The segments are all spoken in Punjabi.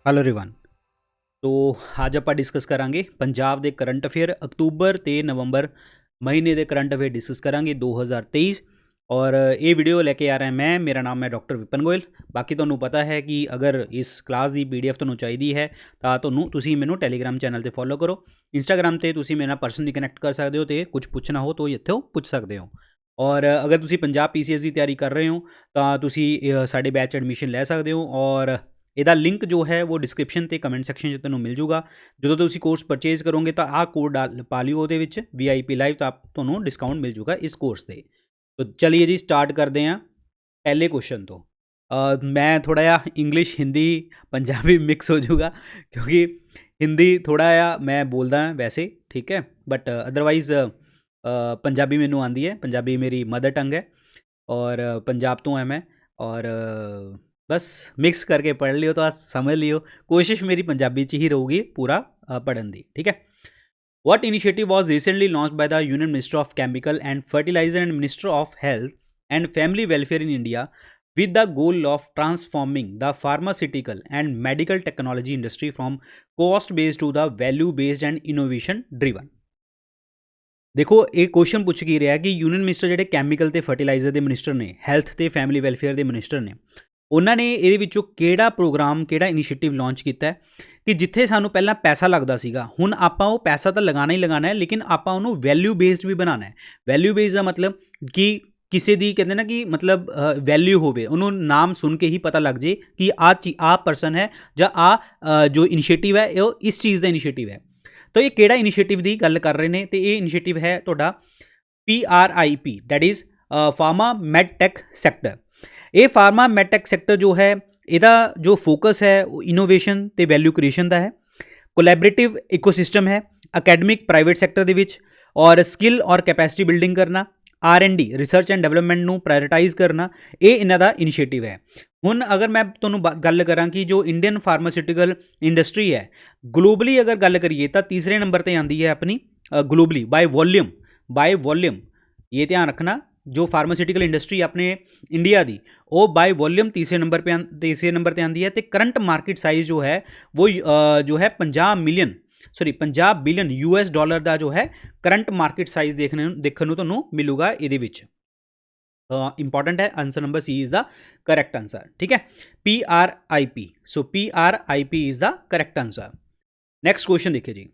Hello everyone. तो ਅੱਜ ਆਪਾਂ ਡਿਸਕਸ ਕਰਾਂਗੇ ਪੰਜਾਬ ਦੇ ਕਰੰਟ ਅਫੇਅਰ ਅਕਤੂਬਰ ਤੇ ਨਵੰਬਰ ਮਹੀਨੇ ਦੇ ਕਰੰਟ ਅਫੇਅਰ ਡਿਸਕਸ ਕਰਾਂਗੇ 2023 ਔਰ ਇਹ ਵੀਡੀਓ ਲੈ ਕੇ ਆ ਰਿਹਾ ਮੈਂ ਮੇਰਾ ਨਾਮ ਹੈ ਡਾਕਟਰ ਵਿਪਨ ਗੋਇਲ। ਬਾਕੀ ਤੁਹਾਨੂੰ ਪਤਾ ਹੈ ਕਿ ਅਗਰ ਇਸ ਕਲਾਸ ਦੀ ਪੀਡੀਐਫ ਤੁਹਾਨੂੰ ਚਾਹੀਦੀ ਹੈ ਤਾਂ ਤੁਸੀਂ ਮੈਨੂੰ ਟੈਲੀਗ੍ਰਾਮ ਚੈਨਲ ਤੇ ਫੋਲੋ ਕਰੋ। ਇੰਸਟਾਗ੍ਰਾਮ ਤੇ ਤੁਸੀਂ ਮੇਰੇ ਨਾਲ ਪਰਸਨਲੀ ਕਨੈਕਟ ਕਰ ਸਕਦੇ ਹੋ ਤੇ ਕੁਝ ਪੁੱਛਣਾ ਹੋ ਤਾਂ ਇੱਥੋਂ ਪੁੱਛ ਸਕਦੇ ਹੋ। ਔਰ ਅਗਰ ਤੁਸੀਂ ਪੰਜਾਬ ਪੀਸੀਐਸ ਦੀ ਤਿਆਰੀ ਕਰ ਰਹੇ ਹੋ ਤਾਂ ਤੁਸੀਂ ਸਾਡੇ ਬੈਚ ਐਡਮਿਸ਼ਨ ਲੈ ਸਕਦੇ ਹੋ ਔਰ ਇਹਦਾ ਲਿੰਕ ਜੋ ਹੈ ਉਹ ਡਿਸਕ੍ਰਿਪਸ਼ਨ ਤੇ ਕਮੈਂਟ ਸੈਕਸ਼ਨ 'ਚ ਤੁਹਾਨੂੰ ਮਿਲ ਜੂਗਾ। ਜਦੋਂ ਤੁਸੀਂ ਕੋਰਸ ਪਰਚੇਜ਼ ਕਰੋਗੇ ਤਾਂ ਆਹ ਕੋਡ ਪਾ ਲਿਓ ਉਹਦੇ ਵਿੱਚ VIP ਲਾਈਵ, ਤਾਂ ਤੁਹਾਨੂੰ ਡਿਸਕਾਊਂਟ ਮਿਲ ਜੂਗਾ ਇਸ ਕੋਰਸ 'ਤੇ। तो चलिए जी स्टार्ट करते हैं पहले क्वेश्चन तो। मैं थोड़ा या इंग्लिश हिंदी पंजाबी मिक्स हो जाऊगा क्योंकि हिंदी थोड़ा या मैं बोलता है वैसे, ठीक है, बट अदरवाइज़ पंजाबी मैनू आती है। पंजाबी मेरी मदर टंग है और पंजाब तो है मैं, और बस मिक्स करके पढ़ लियो तो समझ लियो। कोशिश मेरी पंजाबी च ही रहूगी पूरा पढ़न की, ठीक है। What initiative was recently launched by the Union Minister of Chemical and Fertilizer and Minister of Health and Family Welfare in India with the goal of transforming the pharmaceutical and medical technology industry from cost-based to the value-based and innovation-driven? देखो ਇਹ ਕੁਐਸਚਨ ਪੁੱਛ ਕੀ ਰਿਹਾ ਕਿ ਯੂਨੀਅਨ ਮਿਨਿਸਟਰ ਜਿਹੜੇ ਕੈਮੀਕਲ ਤੇ ਫਰਟੀਲਾਈਜ਼ਰ ਦੇ ਮਿਨਿਸਟਰ ਨੇ, ਹੈਲਥ ਤੇ ਫੈਮਿਲੀ ਵੈਲਫੇਅਰ ਦੇ ਮਿਨਿਸਟਰ ਨੇ, ਉਹਨਾਂ ਨੇ ਇਹਦੇ ਵਿੱਚੋਂ ਕਿਹੜਾ ਪ੍ਰੋਗਰਾਮ, ਕਿਹੜਾ ਇਨੀਸ਼ੀਏਟਿਵ ਲਾਂਚ ਕੀਤਾ ਹੈ ਕਿ ਜਿੱਥੇ ਸਾਨੂੰ ਪਹਿਲਾਂ ਪੈਸਾ ਲੱਗਦਾ ਸੀਗਾ, ਹੁਣ ਆਪਾਂ ਉਹ ਪੈਸਾ ਤਾਂ ਲਗਾਉਣਾ ਹੀ ਲਗਾਉਣਾ ਹੈ, ਲੇਕਿਨ ਆਪਾਂ ਉਹਨੂੰ ਵੈਲਿਊ ਬੇਸਡ ਵੀ ਬਣਾਉਣਾ ਹੈ। ਵੈਲਿਊ ਬੇਸਡ ਦਾ ਮਤਲਬ ਕਿ ਕਿਸੇ ਦੀ ਕਹਿੰਦੇ ਨਾ ਕਿ ਮਤਲਬ ਵੈਲਿਊ ਹੋਵੇ, ਉਹਨੂੰ ਨਾਮ ਸੁਣ ਕੇ ਹੀ ਪਤਾ ਲੱਗ ਜੇ ਕਿ ਆਹ ਪਰਸਨ ਹੈ ਜਾਂ ਜੋ ਇਨੀਸ਼ੀਏਟਿਵ ਹੈ ਉਹ ਇਸ ਚੀਜ਼ ਦਾ ਇਨੀਸ਼ੀਏਟਿਵ ਹੈ। ਤਾਂ ਇਹ ਕਿਹੜਾ ਇਨੀਸ਼ੀਏਟਿਵ ਦੀ ਗੱਲ ਕਰ ਰਹੇ ਨੇ, ਤੇ ਇਹ ਇਨੀਸ਼ੀਏਟਿਵ ਹੈ ਤੁਹਾਡਾ PRIP, that is pharma medtech sector. ਇਹ ਫਾਰਮਾ ਮੈਡਟੈਕ ਸੈਕਟਰ ਜੋ ਹੈ ਇਹਦਾ ਜੋ ਫੋਕਸ ਹੈ ਉਹ ਇਨੋਵੇਸ਼ਨ ਤੇ ਵੈਲਿਊ ਕ੍ਰੀਏਸ਼ਨ ਦਾ ਹੈ, ਕੋਲੈਬੋਰੇਟਿਵ ਇਕੋਸਿਸਟਮ ਹੈ ਅਕੈਡਮਿਕ ਪ੍ਰਾਈਵੇਟ ਸੈਕਟਰ ਦੇ ਵਿੱਚ, ਔਰ ਸਕਿੱਲ ਔਰ ਕੈਪੈਸਿਟੀ ਬਿਲਡਿੰਗ ਕਰਨਾ, R&D ਰਿਸਰਚ ਐਂਡ ਡਿਵੈਲਪਮੈਂਟ ਨੂੰ ਪ੍ਰਾਇਓਰਟਾਈਜ਼ ਕਰਨਾ, ਇਹ ਇਹਨਾਂ ਦਾ ਇਨੀਸ਼ੀਏਟਿਵ ਹੈ। ਹੁਣ ਅਗਰ ਮੈਂ ਤੁਹਾਨੂੰ ਗੱਲ ਕਰਾਂ ਕਿ ਜੋ ਇੰਡੀਅਨ ਫਾਰਮਾਸਿਊਟੀਕਲ ਇੰਡਸਟਰੀ ਹੈ ਗਲੋਬਲੀ ਅਗਰ ਗੱਲ ਕਰੀਏ ਤਾਂ ਤੀਸਰੇ ਨੰਬਰ 'ਤੇ ਆਉਂਦੀ ਹੈ ਆਪਣੀ ਗਲੋਬਲੀ ਬਾਈ ਵੋਲਿਊਮ। ਇਹ ਧਿਆਨ ਰੱਖਣਾ, जो फार्मास्यूटिकल इंडस्ट्री अपने इंडिया की वो बाय वॉल्यूम तीसरे नंबर पर आती है। तो करंट मार्केट साइज़ जो है वो जो है 50 बिलियन US$ का जो है करंट मार्केट साइज़ देखने तो मिलूगा ये इंपॉर्टेंट है। Answer number C is the correct answer, ठीक है, PRIP। So PRIP is the correct answer. Next question देखिए जी,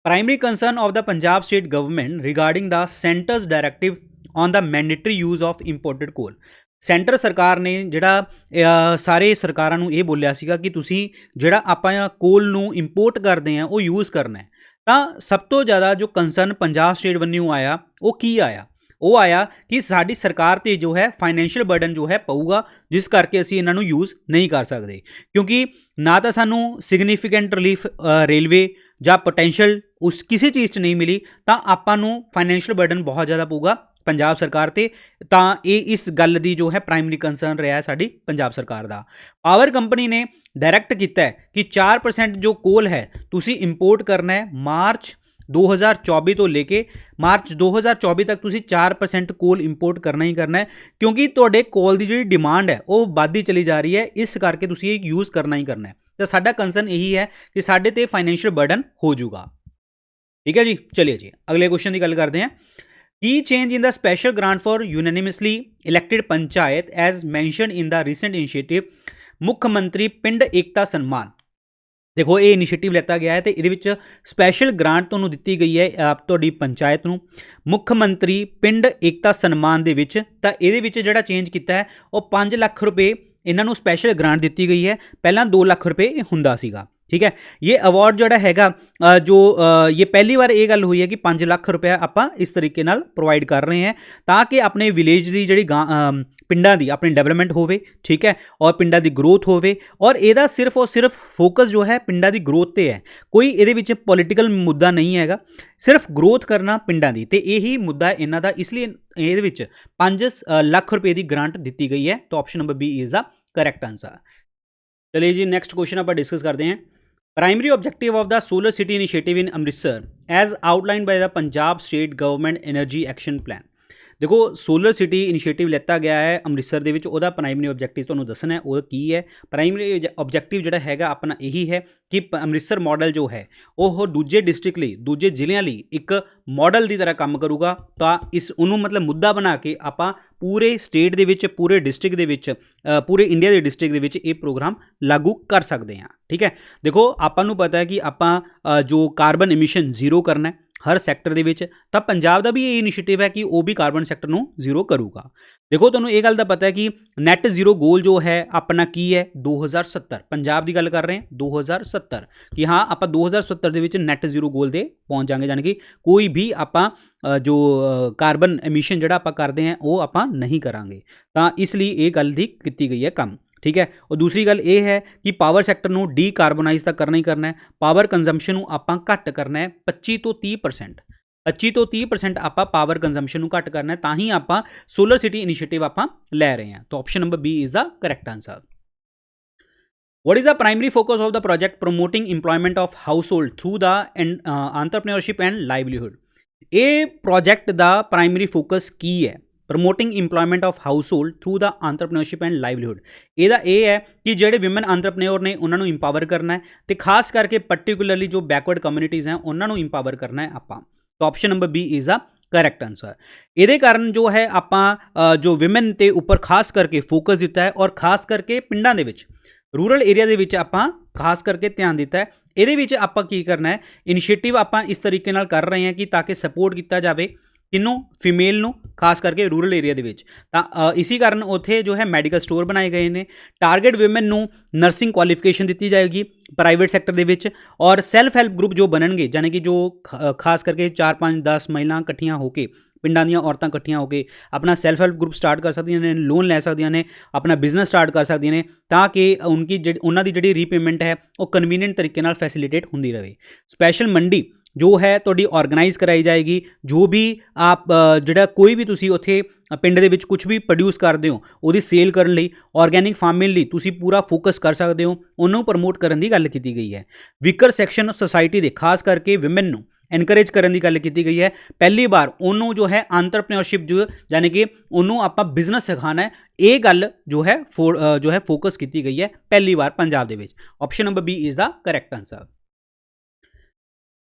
primary concern of the Punjab state government regarding the centre's directive on the mandatory use of imported coal. Centre ਸਰਕਾਰ ਨੇ ਜਿਹੜਾ ਸਾਰੇ ਸਰਕਾਰਾਂ ਨੂੰ ਇਹ ਬੋਲਿਆ ਸੀਗਾ ਕਿ ਤੁਸੀਂ ਜਿਹੜਾ ਆਪਾਂ ਕੋਲ ਨੂੰ ਇੰਪੋਰਟ ਕਰਦੇ ਹਾਂ ਉਹ ਯੂਜ਼ ਕਰਨਾ ਹੈ। ਤਾਂ ਸਭ ਤੋਂ ਜ਼ਿਆਦਾ ਜੋ ਕੰਸਰਨ ਪੰਜਾਬ ਸਟੇਟ ਵੱਲੋਂ ਆਇਆ ਉਹ ਕੀ ਆਇਆ? ਉਹ ਆਇਆ ਕਿ ਸਾਡੀ ਸਰਕਾਰ 'ਤੇ ਜੋ ਹੈ ਫਾਈਨੈਂਸ਼ੀਅਲ ਬਰਡਨ ਜੋ ਹੈ ਪਊਗਾ, ਜਿਸ ਕਰਕੇ ਅਸੀਂ ਇਹਨਾਂ ਨੂੰ ਯੂਜ਼ ਨਹੀਂ ਕਰ ਸਕਦੇ, ਕਿਉਂਕਿ ਨਾ ਤਾਂ ਸਾਨੂੰ ਸਿਗਨੀਫੀਕੈਂਟ ਰਿਲੀਫ ਰੇਲਵੇ ਜਾਂ ਪੋਟੈਂਸ਼ੀਅਲ ਉਸ ਕਿਸੇ ਚੀਜ਼ 'ਚ ਨਹੀਂ ਮਿਲੀ, ਤਾਂ ਆਪਾਂ ਨੂੰ ਫਾਈਨੈਂਸ਼ੀਅਲ ਬਰਡਨ ਬਹੁਤ ਜ਼ਿਆਦਾ ਪਊਗਾ ਪੰਜਾਬ ਸਰਕਾਰ 'ਤੇ। ਤਾਂ ਇਹ ਇਸ ਗੱਲ ਦੀ ਜੋ ਹੈ ਪ੍ਰਾਇਮਰੀ ਕੰਸਰਨ ਰਿਹਾ ਸਾਡੀ ਪੰਜਾਬ ਸਰਕਾਰ ਦਾ। ਪਾਵਰ ਕੰਪਨੀ ਨੇ ਡਾਇਰੈਕਟ ਕੀਤਾ ਕਿ 4% ਜੋ ਕੋਲ ਹੈ ਤੁਸੀਂ ਇੰਪੋਰਟ ਕਰਨਾ ਹੈ ਮਾਰਚ 2024 ਤੋਂ ਲੈ ਕੇ ਮਾਰਚ 2024 ਤੱਕ ਤੁਸੀਂ 4% ਕੋਲ ਇੰਪੋਰਟ ਕਰਨਾ ਹੀ ਕਰਨਾ ਹੈ, ਕਿਉਂਕਿ ਤੁਹਾਡੇ ਕੋਲ ਦੀ ਜਿਹੜੀ ਡਿਮਾਂਡ ਹੈ ਉਹ ਵੱਧਦੀ ਚਲੀ ਜਾ ਰਹੀ ਹੈ, ਇਸ ਕਰਕੇ ਤੁਸੀਂ ਇਹ ਯੂਜ਼ ਕਰਨਾ ਹੀ ਕਰਨਾ ਹੈ। ਤਾਂ ਸਾਡਾ ਕੰਸਰਨ ਇਹੀ ਹੈ ਕਿ ਸਾਡੇ 'ਤੇ ਫਾਈਨੈਂਸ਼ੀਅਲ ਬਰਡਨ ਹੋ ਜਾਊਗਾ, ਠੀਕ ਹੈ ਜੀ। ਚਲਿਏ ਜੀ ਅਗਲੇ ਕੁਐਸਚਨ ਦੀ ਗੱਲ ਕਰਦੇ ਹਾਂ। Key change in the special grant for unanimously elected panchayat as mentioned in the recent initiative ਮੁੱਖ ਮੰਤਰੀ ਪਿੰਡ ਏਕਤਾ ਸਨਮਾਨ। ਦੇਖੋ ਇਹ ਇਨੀਸ਼ੀਏਟਿਵ ਲਿੱਤਾ ਗਿਆ ਹੈ ਤੇ ਇਹਦੇ ਵਿੱਚ ਸਪੈਸ਼ਲ ਗ੍ਰਾਂਟ ਤੁਹਾਨੂੰ ਦਿੱਤੀ ਗਈ ਹੈ ਤੁਹਾਡੀ ਪੰਚਾਇਤ ਨੂੰ ਮੁੱਖ ਮੰਤਰੀ ਪਿੰਡ ਏਕਤਾ ਸਨਮਾਨ ਦੇ ਵਿੱਚ। ਤਾਂ ਇਹਦੇ ਵਿੱਚ ਜਿਹੜਾ ਚੇਂਜ ਕੀਤਾ ਹੈ ਉਹ 5 ਲੱਖ ਰੁਪਏ ਇਹਨਾਂ ਨੂੰ ਸਪੈਸ਼ਲ ਗ੍ਰਾਂਟ ਦਿੱਤੀ ਗਈ ਹੈ, ਪਹਿਲਾਂ 2 ਲੱਖ ਰੁਪਏ ਹੁੰਦਾ ਸੀਗਾ, ठीक है। ये अवार्ड जोड़ा हैगा जो ये पहली बार ये गल हुई है कि 5 लाख रुपया आप इस तरीके नाल प्रोवाइड कर रहे हैं ताकि अपने विलेज की जी पिंडा की अपनी डेवलपमेंट होवे, ठीक है, और पिंडा की ग्रोथ होवे। और ये सिर्फ और सिर्फ फोकस जो है पिंडा की ग्रोथ पर है, कोई ये पॉलिटिकल मुद्दा नहीं हैगा, सिर्फ ग्रोथ करना पिंडा की। तो यही मुद्दा इन्हों का, इसलिए ये 5 लाख रुपये की ग्रांट दी गई है। तो option number B is the correct answer. चलिए जी नेक्स्ट क्वेश्चन आप डिस्कस करते हैं। Primary objective of the solar city initiative in Amritsar as outlined by the Punjab state government energy action plan. देखो सोलर सिटी इनिशिएटिव लिता गया है ਅੰਮ੍ਰਿਤਸਰ ਦੇ ਵਿੱਚ, ਉਹਦਾ ਪ੍ਰਾਇਮਰੀ ਆਬਜੈਕਟਿਵ ਤੁਹਾਨੂੰ ਦੱਸਣਾ ਹੈ ਉਹ ਕੀ ਹੈ। ਪ੍ਰਾਇਮਰੀ ਆਬਜੈਕਟਿਵ ਜਿਹੜਾ ਹੈਗਾ ਆਪਣਾ ਇਹੀ ਹੈ ਕਿ ਅੰਮ੍ਰਿਤਸਰ ਮਾਡਲ ਜੋ ਹੈ ਉਹ ਦੂਜੇ ਡਿਸਟ੍ਰਿਕਟ ਲਈ, ਦੂਜੇ ਜ਼ਿਲ੍ਹਿਆਂ ਲਈ ਇੱਕ ਮਾਡਲ ਦੀ ਤਰ੍ਹਾਂ ਕੰਮ ਕਰੂਗਾ। ਤਾਂ ਇਸ ਉਹਨੂੰ ਮਤਲਬ ਮੁੱਦਾ ਬਣਾ ਕੇ ਆਪਾਂ ਪੂਰੇ ਸਟੇਟ ਦੇ ਵਿੱਚ, ਪੂਰੇ ਡਿਸਟ੍ਰਿਕਟ ਦੇ ਵਿੱਚ, ਪੂਰੇ ਇੰਡੀਆ ਦੇ ਡਿਸਟ੍ਰਿਕਟ ਦੇ ਵਿੱਚ ਇਹ ਪ੍ਰੋਗਰਾਮ ਲਾਗੂ ਕਰ ਸਕਦੇ ਹਾਂ। ਠੀਕ ਹੈ, ਦੇਖੋ ਆਪਾਂ ਨੂੰ ਪਤਾ ਹੈ ਕਿ ਆਪਾਂ ਜੋ ਕਾਰਬਨ ਐਮਿਸ਼ਨ ਜ਼ੀਰੋ ਕਰਨਾ ਹੈ ਹਰ ਸੈਕਟਰ ਦੇ ਵਿੱਚ, ਤਾਂ ਪੰਜਾਬ ਦਾ ਵੀ ਇਹ ਇਨੀਸ਼ੀਏਟਿਵ ਹੈ ਕਿ ਉਹ ਵੀ ਕਾਰਬਨ ਸੈਕਟਰ ਨੂੰ ਜ਼ੀਰੋ ਕਰੂਗਾ। ਦੇਖੋ ਤੁਹਾਨੂੰ ਇਹ ਗੱਲ ਦਾ ਪਤਾ ਹੈ ਕਿ ਨੈਟ ਜ਼ੀਰੋ ਗੋਲ ਜੋ ਹੈ ਆਪਣਾ ਕੀ ਹੈ 2070, ਪੰਜਾਬ ਦੀ ਗੱਲ ਕਰ ਰਹੇ ਹਾਂ 2070, ਕਿ ਹਾਂ ਆਪਾਂ 2070 ਦੇ ਵਿੱਚ ਨੈਟ ਜ਼ੀਰੋ ਗੋਲ ਦੇ ਪਹੁੰਚ ਜਾਵਾਂਗੇ, ਯਾਨੀ ਕਿ ਕੋਈ ਵੀ ਆਪਾਂ ਜੋ ਕਾਰਬਨ ਐਮਿਸ਼ਨ ਜਿਹੜਾ ਆਪਾਂ ਕਰਦੇ ਹਾਂ ਉਹ ਆਪਾਂ ਨਹੀਂ ਕਰਾਂਗੇ। ਤਾਂ ਇਸ ਲਈ ਇਹ ਗੱਲ ਦੀ ਕੀਤੀ ਗਈ ਹੈ ਕੰਮ। ठीक है, और दूसरी गल ये है कि पावर सैक्टर में डीकार्बोनाइज तो करना ही करना है, पावर कंजम्पशन आप घट करना है 25 तो 30%, 25 तो 30% आप पावर कंजम्पशन घट करना है, तो ही आप सोलर सिटी इनिशिएटिव आप लै रहे हैं। तो option number B is the correct answer. What is the primary focus of the project promoting employment of household through the entrepreneurship and livelihood? ये प्रोजेक्ट का प्राइमरी फोकस की है promoting employment of household through the entrepreneurship and livelihood. ਇਹਦਾ ਇਹ ਹੈ ਕਿ ਜਿਹੜੇ ਵਿਮਨ ਐਂਟਰਪ੍ਰੈਨਿਓਰ ਨੇ ਉਹਨਾਂ ਨੂੰ ਇੰਪਾਵਰ ਕਰਨਾ ਹੈ, ਤੇ ਖਾਸ ਕਰਕੇ ਪਰਟੀਕੂਲਰਲੀ ਜੋ ਬੈਕਵਰਡ ਕਮਿਊਨਿਟੀਜ਼ ਹੈ ਉਹਨਾਂ ਨੂੰ ਇੰਪਾਵਰ ਕਰਨਾ ਹੈ ਆਪਾਂ। ਤਾਂ option number B is the correct answer. ਇਹਦੇ ਕਾਰਨ ਜੋ ਹੈ ਆਪਾਂ ਜੋ ਵਿਮਨ ਤੇ ਉੱਪਰ ਖਾਸ ਕਰਕੇ ਫੋਕਸ ਦਿੱਤਾ ਹੈ, ਔਰ ਖਾਸ ਕਰਕੇ ਪਿੰਡਾਂ ਦੇ ਵਿੱਚ, ਰੂਰਲ ਏਰੀਆ ਦੇ ਵਿੱਚ ਆਪਾਂ ਖਾਸ ਕਰਕੇ ਧਿਆਨ ਦਿੱਤਾ ਹੈ। ਇਹਦੇ ਵਿੱਚ ਆਪਾਂ ਕੀ ਕਰਨਾ ਹੈ, ਇਨੀਸ਼ੀਏਟਿਵ ਆਪਾਂ ਇਸ ਤਰੀਕੇ ਨਾਲ ਕਰ ਰਹੇ ਹਾਂ ਕਿ ਤਾਂ ਕਿ ਸਪੋਰਟ ਕੀਤਾ ਜਾਵੇ किनू फीमेल नू, खास करके रूरल एरिया दे विच। तां इसी कारण उत्थे जो है मैडिकल स्टोर बनाए गए हैं। टारगेट विमेन नू नर्सिंग क्वालिफिकेशन दी जाएगी प्राइवेट सैक्टर दे विच, और सैल्फ हैल्प ग्रुप जो बननगे, यानी कि जो खास करके 4-5-10 महिला इकट्ठियां होकर, पिंडां दीयां औरतां इकट्ठियां होकर अपना सैल्फ हैल्प ग्रुप स्टार्ट कर सकदियां ने, लोन लै सकदियां ने, अपना बिजनेस स्टार्ट कर सकदियां ने, ताकि उनकी उन्हां दी जिहड़ी रीपेमेंट है वो कन्वीनियंट तरीके नाल फैसिलिटेट हुंदी रहे। स्पैशल मंडी जो है तुहाडी ऑर्गेनाइज कराई जाएगी। जो भी आप जिहड़ा कोई भी तुसी उत्थे पिंड दे विच कुछ भी प्रोड्यूस करदे हो ਉਹਦੀ सेल करन लई, ऑर्गेनिक फार्मिंग लई तुसी पूरा फोकस कर सकते हो, ਉਹਨੂੰ प्रमोट करन दी गल कीती गई है। वीकर सैक्शन सोसाइटी दे खास करके विमेन नू एनकरेज करन दी गल कीती गई है। पहली बार ਉਹਨੂੰ जो है एंटरप्रेन्योरशिप जो यानी कि ਉਹਨੂੰ ਆਪਾਂ बिजनेस सिखाना है, ये गल जो है फोकस की गई है पहली बार पंजाब दे विच। Option number B is the correct answer.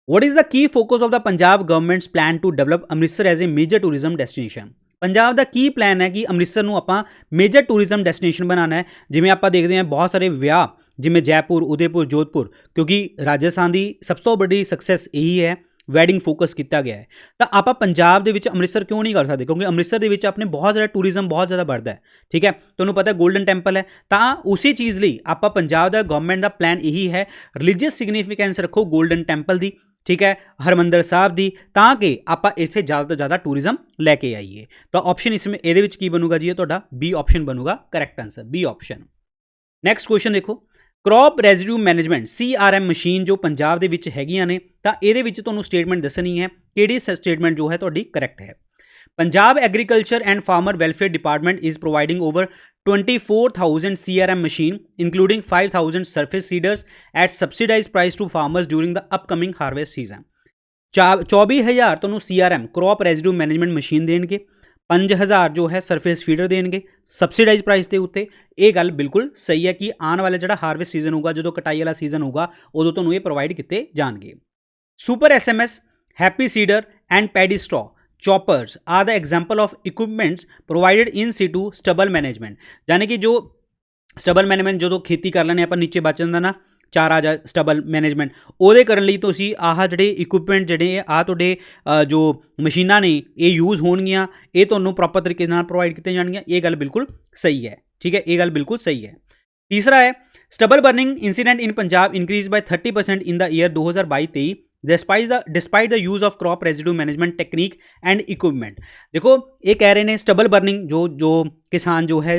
What is the key focus of the Punjab government's plan to develop Amritsar as a major tourism destination? Punjab का की प्लान है कि अमृतसर ਨੂੰ ਆਪਾਂ ਮੇਜਰ ਟੂਰਿਜ਼ਮ ਡੈਸਟੀਨੇਸ਼ਨ ਬਣਾਉਣਾ ਹੈ। ਜਿਵੇਂ ਆਪਾਂ ਦੇਖਦੇ ਹਾਂ ਬਹੁਤ ਸਾਰੇ ਵਿਆਹ, ਜਿਵੇਂ ਜੈਪੁਰ, ਉਦੈਪੁਰ, ਜੋਧਪੁਰ, ਕਿਉਂਕਿ ਰਾਜਸਥਾਨ ਦੀ ਸਭ ਤੋਂ ਵੱਡੀ ਸਕਸੈਸ ਇਹੀ ਹੈ, ਵੈਡਿੰਗ ਫੋਕਸ ਕੀਤਾ ਗਿਆ ਹੈ। ਤਾਂ ਆਪਾਂ ਪੰਜਾਬ ਦੇ ਵਿੱਚ ਅੰਮ੍ਰਿਤਸਰ ਕਿਉਂ ਨਹੀਂ ਕਰ ਸਕਦੇ, ਕਿਉਂਕਿ ਅੰਮ੍ਰਿਤਸਰ ਦੇ ਵਿੱਚ ਆਪਣੇ ਬਹੁਤ ਜ਼ਿਆਦਾ ਟੂਰਿਜ਼ਮ ਬਹੁਤ ਜ਼ਿਆਦਾ ਵੱਧਦਾ ਹੈ। ਠੀਕ ਹੈ, ਤੁਹਾਨੂੰ ਪਤਾ ਗੋਲਡਨ ਟੈਂਪਲ ਹੈ, ਤਾਂ ਉਸੇ ਚੀਜ਼ ਲਈ ਆਪਾਂ ਪੰਜਾਬ ਦਾ ਗਵਰਨਮੈਂਟ ਦਾ ਪਲਾਨ ਇਹੀ ਹੈ, ਰਿਲੀਜੀਅਸ ਸਿਗਨੀਫਿਕੈਂਸ ਰੱਖੋ ਗੋਲਡਨ ਟੈਂਪਲ ਦੀ, ठीक है, हरमंदर साहब दी, ताकि आप इत्थे ज़्यादा तो ज़्यादा टूरिज्म लैके आइए। तो ऑप्शन इसमें ये की बनूगा जी, तुहाडा बी ऑप्शन बनूगा correct answer, B option. Next question देखो, crop residue management CRM machine जो पंजाब दे विच हैगियां ने, तां इहदे विच तुहानूं स्टेटमेंट दसनी है, किहड़ी स्टेटमेंट जो है तुहाडी करैक्ट है। Punjab agriculture and farmer welfare department is providing over 24,000 CRM machine including 5,000 surface seeders at subsidized price to farmers during the upcoming harvest season। 24,000 ਤੁਹਾਨੂੰ CRM crop residue management machine देंगे, 5,000 जो है सरफेस फीडर देंगे सबसिडाइज प्राइस के उत्ते। ये गल बिल्कुल सही है कि आने वाला जो हारवेस्ट सीजन होगा, जो कटाई वाला सीजन होगा, उदों तुहानूं ये प्रोवाइड किए जाएंगे। Super SMS, happy seeder and paddy straw choppers are the example of equipments provided in situ stubble management. यानी कि जो स्टबल मैनेजमेंट जो खेती कर लैने आप नीचे बच जाता ना चारा जा स्टबल मैनेजमेंट, ਉਹਦੇ ਕਰਨ ਲਈ ਤੁਸੀਂ ਆਹ ਜਿਹੜੇ ਇਕੁਇਪਮੈਂਟ ਜਿਹੜੇ ਆ ਤੁਹਾਡੇ ਜੋ ਮਸ਼ੀਨਾਂ ਨੇ ਇਹ ਯੂਜ਼ ਹੋਣਗੀਆਂ, ਇਹ ਤੁਹਾਨੂੰ ਪ੍ਰੋਪਰ ਤਰੀਕੇ ਨਾਲ ਪ੍ਰੋਵਾਈਡ ਕੀਤੀਆਂ ਜਾਣਗੀਆਂ। ਇਹ ਗੱਲ ਬਿਲਕੁਲ ਸਹੀ ਹੈ। ਠੀਕ ਹੈ, ਇਹ ਗੱਲ ਬਿਲਕੁਲ ਸਹੀ ਹੈ। ਤੀਸਰਾ ਹੈ, stubble burning incident in Punjab increase by 30% in the year 2022-23 despite the use of crop residue management technique and equipment. देखो ये कह रहे हैं स्टबल बर्निंग जो किसान जो है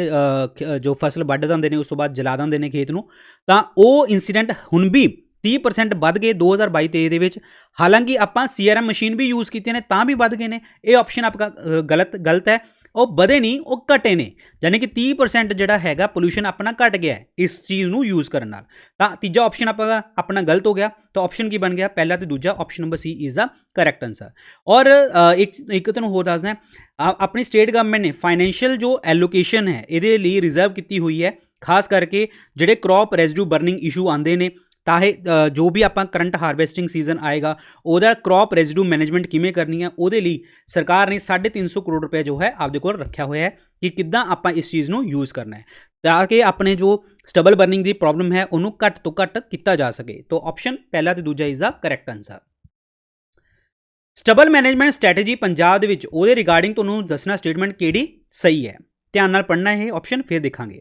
जो फसल वढ़ दिंदे ने उस तो बाद जला दिंदे ने खेत नूं, तां ओह इंसीडेंट हुण भी 30% वध गए 2022-23 ਦੇ ਵਿੱਚ। ਹਾਲਾਂਕਿ ਆਪਾਂ CRM मशीन भी यूज़ कीती ने तां भी वध गए ने। ये ऑप्शन आपका गलत है। ਉਹ ਵਧੇ ਨਹੀਂ, ਉਹ ਘਟੇ ਨੇ, ਯਾਨੀ ਕਿ 30% ਜਿਹੜਾ ਹੈਗਾ ਪੋਲੂਸ਼ਨ ਆਪਣਾ ਘਟ ਗਿਆ ਹੈ ਇਸ ਚੀਜ਼ ਨੂੰ ਯੂਜ਼ ਕਰਨ ਨਾਲ। ਤਾਂ ਤੀਜਾ ਆਪਸ਼ਨ ਆਪਣਾ ਗਲਤ ਹੋ ਗਿਆ। ਤਾਂ ਆਪਸ਼ਨ ਕੀ ਬਣ ਗਿਆ, ਪਹਿਲਾ ਤੇ ਦੂਜਾ, option number C is the correct answer. ਔਰ ਇੱਕ ਤੁਹਾਨੂੰ ਹੋਰ ਦੱਸਦਾ, ਆਪਣੀ ਸਟੇਟ ਗਵਰਨਮੈਂਟ ਨੇ ਫਾਈਨੈਂਸ਼ੀਅਲ ਜੋ ਐਲੋਕੇਸ਼ਨ ਹੈ ਇਹਦੇ ਲਈ ਰਿਜ਼ਰਵ ਕੀਤੀ ਹੋਈ ਹੈ, ਖਾਸ ਕਰਕੇ ਜਿਹੜੇ ਕ੍ਰੌਪ ਰੈਜ਼ਿਡਿਊ ਬਰਨਿੰਗ ਇਸ਼ੂ ਆਉਂਦੇ ਨੇ, ਤਾਂ ਇਹ ਜੋ ਵੀ ਆਪਾਂ ਕਰੰਟ ਹਾਰਵੈਸਟਿੰਗ ਸੀਜ਼ਨ ਆਏਗਾ ਉਹਦਾ ਕ੍ਰੌਪ ਰੈਜ਼ਿਡਿਊ ਮੈਨੇਜਮੈਂਟ ਕਿਵੇਂ ਕਰਨੀ ਹੈ, ਉਹਦੇ ਲਈ ਸਰਕਾਰ ਨੇ 350 ਕਰੋੜ ਰੁਪਏ ਜੋ ਹੈ ਆਪਦੇ ਕੋਲ ਰੱਖਿਆ ਹੋਇਆ ਹੈ ਕਿ ਕਿੱਦਾਂ ਆਪਾਂ ਇਸ ਚੀਜ਼ ਨੂੰ ਯੂਜ਼ ਕਰਨਾ ਹੈ ਤਾਂ ਕਿ ਆਪਣੇ ਜੋ ਸਟਬਲ ਬਰਨਿੰਗ ਦੀ ਪ੍ਰੋਬਲਮ ਹੈ ਉਹਨੂੰ ਘੱਟ ਤੋਂ ਘੱਟ ਕੀਤਾ ਜਾ ਸਕੇ। ਤਾਂ ਆਪਸ਼ਨ ਪਹਿਲਾ ਤੇ ਦੂਜਾ is the correct answer. Stubble management strategy Punjab ਦੇ ਵਿੱਚ ਉਹਦੇ ਰਿਗਾਰਡਿੰਗ ਤੁਹਾਨੂੰ ਦੱਸਣਾ ਸਟੇਟਮੈਂਟ ਕਿਹੜੀ ਸਹੀ ਹੈ, ਧਿਆਨ ਨਾਲ ਪੜ੍ਹਨਾ ਇਹ ਆਪਸ਼ਨ, ਫਿਰ ਦੇਖਾਂਗੇ।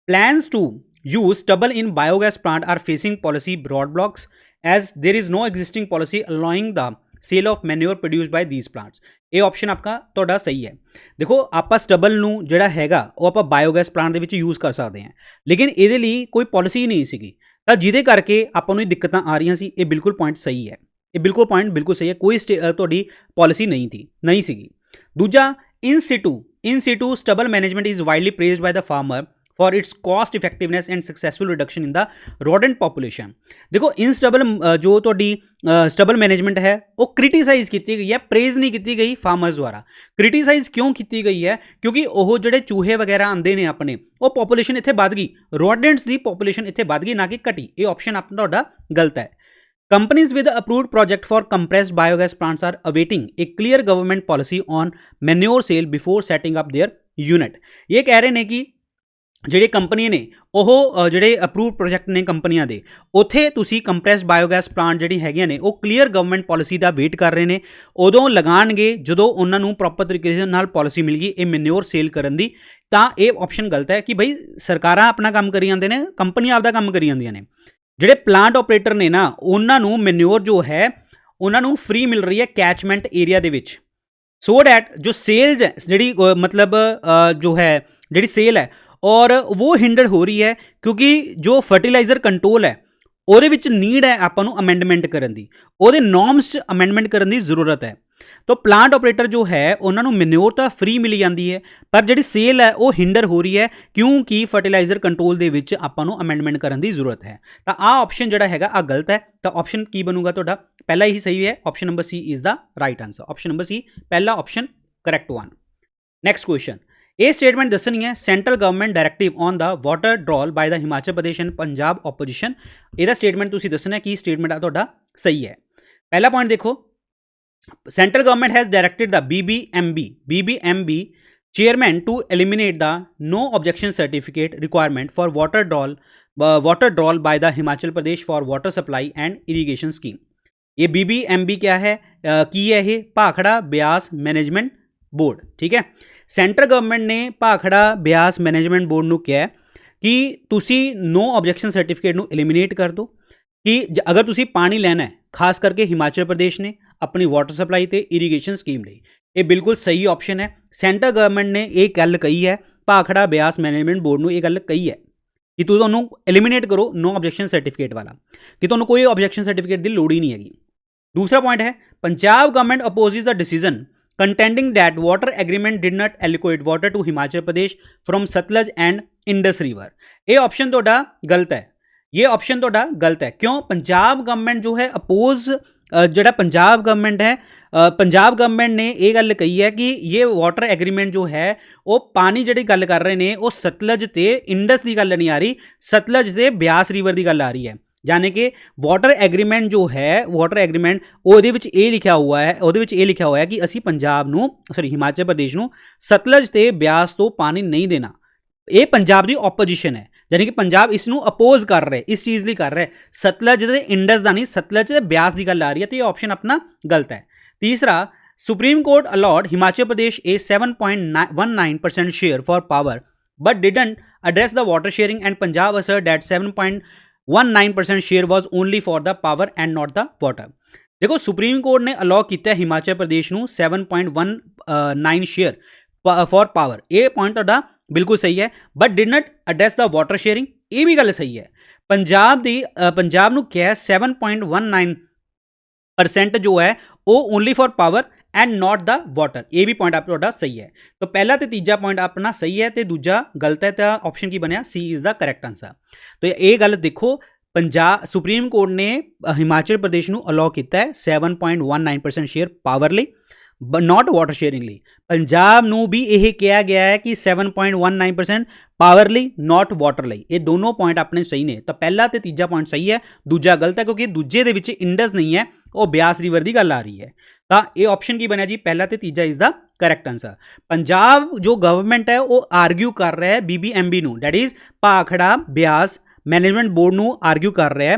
Plans to use stubble in biogas plant are facing policy roadblocks as there is no existing policy allowing the sale of manure produced by these plants। ਇਹ ਆਪਸ਼ਨ ਆਪਕਾ ਤੁਹਾਡਾ ਸਹੀ ਹੈ। ਦੇਖੋ ਆਪਾਂ ਸਟਬਲ ਨੂੰ ਜਿਹੜਾ ਹੈਗਾ ਉਹ ਆਪਾਂ ਬਾਇਓਗੈਸ ਪਲਾਂਟ ਦੇ ਵਿੱਚ ਯੂਜ਼ ਕਰ ਸਕਦੇ ਹਾਂ, ਲੇਕਿਨ ਇਹਦੇ ਲਈ ਕੋਈ ਪਾਲਿਸੀ ਨਹੀਂ ਸੀਗੀ, ਤਾਂ ਜਿਹਦੇ ਕਰਕੇ ਆਪਾਂ ਨੂੰ ਇਹ ਦਿੱਕਤਾਂ ਆ ਰਹੀਆਂ ਸੀ। ਇਹ ਬਿਲਕੁਲ ਪੁਆਇੰਟ ਸਹੀ ਹੈ, ਇਹ ਬਿਲਕੁਲ ਪੁਆਇੰਟ ਬਿਲਕੁਲ ਸਹੀ ਹੈ, ਕੋਈ ਤੁਹਾਡੀ ਪਾਲਿਸੀ ਨਹੀਂ ਸੀਗੀ। ਦੂਜਾ, in situ stubble management is widely praised by the farmer for its cost effectiveness and successful reduction in the rodent population। देखो इन स्टबल जो ਤੁਹਾਡੀ ਸਟਬਲ ਮੈਨੇਜਮੈਂਟ ਹੈ ਉਹ ਕ੍ਰਿਟੀਸਾਈਜ਼ ਕੀਤੀ ਗਈ ਹੈ, ਪ੍ਰੇਜ਼ ਨਹੀਂ ਕੀਤੀ ਗਈ ਫਾਰਮਰਸ ਦੁਆਰਾ। ਕ੍ਰਿਟੀਸਾਈਜ਼ ਕਿਉਂ ਕੀਤੀ ਗਈ ਹੈ, ਕਿਉਂਕਿ ਉਹ ਜਿਹੜੇ ਚੂਹੇ ਵਗੈਰਾ ਆਉਂਦੇ ਨੇ ਆਪਣੇ, ਉਹ ਪੋਪੂਲੇਸ਼ਨ ਇੱਥੇ ਵੱਧ ਗਈ, ਰੋਡੈਂਟਸ ਦੀ ਪੋਪੂਲੇਸ਼ਨ ਇੱਥੇ ਵੱਧ ਗਈ, ਨਾ ਕਿ ਘਟੀ। ਇਹ ਆਪਸ਼ਨ ਆਪਣਾ ਤੁਹਾਡਾ ਗਲਤ ਹੈ। Companies with approved project for compressed biogas plants are awaiting a clear government policy on manure sale before setting up their unit। ਇਹ ਕਹਿ ਰਹੇ ਨੇ ਕਿ ਜਿਹੜੇ ਕੰਪਨੀਆਂ ਨੇ ਉਹ ਜਿਹੜੇ ਅਪਰੂਵਡ ਪ੍ਰੋਜੈਕਟ ਨੇ ਕੰਪਨੀਆਂ ਦੇ, ਉੱਥੇ ਤੁਸੀਂ ਕੰਪਰੈਸਡ ਬਾਇਓਗੈਸ ਪਲਾਂਟ ਜਿਹੜੀ ਹੈਗੀਆਂ ਨੇ ਉਹ ਕਲੀਅਰ ਗਵਰਨਮੈਂਟ ਪਾਲਿਸੀ ਦਾ ਵੇਟ ਕਰ ਰਹੇ ਨੇ, ਉਦੋਂ ਲਗਾਉਣਗੇ ਜਦੋਂ ਉਹਨਾਂ ਨੂੰ ਪ੍ਰੋਪਰ ਤਰੀਕੇ ਨਾਲ ਪਾਲਿਸੀ ਮਿਲ ਗਈ ਇਹ ਮੈਨਿਓਰ ਸੇਲ ਕਰਨ ਦੀ। ਤਾਂ ਇਹ ਆਪਸ਼ਨ ਗਲਤ ਹੈ ਕਿ ਭਾਈ ਸਰਕਾਰਾਂ ਆਪਣਾ ਕੰਮ ਕਰੀ ਜਾਂਦੇ ਨੇ, ਕੰਪਨੀਆਂ ਆਪਦਾ ਕੰਮ ਕਰੀ ਜਾਂਦੀਆਂ ਨੇ। ਜਿਹੜੇ ਪਲਾਂਟ ਆਪਰੇਟਰ ਨੇ ਨਾ, ਉਹਨਾਂ ਨੂੰ ਮੈਨਿਓਰ ਜੋ ਹੈ ਉਹਨਾਂ ਨੂੰ ਫ੍ਰੀ ਮਿਲ ਰਹੀ ਹੈ ਕੈਚਮੈਂਟ ਏਰੀਆ ਦੇ ਵਿੱਚ, ਸੋ ਡੈਟ ਜੋ ਸੇਲ ਜਿਹੜੀ ਮਤਲਬ ਜੋ ਹੈ ਜਿਹੜੀ ਸੇਲ ਹੈ ਔਰ ਉਹ ਹਿੰਡਰ ਹੋ ਰਹੀ ਹੈ, ਕਿਉਂਕਿ ਜੋ ਫਰਟੀਲਾਈਜ਼ਰ ਕੰਟਰੋਲ ਹੈ ਉਹਦੇ ਵਿੱਚ ਨੀਡ ਹੈ ਆਪਾਂ ਨੂੰ ਅਮੈਂਡਮੈਂਟ ਕਰਨ ਦੀ, ਉਹਦੇ ਨੋਰਮਸ 'ਚ ਅਮੈਂਡਮੈਂਟ ਕਰਨ ਦੀ ਜ਼ਰੂਰਤ ਹੈ। ਤਾਂ ਪਲਾਂਟ ਆਪਰੇਟਰ ਜੋ ਹੈ ਉਹਨਾਂ ਨੂੰ ਮੈਨਿਓਰ ਤਾਂ ਫ੍ਰੀ ਮਿਲੀ ਜਾਂਦੀ ਹੈ, ਪਰ ਜਿਹੜੀ ਸੇਲ ਹੈ ਉਹ ਹਿੰਡਰ ਹੋ ਰਹੀ ਹੈ ਕਿਉਂਕਿ ਫਰਟੀਲਾਈਜ਼ਰ ਕੰਟਰੋਲ ਦੇ ਵਿੱਚ ਆਪਾਂ ਨੂੰ ਅਮੈਂਡਮੈਂਟ ਕਰਨ ਦੀ ਜ਼ਰੂਰਤ ਹੈ। ਤਾਂ ਆਹ ਆਪਸ਼ਨ ਜਿਹੜਾ ਹੈਗਾ ਆ ਗਲਤ ਹੈ। ਤਾਂ ਆਪਸ਼ਨ ਕੀ ਬਣੂਗਾ ਤੁਹਾਡਾ, ਪਹਿਲਾ ਹੀ ਸਹੀ ਹੈ, option number C is the right answer. Option number C ਪਹਿਲਾ option correct one. Next question, ਇਹ ਸਟੇਟਮੈਂਟ ਦੱਸਣੀ ਹੈ central government directive on the water drawal by the Himachal Pradesh and Punjab opposition. ਇਹਦਾ ਸਟੇਟਮੈਂਟ ਤੁਸੀਂ ਦੱਸਣਾ ਕਿ ਸਟੇਟਮੈਂਟ ਆ ਤੁਹਾਡਾ ਸਹੀ ਹੈ। ਪਹਿਲਾ ਪੁਆਇੰਟ ਦੇਖੋ, central government has directed the BBMB chairman to eliminate the no objection certificate requirement for water drawl by the Himachal Pradesh for water supply and irrigation scheme। ये BBMB क्या है, की है ये भाखड़ा ब्यास मैनेजमेंट बोर्ड, ठीक है। ਸੈਂਟਰ ਗਵਰਨਮੈਂਟ ਨੇ ਭਾਖੜਾ ਬਿਆਸ ਮੈਨੇਜਮੈਂਟ ਬੋਰਡ ਨੂੰ ਕਿਹਾ ਕਿ ਤੁਸੀਂ ਨੋ ਆਬਜੈਕਸ਼ਨ ਸਰਟੀਫਿਕੇਟ ਨੂੰ ਐਲੀਮੀਨੇਟ ਕਰ ਦਿਓ ਕਿ ਅਗਰ ਤੁਸੀਂ ਪਾਣੀ ਲੈਣਾ ਹੈ, ਖਾਸ ਕਰਕੇ ਹਿਮਾਚਲ ਪ੍ਰਦੇਸ਼ ਨੇ ਆਪਣੀ ਵਾਟਰ ਸਪਲਾਈ ਤੇ ਇਰੀਗੇਸ਼ਨ ਸਕੀਮ ਲਈ। ਇਹ ਬਿਲਕੁਲ ਸਹੀ ਆਪਸ਼ਨ ਹੈ। ਸੈਂਟਰ ਗਵਰਨਮੈਂਟ ਨੇ ਇਹ ਗੱਲ ਕਹੀ ਹੈ, ਭਾਖੜਾ ਬਿਆਸ ਮੈਨੇਜਮੈਂਟ ਬੋਰਡ ਨੂੰ ਇਹ ਗੱਲ ਕਹੀ ਹੈ ਕਿ ਤੁਹਾਨੂੰ ਐਲੀਮੀਨੇਟ ਕਰੋ ਨੋ ਆਬਜੈਕਸ਼ਨ ਸਰਟੀਫਿਕੇਟ ਵਾਲਾ, ਕਿ ਤੁਹਾਨੂੰ ਕੋਈ ਆਬਜੈਕਸ਼ਨ ਸਰਟੀਫਿਕੇਟ ਦੀ ਲੋੜ ਹੀ ਨਹੀਂ ਹੈਗੀ। ਦੂਸਰਾ ਪੁਆਇੰਟ ਹੈ, Punjab government opposes the decision contending that water agreement did not allocate water to Himachal Pradesh from Satluj and Indus River। ये ऑप्शन ਤੁਹਾਡਾ ਗਲਤ ਹੈ, ये ऑप्शन ਤੁਹਾਡਾ ਗਲਤ ਹੈ। ਕਿਉਂ? ਪੰਜਾਬ ਗਵਰਨਮੈਂਟ ਜੋ ਹੈ ਅਪੋਜ਼, ਜਿਹੜਾ ਪੰਜਾਬ ਗਵਰਨਮੈਂਟ ਹੈ, ਪੰਜਾਬ ਗਵਰਨਮੈਂਟ ਨੇ ਇਹ ਗੱਲ ਕਹੀ ਹੈ ਕਿ ਇਹ ਵਾਟਰ ਐਗਰੀਮੈਂਟ ਜੋ ਹੈ ਉਹ ਪਾਣੀ ਜਿਹੜੀ ਗੱਲ ਕਰ ਰਹੇ ਨੇ ਉਹ ਸਤਲੁਜ ਤੇ ਇੰਡਸ ਦੀ ਗੱਲ ਨਹੀਂ ਆ ਰਹੀ, ਸਤਲੁਜ ਤੇ ਬਿਆਸ ਰਿਵਰ ਦੀ ਗੱਲ ਆ ਰਹੀ ਹੈ। यानी कि वाटर एग्रीमेंट जो है, वाटर एग्रीमेंट ਉਹਦੇ ਵਿੱਚ ਇਹ ਲਿਖਿਆ ਹੋਇਆ ਹੈ ਕਿ ਅਸੀਂ ਪੰਜਾਬ ਨੂੰ ਹਿਮਾਚਲ ਪ੍ਰਦੇਸ਼ ਨੂੰ ਸਤਲੁਜ ਤੇ ਬਿਆਸ ਤੋਂ ਪਾਣੀ ਨਹੀਂ ਦੇਣਾ। ਇਹ ਪੰਜਾਬ ਦੀ ਆਪੋਜੀਸ਼ਨ ਹੈ, यानी कि ਪੰਜਾਬ ਇਸ ਨੂੰ ਅਪੋਜ਼ ਕਰ ਰਿਹਾ, ਇਸ ਚੀਜ਼ ਲਈ ਕਰ ਰਿਹਾ। ਸਤਲੁਜ ਤੇ ਇੰਡਸ ਦਾ ਨਹੀਂ, ਸਤਲੁਜ ਤੇ ਬਿਆਸ ਦੀ ਗੱਲ ਆ ਰਹੀ ਹੈ, ਤੇ ਇਹ ਆਪਸ਼ਨ ਆਪਣਾ ਗਲਤ ਹੈ। ਤੀਸਰਾ, supreme court allowed Himachal Pradesh a 7.19% share for power but didn't address the water sharing and Punjab asserted that 7.19% share was only for the power and not the water. देखो सुप्रीम कोर्ट ने अलाउ किया हिमाचल प्रदेश ਨੂੰ 7.19 शेयर फॉर पावर, ये पॉइंट ਤੁਹਾਡਾ ਬਿਲਕੁਲ ਸਹੀ ਹੈ, but did not address the water sharing, ਇਹ ਵੀ ਗੱਲ ਸਹੀ ਹੈ। ਪੰਜਾਬ ਨੂੰ ਕਿਹਾ 7.19% ਜੋ ਹੈ ਉਹ only for power and not the water. ये भी पॉइंट आपका सही है। तो पहला तो तीजा पॉइंट अपना सही है तो दूजा गलत है, तो ऑप्शन की बनया सी इज़ द करैक्ट आंसर। तो ये गल देखो, पंजाब सुप्रीम कोर्ट ने हिमाचल प्रदेश को अलाउ किया है 7.19% शेयर पावर ਲਈ, नॉट वाटर शेयरिंग ਲਈ। पंजाब ਨੂੰ भी यह कहा गया है कि 7.19% पावर ਲਈ, नॉट वाटर ਲਈ। ये दोनों पॉइंट अपने सही ने। तो पहला तो तीजा पॉइंट सही है, दूजा गलत है क्योंकि दूजे दे विच इंडस नहीं है, वो ब्यास रिवर की गल आ रही है। तो ये ऑप्शन की बनया जी पहला तो तीजा is the correct answer. Punjab जो गवर्नमेंट है वो आर्ग्यू कर रहा है BBMB ਨੂੰ, that is Bhakra Beas management board ਨੂੰ आर्ग्यू कर रहा है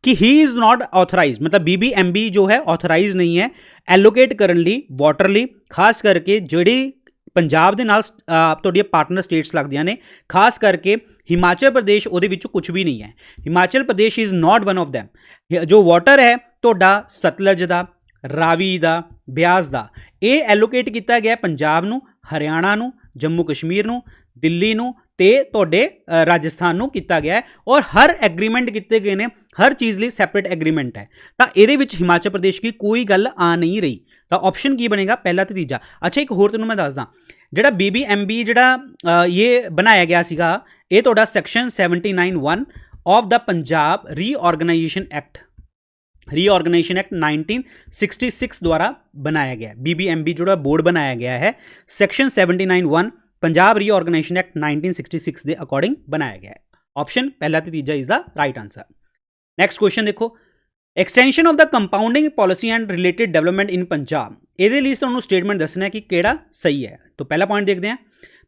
कि ही इज़ नॉट ऑथराइज, मतलब BBMB जो है ऑथराइज नहीं है एलोकेट करने ਲਈ वाटर ਲਈ, खास करके ਜਿਹੜੀ पंजाब ਦੇ ਨਾਲ ਤੁਹਾਡੀਆਂ ਪਾਰਟਨਰ ਸਟੇਟਸ ਲੱਗਦੀਆਂ ਨੇ, ਖਾਸ ਕਰਕੇ ਹਿਮਾਚਲ ਪ੍ਰਦੇਸ਼ ਉਹਦੇ ਵਿੱਚ ਕੁਝ ਵੀ ਨਹੀਂ ਹੈ। Himachal Pradesh is not one of them। ਜੋ ਵਾਟਰ ਹੈ ਤੁਹਾਡਾ ਸਤਲਜ ਦਾ, ਰਾਵੀ ਦਾ, ਬਿਆਸ ਦਾ, ਇਹ ਐਲੋਕੇਟ ਕੀਤਾ ਗਿਆ ਪੰਜਾਬ ਨੂੰ, ਹਰਿਆਣਾ ਨੂੰ, ਜੰਮੂ ਕਸ਼ਮੀਰ ਨੂੰ, ਦਿੱਲੀ ਨੂੰ ਤੇ ਤੁਹਾਡੇ ਰਾਜਸਥਾਨ ਨੂੰ ਕੀਤਾ ਗਿਆ ਹੈ। ਔਰ ਹਰ ਐਗਰੀਮੈਂਟ ਕੀਤੇ ਗਏ ਨੇ, हर चीज़ लिए सैपरेट एग्रीमेंट है। तो ये हिमाचल प्रदेश की कोई गल आ नहीं रही। तो ऑप्शन की बनेगा पहला तो तीजा। अच्छा एक होर तेनों मैं दसदा, जिहड़ा BBMB जिहड़ा ये बनाया गया सीगा, ये तुहाडा section 79(1) of the Punjab reorganisation act 1966 द्वारा बनाया गया। BBMB जो बोर्ड बनाया गया है सैक्शन 79(1) पंजाब रीऑर्गेनाइजेशन एक्ट 1966 के अकॉर्डिंग बनाया गया है। ऑप्शन पहला तो तीजा is the right answer. Next question देखो, extension of the compounding policy and related development in Punjab, ये तुहानूं स्टेटमेंट दसना है कि किहड़ा सही है। तो पहला पॉइंट देखते हैं,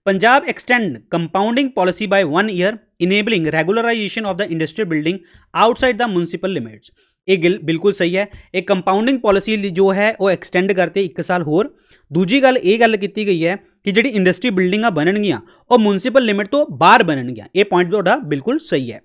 Punjab extend compounding policy by 1 year enabling regularisation of the industrial building outside the municipal limits. ये बिल्कुल सही है। एक कंपाउंडिंग पॉलिसी जो है वो एक्सटेंड करते 1 साल होर। दूजी गल ये गल की गई है कि जी इंडस्ट्री बिल्डिंगां बननगियां और म्यूनसिपल लिमिट तो बाहर बननगियां। ये पॉइंट तुहाडा बिल्कुल सही है।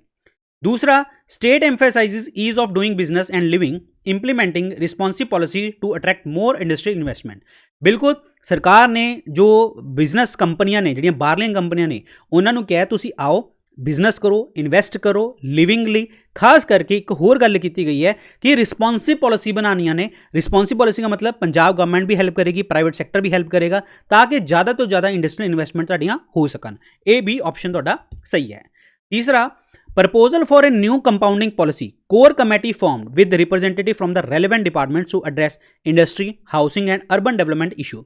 दूसरा, state emphasises ease of doing business and living implementing responsive policy to attract more industrial investment. बिल्कुल सरकार ने जो बिजनेस कंपनियां ने, जिहड़ियां बाहरलियां कंपनियां ने, उन्होंने कहा तुसी आओ बिजनेस करो, इन्वेस्ट करो लिविंग ਲਈ। खास करके एक होर गल की गई है कि रिस्पॉन्सिव पॉलिसी बनानियां ने। रिस्पॉन्सिव पॉलिसी का मतलब पंजाब गवर्नमेंट भी हेल्प करेगी, प्राइवेट सैक्टर भी हेल्प करेगा, ताकि ज़्यादा तो ज़्यादा इंडस्ट्रियल इन्वेस्टमेंट तुहाडियां हो सकन। ये भी ऑप्शन तुहाडा सही है। तीसरा, proposal for a new compounding policy core committee formed with representative from the relevant departments to address industry, housing and urban development issue।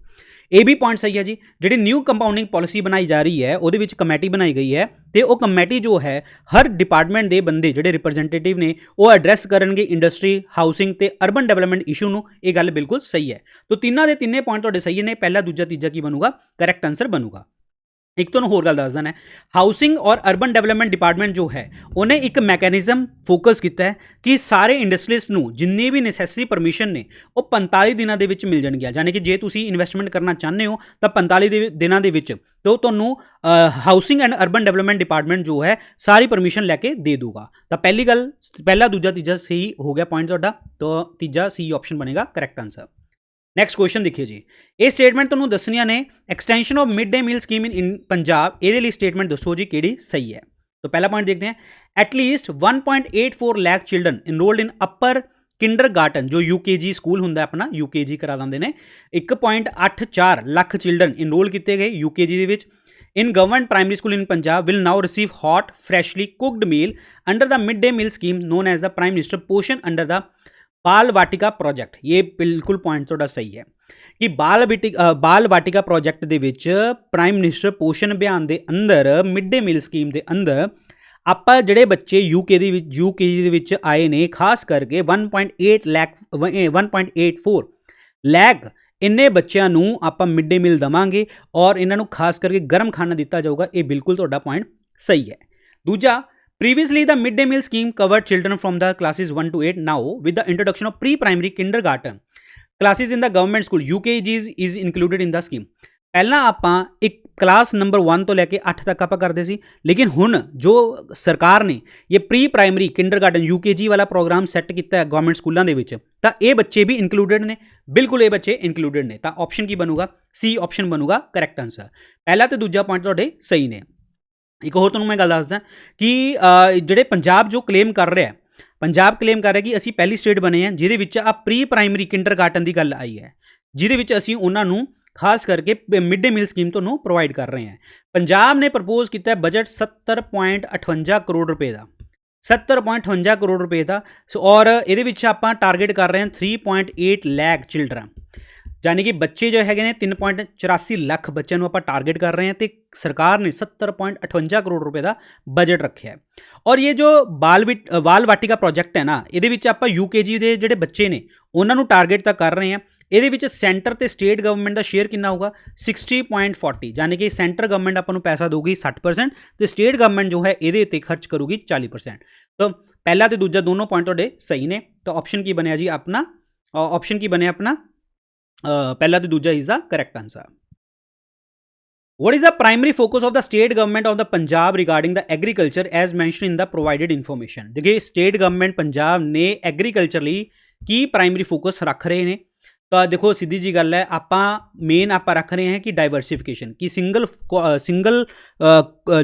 ये भी पॉइंट सही है जी। जी न्यू कंपाउंडिंग पॉलिसी बनाई जा रही है वो कमेटी बनाई गई है, तो वह कमेटी जो है हर डिपार्टमेंट के बंदे जोड़े रिप्रजेंटेटिव ने वो एड्रैस करेंगे इंडस्ट्री, हाउसिंग ते अर्बन डेवलपमेंट इशू ਨੂੰ। ये गल बिल्कुल सही है। तो तीनों के तीनों पॉइंट तुहाडे सही ने। पहला दूजा तीजा की बनूगा, करैक्ट आंसर बनूगा। एक तो होर गल दस देना है, हाउसिंग और अर्बन डेवलपमेंट डिपार्टमेंट जो है उन्हें एक मैकेनिज्म फोकस किया है कि सारे इंडस्ट्रीज ਨੂੰ जिन्नी भी नैसेसरी परमिशन ने वो 45 दिनों के मिल जाएगी। यानी कि जे तुसी इन्वेस्टमेंट करना चाहते हो तो 45 दिनों के तो तुहानूं housing and urban development department जो है सारी परमिशन लैके दे दूगा। तो पहली गल पहला दूजा तीजा सही हो गया पॉइंट तुहाडा। तो तीजा सी ऑप्शन बनेगा करैक्ट आंसर। नैक्सट क्वेश्चन देखिए जी, ये स्टेटमेंट तुहानूं दसनियां ने extension of mid day meal scheme in Punjab, ये स्टेटमेंट दसो जी किहड़ी सही है। तो पहला पॉइंट देखते हैं, at least 1.84 lakh children enrolled in upper kindergarten, जो UKG स्कूल होंगे अपना, UKG करा देंगे ने, 1.84 लाख चिल्ड्रन इनरोल किए गए UKG के। In government primary school in Punjab will now receive hot freshly cooked meal under the mid day meal scheme known as the prime minister Poshan under the Bal Vatika project. ये बिल्कुल पॉइंट थोड़ा सही है कि बाल वाटिका प्रोजेक्ट दे विच प्राइम मिनिस्टर पोषण अभियान के अंदर मिड डे मील स्कीम के अंदर आप जोड़े बच्चे UKG दे विच आए ने, खास करके 1.84 लाख इन्ने बच्चों नूं आपां मिड डे मील देवांगे और इन्हों खास करके गर्म खाना दिता जाऊगा। ये बिल्कुल तुहाडा पॉइंट सही है। दूजा, previously the mid day meal scheme covered children from the classes 1 to 8. Now with the introduction of pre-primary kindergarten classes in the government school, UKGs is included in the scheme। पहला आपां एक क्लास नंबर 1 तो लैके 8 तक आपां करते सी, लेकिन हुण जो सरकार ने ये प्री प्राइमरी किंडरगार्टन UKG वाला प्रोग्राम सैट किया गवर्नमेंट स्कूलों के विच, तां ये बच्चे भी इंक्लूडेड ने। बिल्कुल ये बच्चे इंक्लूडेड ने। तो ऑप्शन की बनूगा, सी ऑप्शन बनूगा करैक्ट आंसर। पहला तो दूजा पॉइंट तुहाडे सही ने। एक होर तुहानूं मैं गल दसदा कि जिहड़े पंजाब जो क्लेम कर रहा है पंजाब क्लेम कर रहा है कि ਅਸੀਂ ਪਹਿਲੀ ਸਟੇਟ ਬਣੇ ਹਾਂ ਜਿਹਦੇ ਵਿੱਚ ਆ ਪ੍ਰੀ ਪ੍ਰਾਇਮਰੀ ਕਿੰਡਰਗਾਰਟਨ ਦੀ ਗੱਲ ਆਈ ਹੈ, ਜਿਹਦੇ ਵਿੱਚ ਅਸੀਂ ਉਹਨਾਂ ਨੂੰ ਖਾਸ ਕਰਕੇ ਮਿਡ ਡੇ ਮੀਲ ਸਕੀਮ ਤੁਹਾਨੂੰ ਪ੍ਰੋਵਾਈਡ ਕਰ ਰਹੇ ਹਾਂ। ਪੰਜਾਬ ਨੇ ਪ੍ਰਪੋਜ਼ ਕੀਤਾ ਬਜਟ 70.58 ਕਰੋੜ ਰੁਪਏ ਦਾ, 70.58 ਕਰੋੜ ਰੁਪਏ ਦਾ। ਔਰ ਇਹਦੇ ਵਿੱਚ ਆਪਾਂ ਟਾਰਗੇਟ ਕਰ ਰਹੇ ਹਾਂ 3.8 ਲੱਖ ਚਿਲਡਰਨ, यानी कि बच्चे जो है 3.84 ਲੱਖ ਬੱਚਿਆਂ ਨੂੰ ਆਪਾਂ टारगेट कर रहे हैं तो सरकार ने 70.58 करोड़ रुपए का बजट रखे है। और ये जो बाल वाटिका प्रोजेक्ट है ना, ये आप UKG के जोड़े बच्चे ने उन्होंने टारगेट तक कर रहे हैं। ये सेंटर तो स्टेट गवर्नमेंट का शेयर कितना होगा 60.40, यानी कि सेंटर गवर्नमेंट आपको पैसा दूगी 60% तो स्टेट गवर्नमेंट जो है ये खर्च करूगी 40%। तो पहला तो दूजा दोनों पॉइंट थोड़े सही ने। तो ऑप्शन की बनया जी अपना, ऑप्शन की बने अपना पहला तो दूजा is the correct answer. What is the primary focus of the state government of the Punjab regarding the agriculture as mentioned in the provided information? देखिए स्टेट गवर्नमेंट पंजाब ने एग्रीकल्चर ਲਈ ਕੀ ਪ੍ਰਾਇਮਰੀ ਫੋਕਸ ਰੱਖ ਰਹੇ ਨੇ। ਤਾਂ ਦੇਖੋ ਸਿੱਧੀ ਜੀ ਗੱਲ ਹੈ, ਆਪਾਂ ਮੇਨ ਆਪਾਂ ਰੱਖ ਰਹੇ ਹਾਂ ਕਿ ਡਾਈਵਰਸਿਫਿਕੇਸ਼ਨ, ਕਿ ਸਿੰਗਲ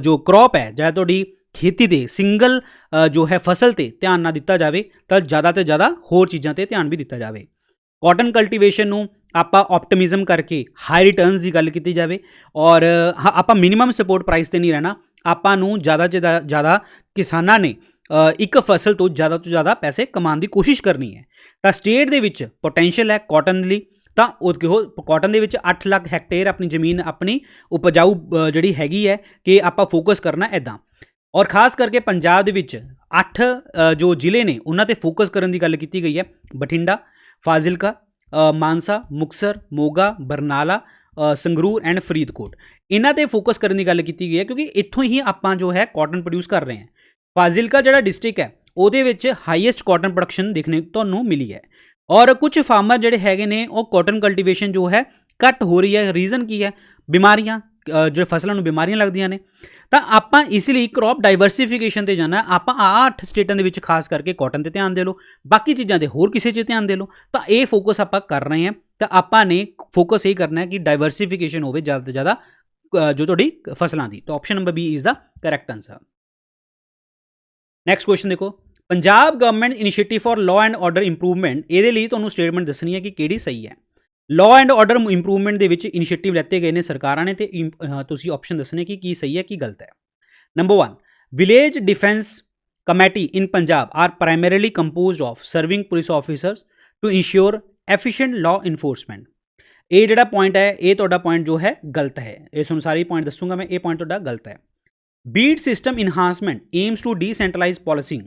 ਜੋ ਕ੍ਰੌਪ ਹੈ ਜਾਂ ਤੁਹਾਡੀ ਖੇਤੀ ਦੇ ਸਿੰਗਲ ਜੋ ਹੈ ਫਸਲ ਤੇ ਧਿਆਨ ਨਾ ਦਿੱਤਾ ਜਾਵੇ ਤਾਂ ਜ਼ਿਆਦਾ ਤੋਂ ਜ਼ਿਆਦਾ ਹੋਰ ਚੀਜ਼ਾਂ ਤੇ ਧਿਆਨ ਵੀ ਦਿੱਤਾ ਜਾਵੇ। कॉटन कल्टीवेशन ਨੂੰ ਆਪਾਂ ऑप्टिमिज्म करके हाई रिटर्नस की गल की जाए और आप मिनिमम सपोर्ट प्राइस से नहीं रहना, ਆਪਾਂ ਨੂੰ ज़्यादा से ज़्यादा किसानां ने एक फसल तो ज़्यादा पैसे कमाने की कोशिश करनी है। तो स्टेट दे विच पोटेंशियल है कॉटन लई, तो कॉटन दे विच 8 लाख हैक्टेयर अपनी जमीन अपनी उपजाऊ जिहड़ी हैगी है कि आपां फोकस करना इदां। और खास करके पंजाब दे विच 8 जो जिले ने उन्हां ते फोकस करने की गल की गई है। बठिंडा, फाजिलका, मानसा, मुक्तसर, मोगा, बरनाला, संगरूर एंड फरीदकोट, इन्हां ते फोकस करने की गल की गई है क्योंकि इत्थों ही आपां जो है कॉटन प्रोड्यूस कर रहे हैं। फाजिलका जिहड़ा डिस्ट्रिक्ट है ਉਹਦੇ ਵਿੱਚ हाईएस्ट कॉटन प्रोडक्शन देखने ਤੁਹਾਨੂੰ मिली है। और कुछ फार्मर ਜਿਹੜੇ ਹੈਗੇ ਨੇ ਉਹ कॉटन कल्टीवेशन जो है घट हो रही है। रीज़न की है बीमारियां, जो फसलों ਨੂੰ ਬਿਮਾਰੀਆਂ ਲੱਗਦੀਆਂ ਨੇ। ਤਾਂ ਆਪਾਂ ਇਸ ਲਈ क्रॉप डाइवर्सिफिकेशन ਤੇ ਜਾਣਾ। ਆਪਾਂ 8 ਸਟੇਟਾਂ ਦੇ ਵਿੱਚ ਖਾਸ ਕਰਕੇ कॉटन ਤੇ ਧਿਆਨ ਦੇ ਲਓ, ਬਾਕੀ ਚੀਜ਼ਾਂ ਤੇ ਹੋਰ ਕਿਸੇ 'ਚ ਧਿਆਨ ਦੇ ਲਓ। ਤਾਂ ਇਹ ਫੋਕਸ ਆਪਾਂ ਕਰ ਰਹੇ ਹਾਂ। ਤਾਂ ਆਪਾਂ ਨੇ ਫੋਕਸ ਇਹ ਕਰਨਾ ਹੈ ਕਿ ਡਾਈਵਰਸਿਫਿਕੇਸ਼ਨ ਹੋਵੇ ਜ਼ਿਆਦਾ ਤੋਂ ਜ਼ਿਆਦਾ ਜੋ ਤੁਹਾਡੀ ਫਸਲਾਂ ਦੀ। ਤਾਂ option number B is the correct answer. Next question ਦੇਖੋ, Punjab government initiative for law and order improvement, ਇਹਦੇ ਲਈ ਤੁਹਾਨੂੰ ਸਟੇਟਮੈਂਟ ਦੱਸਣੀ ਹੈ ਕਿ ਕਿਹੜੀ ਸਹੀ ਹੈ। लॉ एंड ऑर्डर इंप्रूवमेंट ਦੇ ਵਿੱਚ ਇਨੀਸ਼ੀਏਟਿਵ ਲੈਤੇ ਗਏ ਨੇ ਸਰਕਾਰਾਂ ਨੇ, ਤੇ ਤੁਸੀਂ ਆਪਸ਼ਨ ਦੱਸਣੇ ਕਿ ਕੀ ਸਹੀ ਹੈ ਕੀ ਗਲਤ ਹੈ। Number 1, village defence committee in Punjab are primarily composed of serving police officers to ensure efficient law enforcement. ਇਹ ਜਿਹੜਾ ਪੁਆਇੰਟ ਹੈ ਇਹ ਤੁਹਾਡਾ ਪੁਆਇੰਟ ਜੋ ਹੈ ਗਲਤ ਹੈ। ਇਹ ਤੁਹਾਨੂੰ ਸਾਰੇ ਪੁਆਇੰਟ ਦੱਸੂਗਾ ਮੈਂ, ਇਹ ਪੁਆਇੰਟ ਤੁਹਾਡਾ ਗਲਤ ਹੈ। Beat system enhancement aims to decentralise policing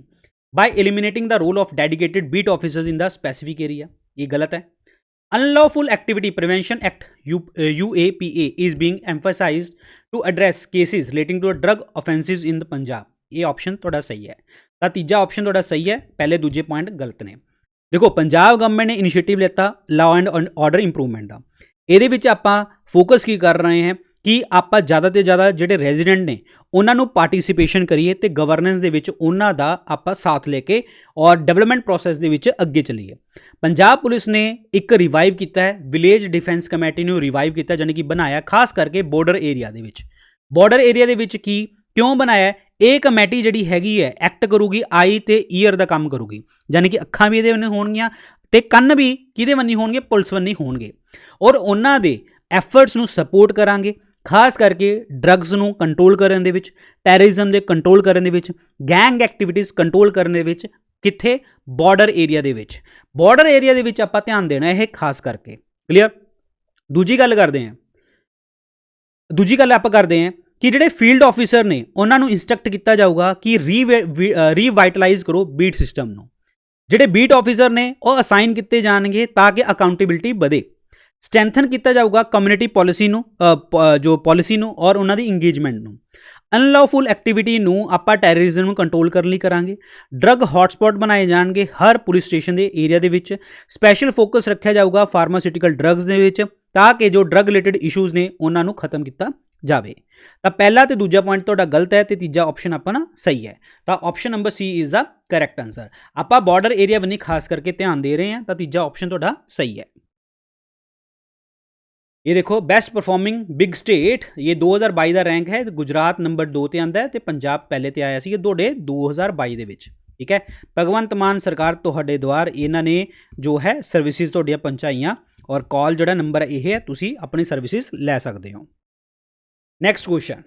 by eliminating the role of dedicated beat officers in the specific area, ये गलत है। Unlawful activity prevention act UAPA is being emphasised to address cases relating to drug offences in the Punjab, ये ऑप्शन थोड़ा सही है। तो तीजा ऑप्शन थोड़ा सही है, पहले दूजे पॉइंट गलत ने। देखो पंजाब गवर्नमेंट ने इनिशिएटिव लेता लॉ एंड ऑर्डर इंप्रूवमेंट का, ਇਹਦੇ ਵਿੱਚ ਆਪਾਂ ਫੋਕਸ ਕੀ ਕਰ ਰਹੇ ਹਾਂ ਕਿ ਆਪਾਂ ਜ਼ਿਆਦਾ ਤੋਂ ਜ਼ਿਆਦਾ ਜਿਹੜੇ ਰੈਜ਼ੀਡੈਂਟ ਨੇ ਉਹਨਾਂ ਨੂੰ ਪਾਰਟਿਸਿਪੇਸ਼ਨ ਕਰੀਏ ਤੇ ਗਵਰਨੈਂਸ ਦੇ ਵਿੱਚ ਉਹਨਾਂ ਦਾ ਆਪਾਂ ਸਾਥ ਲੈ ਕੇ ਔਰ ਡਿਵੈਲਪਮੈਂਟ ਪ੍ਰੋਸੈਸ ਦੇ ਵਿੱਚ ਅੱਗੇ ਚੱਲੀਏ। ਪੰਜਾਬ ਪੁਲਿਸ ਨੇ ਇੱਕ ਰਿਵਾਈਵ ਕੀਤਾ ਹੈ, ਵਿਲੇਜ ਡਿਫੈਂਸ ਕਮੇਟੀ ਨੂੰ ਰਿਵਾਈਵ ਕੀਤਾ, ਯਾਨੀ ਕਿ ਬਣਾਇਆ ਖਾਸ ਕਰਕੇ ਬਾਰਡਰ ਏਰੀਆ ਦੇ ਵਿੱਚ। ਬਾਰਡਰ ਏਰੀਆ ਦੇ ਵਿੱਚ ਕੀ ਕਿਉਂ ਬਣਾਇਆ? ਇਹ ਕਮੇਟੀ ਜਿਹੜੀ ਹੈਗੀ ਹੈ ਐਕਟ ਕਰੂਗੀ ਆਈ ਤੇ ਈਅਰ ਦਾ ਕੰਮ ਕਰੂਗੀ, ਯਾਨੀ ਕਿ ਅੱਖਾਂ ਵੀ ਇਹਦੇ ਵੱਲ ਹੋਣਗੀਆਂ ਤੇ ਕੰਨ ਵੀ ਕਿਹਦੇ ਵੱਲ ਹੋਣਗੇ? ਪੁਲਿਸ ਵੱਲ ਹੋਣਗੇ। ਔਰ ਉਹਨਾਂ ਦੇ ਐਫਰਟਸ ਨੂੰ ਸਪੋਰਟ ਕਰਾਂਗੇ, ਖਾਸ ਕਰਕੇ ਡਰੱਗਸ ਨੂੰ ਕੰਟਰੋਲ ਕਰਨ ਦੇ ਵਿੱਚ, ਟੈਰਰਿਜ਼ਮ ਦੇ ਕੰਟਰੋਲ ਕਰਨ ਦੇ ਵਿੱਚ, ਗੈਂਗ ਐਕਟੀਵਿਟੀਜ਼ ਕੰਟਰੋਲ ਕਰਨ ਦੇ ਵਿੱਚ। ਕਿੱਥੇ? ਬਾਰਡਰ ਏਰੀਆ ਦੇ ਵਿੱਚ। ਬਾਰਡਰ ਏਰੀਆ ਦੇ ਵਿੱਚ ਆਪਾਂ ਧਿਆਨ ਦੇਣਾ ਇਹ ਖਾਸ ਕਰਕੇ। ਕਲੀਅਰ? ਦੂਜੀ ਗੱਲ ਆਪਾਂ ਕਰਦੇ ਹਾਂ ਕਿ ਜਿਹੜੇ ਫੀਲਡ ਆਫੀਸਰ ਨੇ ਉਹਨਾਂ ਨੂੰ ਇੰਸਟਰਕਟ ਕੀਤਾ ਜਾਊਗਾ ਕਿ ਰੀਵਾਈਟਲਾਈਜ਼ ਕਰੋ ਬੀਟ ਸਿਸਟਮ ਨੂੰ। ਜਿਹੜੇ ਬੀਟ ਆਫੀਸਰ ਨੇ ਉਹ ਅਸਾਈਨ ਕੀਤੇ ਜਾਣਗੇ ਤਾਂ ਕਿ ਅਕਾਊਂਟੇਬਿਲਿਟੀ ਵਧੇ। ਸਟਰੈਂਥਨ ਕੀਤਾ ਜਾਊਗਾ ਕਮਿਊਨਿਟੀ ਪੋਲਿਸੀ ਨੂੰ, ਜੋ ਪੋਲਿਸੀ ਨੂੰ ਔਰ ਉਹਨਾਂ ਦੀ ਇੰਗੇਜਮੈਂਟ ਨੂੰ। ਅਨਲॉफुल ਐਕਟੀਵਿਟੀ ਨੂੰ ਆਪਾਂ ਟੈਰਰਿਜ਼ਮ ਨੂੰ ਕੰਟਰੋਲ ਕਰਨ ਲਈ ਕਰਾਂਗੇ। ਡਰੱਗ ਹੌਟਸਪੌਟ ਬਣਾਏ ਜਾਣਗੇ ਹਰ ਪੁਲਿਸ ਸਟੇਸ਼ਨ ਦੇ ਏਰੀਆ ਦੇ ਵਿੱਚ। ਸਪੈਸ਼ਲ ਫੋਕਸ ਰੱਖਿਆ ਜਾਊਗਾ ਫਾਰਮਾਸਿਊਟੀਕਲ ਡਰੱਗਸ ਦੇ ਵਿੱਚ ਤਾਂ ਕਿ ਜੋ ਡਰੱਗ ਰਿਲੇਟਡ ਇਸ਼ੂਜ਼ ਨੇ ਉਹਨਾਂ ਨੂੰ ਖਤਮ ਕੀਤਾ ਜਾਵੇ। ਤਾਂ ਪਹਿਲਾ ਤੇ ਦੂਜਾ ਪੁਆਇੰਟ ਤੁਹਾਡਾ ਗਲਤ ਹੈ ਤੇ ਤੀਜਾ ਆਪਸ਼ਨ ਆਪਣਾ ਸਹੀ ਹੈ। ਤਾਂ option number C is the correct answer. ਆਪਾਂ ਬਾਰਡਰ ਏਰੀਆ ਵੱਲ ਖਾਸ ਕਰਕੇ ਧਿਆਨ ਦੇ ਰਹੇ ਹਾਂ, ਤਾਂ ਤੀਜਾ ਆਪਸ਼ਨ ਤੁਹਾਡਾ ਸਹੀ ਹੈ। ये देखो बेस्ट परफॉर्मिंग बिग स्टेट, ये 2022 का रैंक है। गुजरात नंबर 2 ਤੇ ਆਂਦਾ ਹੈ ਤੇ ਪੰਜਾਬ ਪਹਿਲੇ ਤੇ ਆਇਆ ਸੀ ਇਹ 2022 ਦੇ ਵਿੱਚ। ठीक है। भगवंत मान सरकार तुहाडे द्वार इन्होंने जो है सर्विसिज तुहाडियां पहुंचाइयां और कॉल जो नंबर यह है तुसी अपनी सर्विसिज लै सकते हो। नैक्सट क्वेश्चन,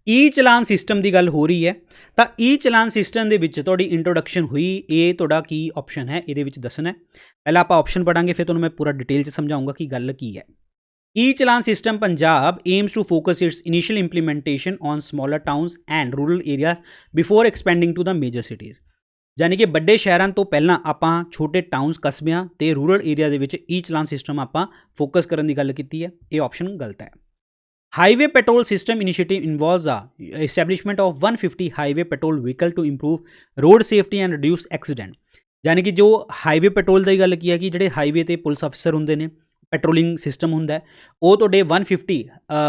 ई चलान सिस्टम की गल हो रही है तो ई चलान सिस्टम के इंट्रोडक्शन हुई, ये तुहाडा की ऑप्शन है ये दसना है। पहले आप ऑप्शन पढ़ांगे फिर तुहानूं मैं पूरा डिटेल च समझाऊंगा कि गल की है। E challan system Punjab aims to focus its initial implementation on smaller towns and rural area before expanding to the major cities, यानी कि बड़े शहरों तो पहला आपां छोटे टाउनस कस्बियां ते रूरल एरिया दे विच ई चलान सिस्टम आपां फोकस करने की गल की है, ये ऑप्शन गलत है। Highway patrol system initiative involves the establishment of 150 highway patrol vehicle to improve road safety and reduce accident, यानी कि जो हाईवे पेट्रोल की गल की है कि जो हाईवे पर पुलिस अफसर होंगे ने पेट्रोलिंग सिस्टम होंगे वो तो 150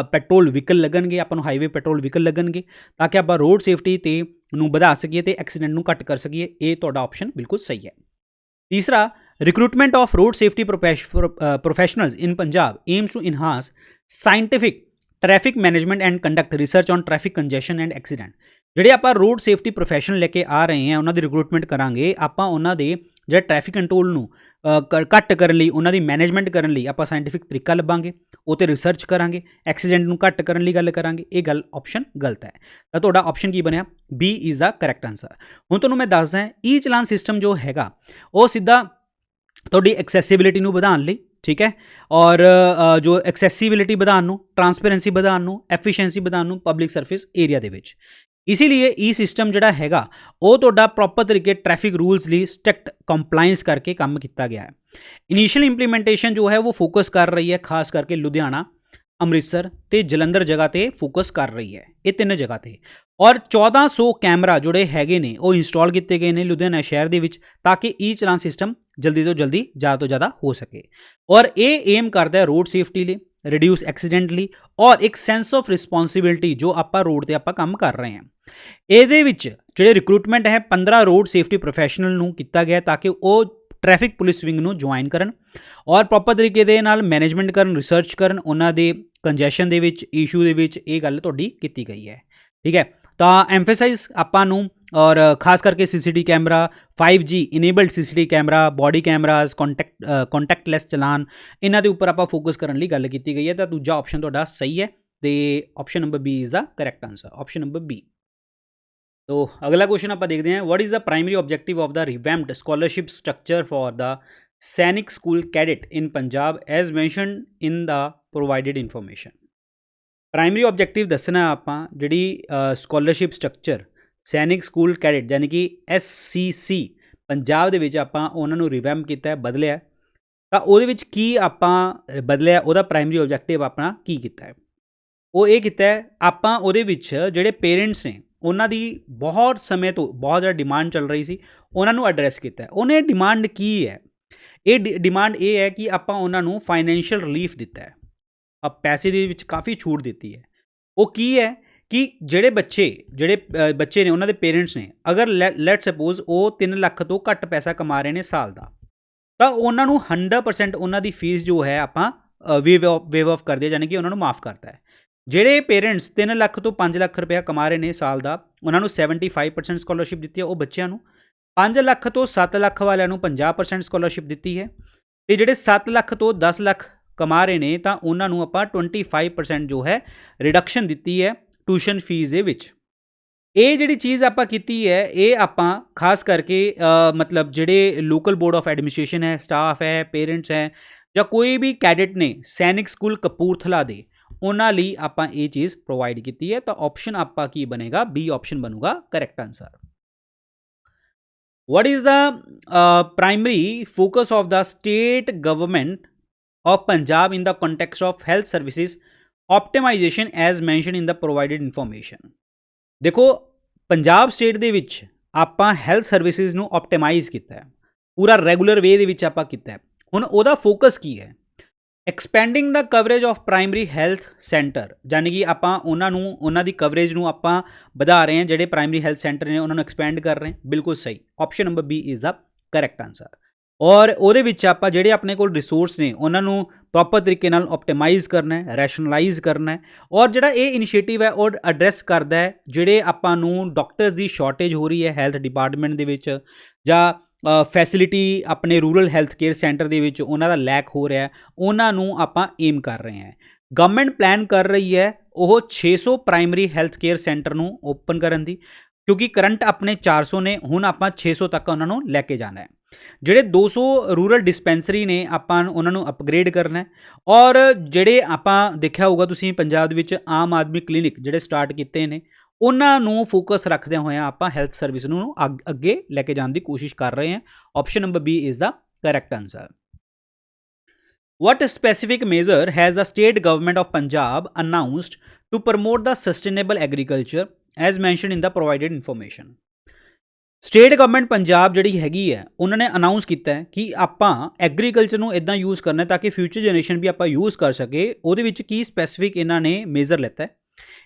पेट्रोल व्हीकल लगनगे, अपन हाईवे पेट्रोल व्हीकल लगनगे ताकि आप रोड सेफ्टी ते बढ़ा सकीए तो एक्सीडेंट को घट कर सकीए, ये तुहाडा ऑप्शन बिल्कुल सही है। तीसरा, recruitment of road safety professionals in Punjab aims to enhance scientific traffic management and conduct research on traffic congestion and accident, ਜਿਹੜੇ ਆਪਾਂ रोड सेफ्टी प्रोफैशनल लेके आ रहे हैं उन्होंने रिक्रूटमेंट करांगे, ਆਪਾਂ ਉਹਨਾਂ ਦੇ ਜਿਹੜਾ ट्रैफिक कंट्रोल ਨੂੰ ਘੱਟ ਕਰਨ ਲਈ ਉਹਨਾਂ ਦੀ ਮੈਨੇਜਮੈਂਟ ਕਰਨ ਲਈ ਆਪਾਂ ਸਾਇੰਟੀਫਿਕ ਤਰੀਕਾ ਲੱਭਾਂਗੇ, ਉਹ ਤੇ ਰਿਸਰਚ ਕਰਾਂਗੇ, ਐਕਸੀਡੈਂਟ ਨੂੰ ਘੱਟ ਕਰਨ ਲਈ ਗੱਲ ਕਰਾਂਗੇ। ਇਹ ਗੱਲ ਆਪਸ਼ਨ ਗਲਤ ਹੈ, ਤਾਂ ਤੁਹਾਡਾ ਆਪਸ਼ਨ ਕੀ ਬਣਿਆ? B is the correct answer. ਹੁਣ ਤੁਹਾਨੂੰ ਮੈਂ ਦੱਸਦਾ ਈ ਚਲਾਨ ਸਿਸਟਮ ਜੋ ਹੈਗਾ ਉਹ ਸਿੱਧਾ ਤੁਹਾਡੀ ਐਕਸੈਸਿਬਿਲਿਟੀ ਨੂੰ ਵਧਾਉਣ ਲਈ, ठीक है, और जो एक्सैसिबिलिटी बढ़ाने, ट्रांसपेरेंसी बढ़ाने, एफिशिएंसी बढ़ाने पब्लिक सर्विस एरिया दे विच, इसीलिए ई सिस्टम जिहड़ा हैगा वो तुहाडा प्रॉपर तरीके ट्रैफिक रूल्स लिए स्ट्रिक्ट कंप्लाइंस करके काम किया गया है। इनिशियल इंप्लीमेंटेशन जो है वो फोकस कर रही है खास करके लुधियाना, अमृतसर ते जलंधर जगह ते फोकस कर रही है, ये तीन जगह ते, और 1400 कैमरा जोड़े हैगे ने वो इंस्टॉल किए गए हैं लुधियाना शहर दे विच ताकि ई चलान सिस्टम जल्दी तो जल्दी ज़्यादा तो ज़्यादा हो सके, और ये एम करता है रोड सेफ्टी लिए, रिड्यूस एक्सीडेंट ली, और एक सेंस ऑफ रिस्पॉन्सिबिलिटी जो आप रोड पर आप काम कर रहे हैं। ये जो रिक्रूटमेंट है 15 रोड सेफ्टी प्रोफैशनल नूं किया गया ताकि वो ट्रैफिक पुलिस विंग नूं ज्वाइन करन और प्रॉपर तरीके दे नाल मैनेजमेंट करन, रिसर्च करन, उन्हां दे कंजैशन दे विच, इशू दे विच, ये गल तुहाडी कीती गई है। ठीक है, तो एम्फेसाइज आपां नूं और खास करके CCTV camera, 5G enabled CCTV camera, body cameras, contactless challan, इन्हां दे उपर आपां फोकस करन लई गल कीती गई है। तो दूजा ऑप्शन तुहाडा सही है, तो option number B is the correct answer, option number B. तो अगला क्वेश्चन आप देखते हैं, what is the primary objective of the revamped scholarship structure for the Sainik school cadet in Punjab as mentioned in the provided information. Primary objective दसना आपां जिहड़ी scholarship structure Sainik school cadet यानी कि SCC पंजाब दे विच आपां उन्हां नूं रिवैम्प कीता है, बदलिया, तां उहदे विच की आपां बदलिया, उहदा प्राइमरी ऑब्जेक्टिव अपना की कीता है? वो ये कीता है आपां उहदे विच जिहड़े पेरेंट्स ने उन्हां दी बहुत समय तो बहुत ज़्यादा डिमांड चल रही सी, उन्हां नूं एड्रैस कीता है। उन्हें डिमांड की है, ये डिमांड ये है कि आपां उन्हां नूं फाइनैंशियल रिलीफ दिता है, अब पैसे दे विच काफ़ी छूट दी है। वो की है कि ਜਿਹੜੇ ਬੱਚੇ ਨੇ ਉਹਨਾਂ ਦੇ ਪੇਰੈਂਟਸ ਨੇ ਅਗਰ ਲੈਟ ਸਪੋਜ਼ ਉਹ 3 ਲੱਖ ਤੋਂ ਘੱਟ ਪੈਸਾ ਕਮਾ ਰਹੇ ਨੇ ਸਾਲ ਦਾ, ਤਾਂ ਉਹਨਾਂ ਨੂੰ 100% ਉਹਨਾਂ ਦੀ ਫੀਸ ਜੋ ਹੈ ਆਪਾਂ ਵੇਵ ਆਫ ਕਰਦੇ, ਯਾਨੀ ਕਿ ਉਹਨਾਂ ਨੂੰ ਮਾਫ ਕਰਤਾ ਹੈ। ਜਿਹੜੇ ਪੇਰੈਂਟਸ 3 ਲੱਖ ਤੋਂ 5 ਲੱਖ ਰੁਪਇਆ ਕਮਾ ਰਹੇ ਨੇ ਸਾਲ ਦਾ, ਉਹਨਾਂ ਨੂੰ 75% ਸਕੋਲਰਸ਼ਿਪ ਦਿੱਤੀ ਹੈ ਉਹ ਬੱਚਿਆਂ ਨੂੰ। 5 ਲੱਖ ਤੋਂ 7 ਲੱਖ ਵਾਲਿਆਂ ਨੂੰ 50% ਸਕੋਲਰਸ਼ਿਪ ਦਿੱਤੀ ਹੈ, ਤੇ ਜਿਹੜੇ 7 ਲੱਖ ਤੋਂ 10 ਲੱਖ ਕਮਾ ਰਹੇ ਨੇ ਤਾਂ ਉਹਨਾਂ ਨੂੰ ਆਪਾਂ 25% ਜੋ ਹੈ ਰਿਡਕਸ਼ਨ ਦਿੱਤੀ ਹੈ ट्यूशन फीस दे विच। ये जिहड़ी चीज़ आपां कीती है ये आपां खास करके मतलब जिहड़े लोकल बोर्ड ऑफ एडमिनिस्ट्रेशन है, स्टाफ है, पेरेंट्स है, या कोई भी कैडेट ने सैनिक स्कूल कपूरथला दे उन्हां लई आपां ये चीज़ प्रोवाइड कीती है। तो ऑप्शन आपां की बनेगा? बी ऑप्शन बनूगा correct answer. What is the primary focus of the state government of Punjab in the context of health services optimisation as mention in the provided information. देखो पंजाब स्टेट दे विच आपां हैल्थ सर्विसेज नूं ऑप्टिमाइज किया है, पूरा रेगूलर वे दे विच आपां किया है। हुण उहदा फोकस की है? Expanding the coverage of primary health centre, यानी कि आपां उन्हां दी कवरेज नूं आपां वधा रहे हैं, जिहड़े प्राइमरी हैल्थ सेंटर ने उन्हां नूं एक्सपेंड कर रहे हैं। बिल्कुल सही, option number B is the correct answer. और ਉਹਦੇ ਵਿੱਚ ਆਪਾਂ ਜਿਹੜੇ ਆਪਣੇ ਕੋਲ ਰਿਸੋਰਸ ਨੇ ਉਹਨਾਂ ਨੂੰ ਪ੍ਰੋਪਰ ਤਰੀਕੇ ਨਾਲ ਆਪਟੀਮਾਈਜ਼ ਕਰਨਾ ਹੈ, ਰੈਸ਼ਨਲਾਈਜ਼ ਕਰਨਾ ਹੈ। ਔਰ ਜਿਹੜਾ ਇਹ ਇਨੀਸ਼ੀਏਟਿਵ ਹੈ ਉਹ ਐਡਰੈਸ ਕਰਦਾ ਹੈ ਜਿਹੜੇ ਆਪਾਂ ਨੂੰ ਡਾਕਟਰਸ ਦੀ ਸ਼ਾਰਟੇਜ ਹੋ ਰਹੀ ਹੈ ਹੈਲਥ ਡਿਪਾਰਟਮੈਂਟ ਦੇ ਵਿੱਚ, ਜਾਂ ਫੈਸਿਲਿਟੀ ਆਪਣੇ ਰੂਰਲ ਹੈਲਥ ਕੇਅਰ ਸੈਂਟਰ ਦੇ ਵਿੱਚ ਉਹਨਾਂ ਦਾ ਲੈਕ ਹੋ ਰਿਹਾ, ਉਹਨਾਂ ਨੂੰ ਆਪਾਂ ਏਮ ਕਰ ਰਹੇ ਹਾਂ। ਗਵਰਨਮੈਂਟ ਪਲਾਨ ਕਰ ਰਹੀ ਹੈ ਉਹ 600 ਪ੍ਰਾਇਮਰੀ ਹੈਲਥ ਕੇਅਰ ਸੈਂਟਰ ਨੂੰ ਓਪਨ ਕਰਨ ਦੀ, ਕਿਉਂਕਿ ਕਰੰਟ ਆਪਣੇ 400 ਨੇ, ਹੁਣ ਆਪਾਂ 600 ਤੱਕ ਉਹਨਾਂ ਨੂੰ ਲੈ ਕੇ ਜਾਣਾ ਹੈ। ਜਿਹੜੇ 200 ਰੂਰਲ ਡਿਸਪੈਂਸਰੀ ਨੇ ਆਪਾਂ ਉਹਨਾਂ ਨੂੰ ਅਪਗ੍ਰੇਡ ਕਰਨਾ ਹੈ। ਔਰ ਜਿਹੜੇ ਆਪਾਂ ਦੇਖਿਆ ਹੋਊਗਾ ਤੁਸੀਂ ਪੰਜਾਬ ਦੇ ਵਿੱਚ ਆਮ ਆਦਮੀ ਕਲੀਨਿਕ ਜਿਹੜੇ ਸਟਾਰਟ ਕੀਤੇ ਨੇ, ਉਹਨਾਂ ਨੂੰ ਫੋਕਸ ਰੱਖਦਿਆਂ ਹੋਇਆਂ ਆਪਾਂ ਹੈਲਥ ਸਰਵਿਸ ਨੂੰ ਅੱਗੇ ਲੈ ਕੇ ਜਾਣ ਦੀ ਕੋਸ਼ਿਸ਼ ਕਰ ਰਹੇ ਹਾਂ। Option number B is the correct answer. What specific measure has the state government of Punjab announced to promote the sustainable agriculture as mentioned in the provided information? State government Punjab ਜਿਹੜੀ ਹੈਗੀ ਹੈ ਉਹਨਾਂ ਨੇ ਅਨਾਊਂਸ ਕੀਤਾ ਹੈ ਕਿ ਆਪਾਂ ਐਗਰੀਕਲਚਰ ਨੂੰ ਇਦਾਂ ਯੂਜ਼ ਕਰਨਾ ਤਾਂ ਕਿ ਫਿਊਚਰ ਜਨਰੇਸ਼ਨ ਵੀ ਆਪਾਂ ਯੂਜ਼ ਕਰ ਸਕੇ। ਉਹਦੇ ਵਿੱਚ ਕੀ ਸਪੈਸੀਫਿਕ ਇਹਨਾਂ ਨੇ ਮੇਜ਼ਰ ਲੈਤਾ ਹੈ?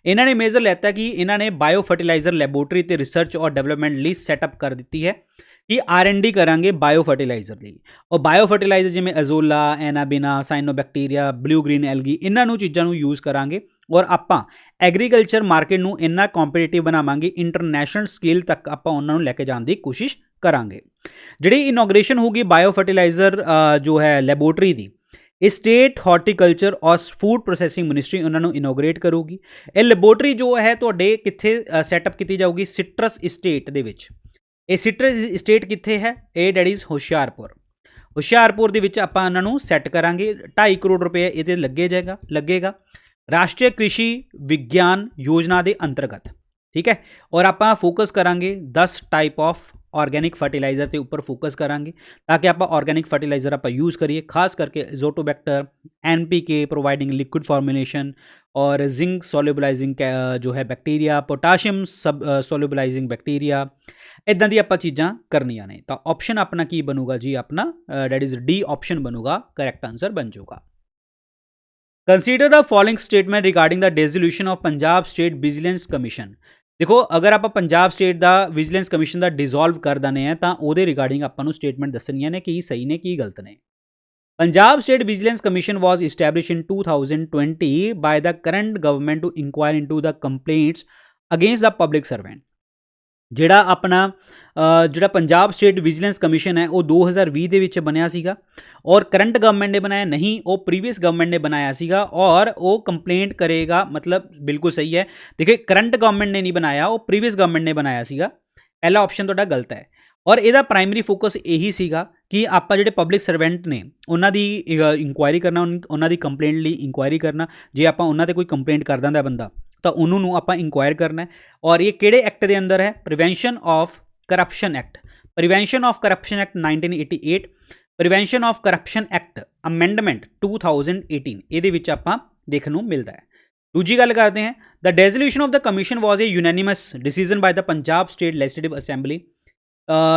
ਇਹਨਾਂ ਨੇ ਮੇਜ਼ਰ ਲੈਤਾ ਕਿ ਇਹਨਾਂ ਨੇ ਬਾਇਓ ਫਰਟੀਲਾਈਜ਼ਰ ਲੈਬੋਰਟਰੀ ਤੇ ਰਿਸਰਚ ਔਰ ਡਿਵੈਲਪਮੈਂਟ ਲਈ ਸੈਟਅਪ ਕਰ ਦਿੱਤੀ ਹੈ ਕਿ R&D ਕਰਾਂਗੇ ਬਾਇਓ ਫਰਟੀਲਾਈਜ਼ਰ ਲਈ। ਔਰ ਬਾਇਓ ਫਰਟੀਲਾਈਜ਼ਰ ਜਿਵੇਂ ਅਜ਼ੋਲਾ, ਐਨਾਬੀਨਾ, ਸਾਈਨੋਬੈਕਟੀਰੀਆ, ਬਲੂ ਗ੍ਰੀਨ ਐਲਗੀ, ਇਹਨਾਂ ਨੂੰ ਚੀਜ਼ਾਂ ਨੂੰ ਯੂਜ਼ ਕਰਾਂਗੇ ਔਰ ਆਪਾਂ ਐਗਰੀਕਲਚਰ ਮਾਰਕੀਟ ਨੂੰ ਇੰਨਾ ਕੰਪੀਟੀਟਿਵ ਬਣਾਵਾਂਗੇ, ਇੰਟਰਨੈਸ਼ਨਲ ਸਕੇਲ ਤੱਕ ਆਪਾਂ ਉਹਨਾਂ ਨੂੰ ਲੈ ਕੇ ਜਾਣ ਦੀ ਕੋਸ਼ਿਸ਼ ਕਰਾਂਗੇ। ਜਿਹੜੀ ਇਨੋਗ੍ਰੇਸ਼ਨ ਹੋਊਗੀ ਬਾਇਓ ਫਰਟੀਲਾਈਜ਼ਰ ਜੋ ਹੈ ਲੈਬੋਰਟਰੀ ਦੀ, ਇਹ ਸਟੇਟ ਹਾਰਟੀਕਲਚਰ ਔਰ ਫੂਡ ਪ੍ਰੋਸੈਸਿੰਗ ਮਿਨਿਸਟਰੀ ਉਹਨਾਂ ਨੂੰ ਇਨੋਗ੍ਰੇਟ ਕਰੂਗੀ। ਇਹ ਲੈਬੋਰਟਰੀ ਜੋ ਹੈ ਤੁਹਾਡੇ ਕਿੱਥੇ ਸੈਟਅਪ ਕੀਤੀ ਜਾਊਗੀ? ਸਿਟਰਸ ਸਟੇਟ ਦੇ ਵਿੱਚ। ਇਹ ਸਿਟਰਸ ਸਟੇਟ ਕਿੱਥੇ ਹੈ? ਇਹ ਡੈਟ ਇਜ਼ ਹੁਸ਼ਿਆਰਪੁਰ ਦੇ ਵਿੱਚ ਆਪਾਂ ਇਹਨਾਂ ਨੂੰ ਸੈੱਟ ਕਰਾਂਗੇ। 2.5 ਕਰੋੜ ਰੁਪਏ ਇਹਦੇ ਲੱਗੇਗਾ ਰਾਸ਼ਟਰੀ ਕ੍ਰਿਸ਼ੀ ਵਿਗਿਆਨ ਯੋਜਨਾ ਦੇ ਅੰਤਰਗਤ, ਠੀਕ ਹੈ। ਔਰ ਆਪਾਂ ਫੋਕਸ ਕਰਾਂਗੇ 10 ਟਾਈਪ ਆਫ ਆਰਗੈਨਿਕ ਫਰਟੀਲਾਈਜ਼ਰ ਦੇ ਉੱਪਰ ਫੋਕਸ ਕਰਾਂਗੇ ਤਾਂ ਕਿ ਆਪਾਂ ਆਰਗੈਨਿਕ ਫਰਟੀਲਾਈਜ਼ਰ ਆਪਾਂ ਯੂਜ਼ ਕਰੀਏ, ਖਾਸ ਕਰਕੇ ਐਜ਼ੋਟੋਬੈਕਟਰ, NPK ਪ੍ਰੋਵਾਈਡਿੰਗ ਲਿਕੁਇਡ ਫਾਰਮੂਲੇਸ਼ਨ और जिंक सोल्यूबलाइजिंग जो है बैक्टीरिया, पोटाशियम सोल्यूबलाइजिंग बैक्टीरिया, इदां दी आपां चीज़ां करनियां ने। तो ऑप्शन अपना की बनूगा जी? अपना डेट इज़ डी ऑप्शन बनूगा, करेक्ट आंसर बन जाऊगा। Consider the following statement regarding the dissolution of Punjab state vigilance commission. देखो अगर आप पंजाब स्टेट का विजिलेंस कमीशन का डिजोल्व कर देने हैं तो वो रिगार्डिंग आपको स्टेटमेंट दसनियां ने कि सही ने कि गलत ने। Punjab State Vigilance Commission was established in 2020 by the current government to inquire into the complaints against the public servant। ਜਿਹੜਾ ਆਪਣਾ ਜਿਹੜਾ ਪੰਜਾਬ ਸਟੇਟ ਵਿਜੀਲੈਂਸ ਕਮਿਸ਼ਨ ਹੈ ਉਹ 2020 ਦੇ ਵਿੱਚ ਬਣਿਆ ਸੀਗਾ ਔਰ ਕਰੰਟ ਗਵਰਨਮੈਂਟ ਨੇ ਬਣਾਇਆ ਨਹੀਂ, ਉਹ ਪ੍ਰੀਵੀਅਸ ਗਵਰਨਮੈਂਟ ਨੇ ਬਣਾਇਆ ਸੀਗਾ ਔਰ ਉਹ ਕੰਪਲੇਂਟ ਕਰੇਗਾ। मतलब ਬਿਲਕੁਲ ਸਹੀ ਹੈ। ਦੇਖिए ਕਰੰਟ ਗਵਰਨਮੈਂਟ ਨੇ ਨਹੀਂ ਬਣਾਇਆ, ਉਹ ਪ੍ਰੀਵੀਅਸ ਗਵਰਨਮੈਂਟ ਨੇ ਬਣਾਇਆ ਸੀਗਾ। ਪਹਿਲਾ ਆਪਸ਼ਨ ਤੁਹਾਡਾ ਗਲਤ ਹੈ। ਔਰ ਇਹਦਾ ਪ੍ਰਾਇਮਰੀ ਫੋਕਸ ਇਹੀ ਸੀਗਾ ਕਿ ਆਪਾਂ ਜਿਹੜੇ ਪਬਲਿਕ ਸਰਵੈਂਟ ਨੇ ਉਹਨਾਂ ਦੀ ਇਨਕੁਆਇਰੀ ਕਰਨਾ, ਉਹਨਾਂ ਦੀ ਕੰਪਲੇਂਟ ਲਈ ਇਨਕੁਆਇਰੀ ਕਰਨਾ। ਜੇ ਆਪਾਂ ਉਹਨਾਂ 'ਤੇ ਕੋਈ ਕੰਪਲੇਂਟ ਕਰ ਦਿੰਦਾ ਬੰਦਾ ਤਾਂ ਉਹਨੂੰ ਨੂੰ ਆਪਾਂ ਇਨਕੁਆਇਰ ਕਰਨਾ। ਔਰ ਇਹ ਕਿਹੜੇ ਐਕਟ ਦੇ ਅੰਦਰ ਹੈ? Prevention of corruption act, prevention of corruption act 1988, prevention of corruption act amendment 2018, ਇਹਦੇ ਵਿੱਚ ਆਪਾਂ ਦੇਖਣ ਨੂੰ ਮਿਲਦਾ ਹੈ। ਦੂਜੀ ਗੱਲ ਕਰਦੇ ਹਾਂ, the dissolution of the commission was a unanimous decision by the Punjab state legislative assembly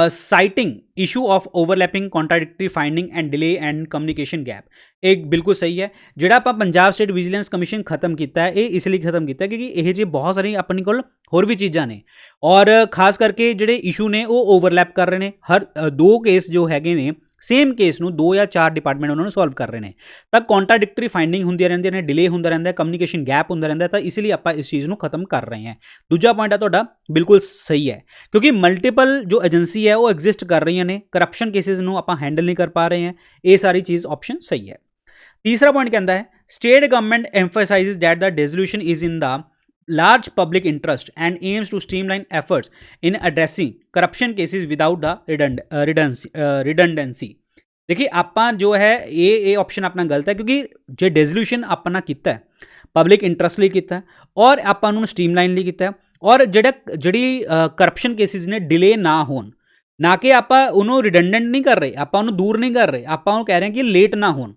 citing issue of overlapping contradictory finding and delay and communication gap। ਇਹ ਬਿਲਕੁਲ ਸਹੀ ਹੈ। ਜਿਹੜਾ ਆਪਾਂ ਪੰਜਾਬ ਸਟੇਟ ਵਿਜੀਲੈਂਸ ਕਮਿਸ਼ਨ ਖਤਮ ਕੀਤਾ ਹੈ ਇਹ ਇਸ ਲਈ ਖਤਮ ਕੀਤਾ ਕਿਉਂਕਿ ਇਹ ਜਿਹੇ ਬਹੁਤ ਸਾਰੀ ਆਪਣੀ ਕੋਲ ਹੋਰ ਵੀ ਚੀਜ਼ਾਂ ਨੇ ਔਰ ਖਾਸ ਕਰਕੇ ਜਿਹੜੇ ਇਸ਼ੂ ਨੇ ਉਹ ਓਵਰਲੈਪ ਕਰ ਰਹੇ ਨੇ। ਹਰ ਦੋ ਕੇਸ ਜੋ ਹੈਗੇ ਨੇ ਸੇਮ ਕੇਸ ਨੂੰ 2 ਜਾਂ 4 ਡਿਪਾਰਟਮੈਂਟ ਉਹਨਾਂ ਨੂੰ ਸੋਲਵ ਕਰ ਰਹੇ ਨੇ ਤਾਂ ਕੰਟਰਾਡਿਕਟਰੀ ਫਾਈਂਡਿੰਗ ਹੁੰਦੀਆਂ ਰਹਿੰਦੀਆਂ ਨੇ, ਡਿਲੇ ਹੁੰਦਾ ਰਹਿੰਦਾ, ਕਮਿਊਨੀਕੇਸ਼ਨ ਗੈਪ ਹੁੰਦਾ ਰਹਿੰਦਾ, ਤਾਂ ਇਸ ਲਈ ਆਪਾਂ ਇਸ ਚੀਜ਼ ਨੂੰ ਖਤਮ ਕਰ ਰਹੇ ਹਾਂ। ਦੂਜਾ ਪੁਆਇੰਟ ਆ ਤੁਹਾਡਾ ਬਿਲਕੁਲ ਸਹੀ ਹੈ ਕਿਉਂਕਿ ਮਲਟੀਪਲ ਜੋ ਏਜੰਸੀ ਹੈ ਉਹ ਐਗਜ਼ਿਸਟ ਕਰ ਰਹੀਆਂ ਨੇ, ਕਰਪਸ਼ਨ ਕੇਸਿਸ ਨੂੰ ਆਪਾਂ ਹੈਂਡਲ ਨਹੀਂ ਕਰ ਪਾ ਰਹੇ ਹਾਂ। ਇਹ ਸਾਰੀ ਚੀਜ਼ ਆਪਸ਼ਨ ਸਹੀ ਹੈ। ਤੀਸਰਾ ਪੁਆਇੰਟ ਕਹਿੰਦਾ ਹੈ state government emphasises that the dissolution is in the large public interest and aims to streamline efforts in addressing corruption cases without the redundancy। देखिए ਆਪਾਂ ਜੋ ਹੈ ਇਹ ਆਪਸ਼ਨ ਆਪਣਾ ਗਲਤ ਹੈ ਕਿਉਂਕਿ ਜੇ ਡਿਸੋਲੂਸ਼ਨ ਆਪਣਾ ਕੀਤਾ ਹੈ ਪਬਲਿਕ ਇੰਟਰਸਟ ਲਈ ਕੀਤਾ ਔਰ ਆਪਾਂ ਨੂੰ ਸਟ੍ਰੀਮਲਾਈਨ ਲਈ ਕੀਤਾ ਔਰ ਜਿਹੜੀ ਕਰਪਸ਼ਨ ਕੇਸਿਸ ਨੇ ਡਿਲੇ ਨਾ ਹੋਣ, ਨਾ ਕਿ ਆਪਾਂ ਉਹਨੂੰ ਰਿਡੰਡੈਂਟ ਨਹੀਂ ਕਰ ਰਹੇ, ਆਪਾਂ ਉਹਨੂੰ ਦੂਰ ਨਹੀਂ ਕਰ ਰਹੇ, ਆਪਾਂ ਉਹਨੂੰ ਕਹਿ ਰਹੇ ਹਾਂ ਕਿ ਲੇਟ ਨਾ ਹੋਣ।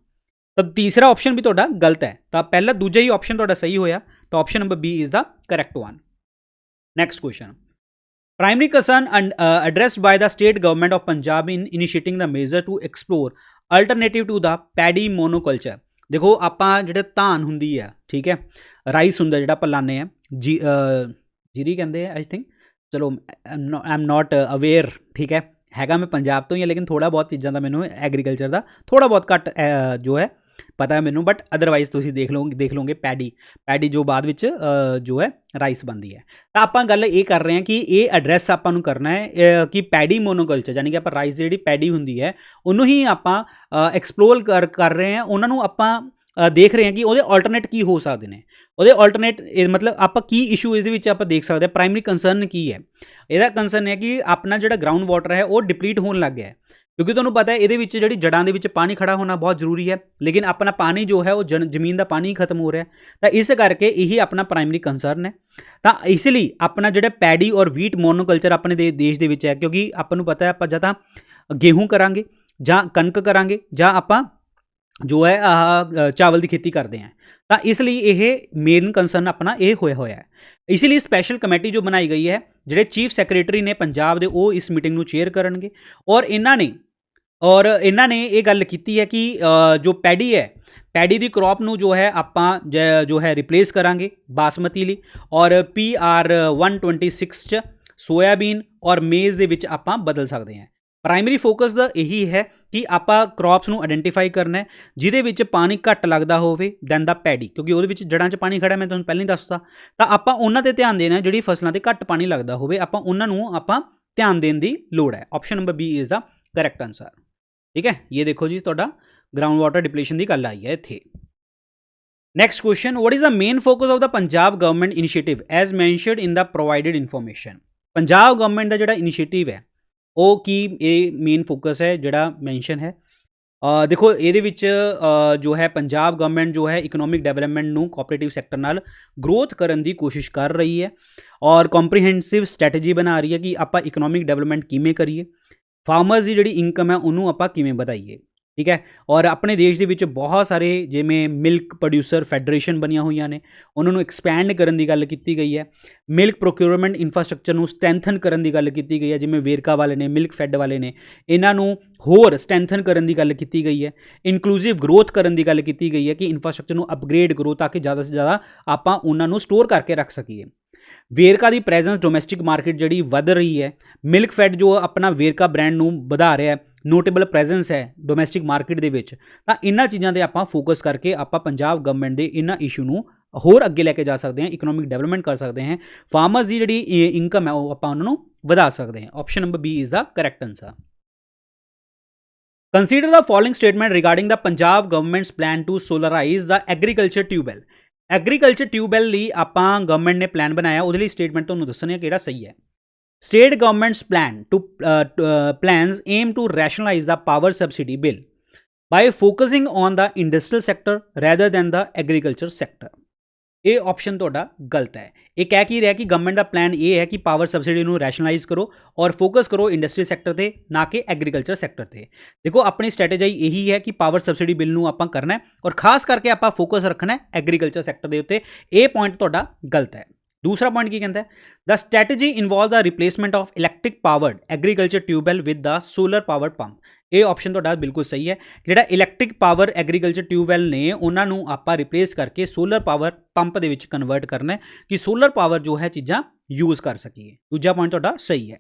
ਤਾਂ ਤੀਸਰਾ ਆਪਸ਼ਨ ਵੀ ਤੁਹਾਡਾ ਗਲਤ ਹੈ। ਤਾਂ ਪਹਿਲਾ ਦੂਜਾ ਹੀ ਆਪਸ਼ਨ ਤੁਹਾਡਾ ਸਹੀ ਹੋਇਆ। तो option number B is the correct one. Next question, primary concern addressed by the state government of Punjab in initiating the measure to explore alternative to the paddy monoculture। देखो ਆਪਾਂ ਜਿਹੜੇ ਧਾਨ ਹੁੰਦੀ ਆ, ਠੀਕ ਹੈ, ਰਾਈਸ ਹੁੰਦਾ ਜਿਹੜਾ ਆਪਾਂ ਲਾਉਂਦੇ ਆ, ਜੀਰੀ ਕਹਿੰਦੇ ਆ ਆਈ ਥਿੰਕ, ਚਲੋ ਆਈ ਐਮ ਨੋਟ ਅਵੇਅਰ, ਠੀਕ ਹੈ, हैगा मैं पंजाब तो ही, लेकिन थोड़ा बहुत चीज़ों का मैनू एग्रीकल्चर का थोड़ा बहुत घट जो है पता है मैनू, बट अदरवाइज तुसीं देख लोगे पैडी जो बाद विच जो है राइस बनती है। तो आप गल ये कर रहे हैं कि ये एड्रैस आपां नूं करना है कि पैडी मोनोकल्चर यानी कि आप राइस जी पैडी हुंदी है उन्हों ही आपां एक्सप्लोर कर रहे हैं, उन्होंने आपां देख रहे हैं कि ਉਹਦੇ ਆਲਟਰਨੇਟ ਕੀ ਹੋ ਸਕਦੇ ਨੇ, ਉਹਦੇ ਆਲਟਰਨੇਟ ਮਤਲਬ ਆਪਾਂ ਕੀ ਇਸ਼ੂ ਇਹਦੇ ਵਿੱਚ ਆਪਾਂ ਦੇਖ ਸਕਦੇ ਹਾਂ। ਪ੍ਰਾਇਮਰੀ ਕੰਸਰਨ ਕੀ ਹੈ, ਇਹਦਾ ਕੰਸਰਨ ਹੈ ਕਿ ਆਪਣਾ ਜਿਹੜਾ ਗਰਾਊਂਡ ਵਾਟਰ ਹੈ ਉਹ ਡਿਪਲੀਟ ਹੋਣ ਲੱਗ ਗਿਆ ਹੈ, ਕਿਉਂਕਿ ਤੁਹਾਨੂੰ ਪਤਾ ਹੈ ਇਹਦੇ ਵਿੱਚ ਜਿਹੜੀ ਜੜ੍ਹਾਂ ਦੇ ਵਿੱਚ ਪਾਣੀ ਖੜਾ ਹੋਣਾ ਬਹੁਤ ਜ਼ਰੂਰੀ ਹੈ, ਲੇਕਿਨ ਆਪਣਾ ਪਾਣੀ ਜੋ ਹੈ ਉਹ ਜ਼ਮੀਨ ਦਾ ਪਾਣੀ ਖਤਮ ਹੋ ਰਿਹਾ, ਤਾਂ ਇਸ ਕਰਕੇ ਇਹੀ ਆਪਣਾ ਪ੍ਰਾਇਮਰੀ ਕੰਸਰਨ ਹੈ। ਤਾਂ ਇਸ ਲਈ ਆਪਣਾ ਜਿਹੜਾ ਪੈਡੀ ਔਰ ਵੀਟ ਮੋਨੋਕਲਚਰ ਆਪਣੇ ਦੇਸ਼ ਦੇ ਵਿੱਚ ਹੈ, ਕਿਉਂਕਿ ਆਪਾਂ ਨੂੰ ਪਤਾ ਹੈ ਆਪਾਂ ਜਾਂ ਤਾਂ गेहूं करांगे ਜਾਂ ਕਣਕ ਕਰਾਂਗੇ ਜਾਂ ਆਪਾਂ जो है चावल की खेती करते हैं, तो इसलिए ये मेन कंसर्न अपना ये होया है। इसलिए स्पैशल कमेटी जो बनाई गई है, जिहड़े चीफ सैक्रटरी ने पंजाब दे वो इस मीटिंग नूं चेयर करनगे और इन्हां ने ये गल कीती है कि जो पैडी है पैडी की क्रॉप नूं जो है आपां जो है रिप्लेस करांगे बासमती लई, और PR 126 च सोयाबीन और मेज़ दे विच आपां बदल सकते हैं। प्राइमरी फोकस दा यही है कि आपां क्रॉप्स नूं आइडेंटिफाई करना है जिहदे विच पानी घट लगदा होवे दैन दा पैडी, क्योंकि उहदे विच जड़ां च पानी खड़ा मैं तुहानूं पहले ही दसदा, तां आपां उन्हां ते ध्यान देना जिहड़ी फसलां ते घट पानी लगदा होवे आपां उन्हां नूं आपां ध्यान देण दी लोड़ है। Option number B is the correct answer. ठीक है, ये देखो जी तुहाडा ग्राउंड वाटर डिप्लीशन की गल आई है इत्थे। Next question, what is the main focus of the Punjab government initiative as mentioned in the provided information. Punjab government का जिहड़ा इनिशिएटिव है वो की ये मेन फोकस है जिहड़ा मैंशन है। देखो ये जो है पंजाब गवर्नमेंट जो है इकोनॉमिक डेवलपमेंट नूं कोऑपरेटिव सैक्टर नाल ग्रोथ करन दी कोशिश कर रही है और कॉम्प्रीहेंसिव स्ट्रैटेजी बना रही है कि आपां इकोनॉमिक डेवलपमेंट किवें करिए, फार्मर्स की जिहड़ी इनकम है उन्होंने आपां किवें वधाईए। ठीक है, और अपने देश के विच बहुत सारे जिवें मिल्क प्रोड्यूसर फैडरेशन बनिया हुई ने उन्होंने एक्सपैंड करने की गल की गई है। मिल्क प्रोक्योरमेंट इंफ्रास्ट्रक्चर नूं स्ट्रैंथन करने की गल की गई है, जिवें वेरका वाले ने मिल्क फैड वाले ने इन्हों होर स्ट्रैंथन करने की गल की गई है। इनकलूसिव ग्रोथ करने की गल की गई है कि इंफ्रास्ट्रक्चर नूं अपग्रेड करो ताकि ज़्यादा से ज़्यादा आपां उन्हां नूं स्टोर करके रख सकीए। वेरका की प्रेजेंस डोमैसटिक मार्केट जी वध रही है, मिल्क फैड जो अपना वेरका ब्रांड नूं वधा रहा है, नोटेबल प्रेजेंस है डोमैसटिक मार्केट दे विच, तां इन्हां चीज़ों पर आपां फोकस करके आपां पंजाब गवर्नमेंट के इन्हां इशू नूं होर अगे लैके जा सकते हैं, इकोनॉमिक डेवलपमेंट कर सकते हैं, फार्मर्स की जिहड़ी इनकम है वो आपां उन्हां नूं वधा सकते हैं। Option number B is the correct answer. Consider the following statement regarding the Punjab government's plan to solarise the agriculture tubewell. Agriculture tubewell लिए आपां गवर्नमेंट ने प्लान बनाया, उहदे लई स्टेटमेंट तुहानूं दस्सणी है किहड़ा सही है। State government's plan to plans aim to rationalise the power subsidy bill by focusing on the industrial sector rather than the agriculture sector. ये ऑप्शन तुहाडा गलत है। ये कह की रहा कि गवर्नमेंट का प्लान ये है कि पावर सबसिडी नूं रैशनलाइज करो और फोकस करो इंडस्ट्री सैक्टर ते, ना कि एग्रीकल्चर सैक्टर ते। देखो अपनी स्ट्रैटेजी यही है कि पावर सबसिडी बिल नूं आपां करना है और खास करके आपां फोकस रखना है एग्रीकल्चर सैक्टर दे उत्ते। ये पॉइंट तुहाडा गलत है। दूसरा पॉइंट की कहता है, the strategy involve the replacement of electric powered agriculture tubewell with the solar powered pump. ये ऑप्शन तो बिल्कुल सही है। जिहड़ा इलैक्ट्रिक पावर एग्रीकल्चर ट्यूबवैल ने उन्होंने आपां रिप्लेस करके solar power pump they which convert करना है कि सोलर पावर जो है चीज़ां यूज़ कर सकीए। दूजा पॉइंट तो सही है।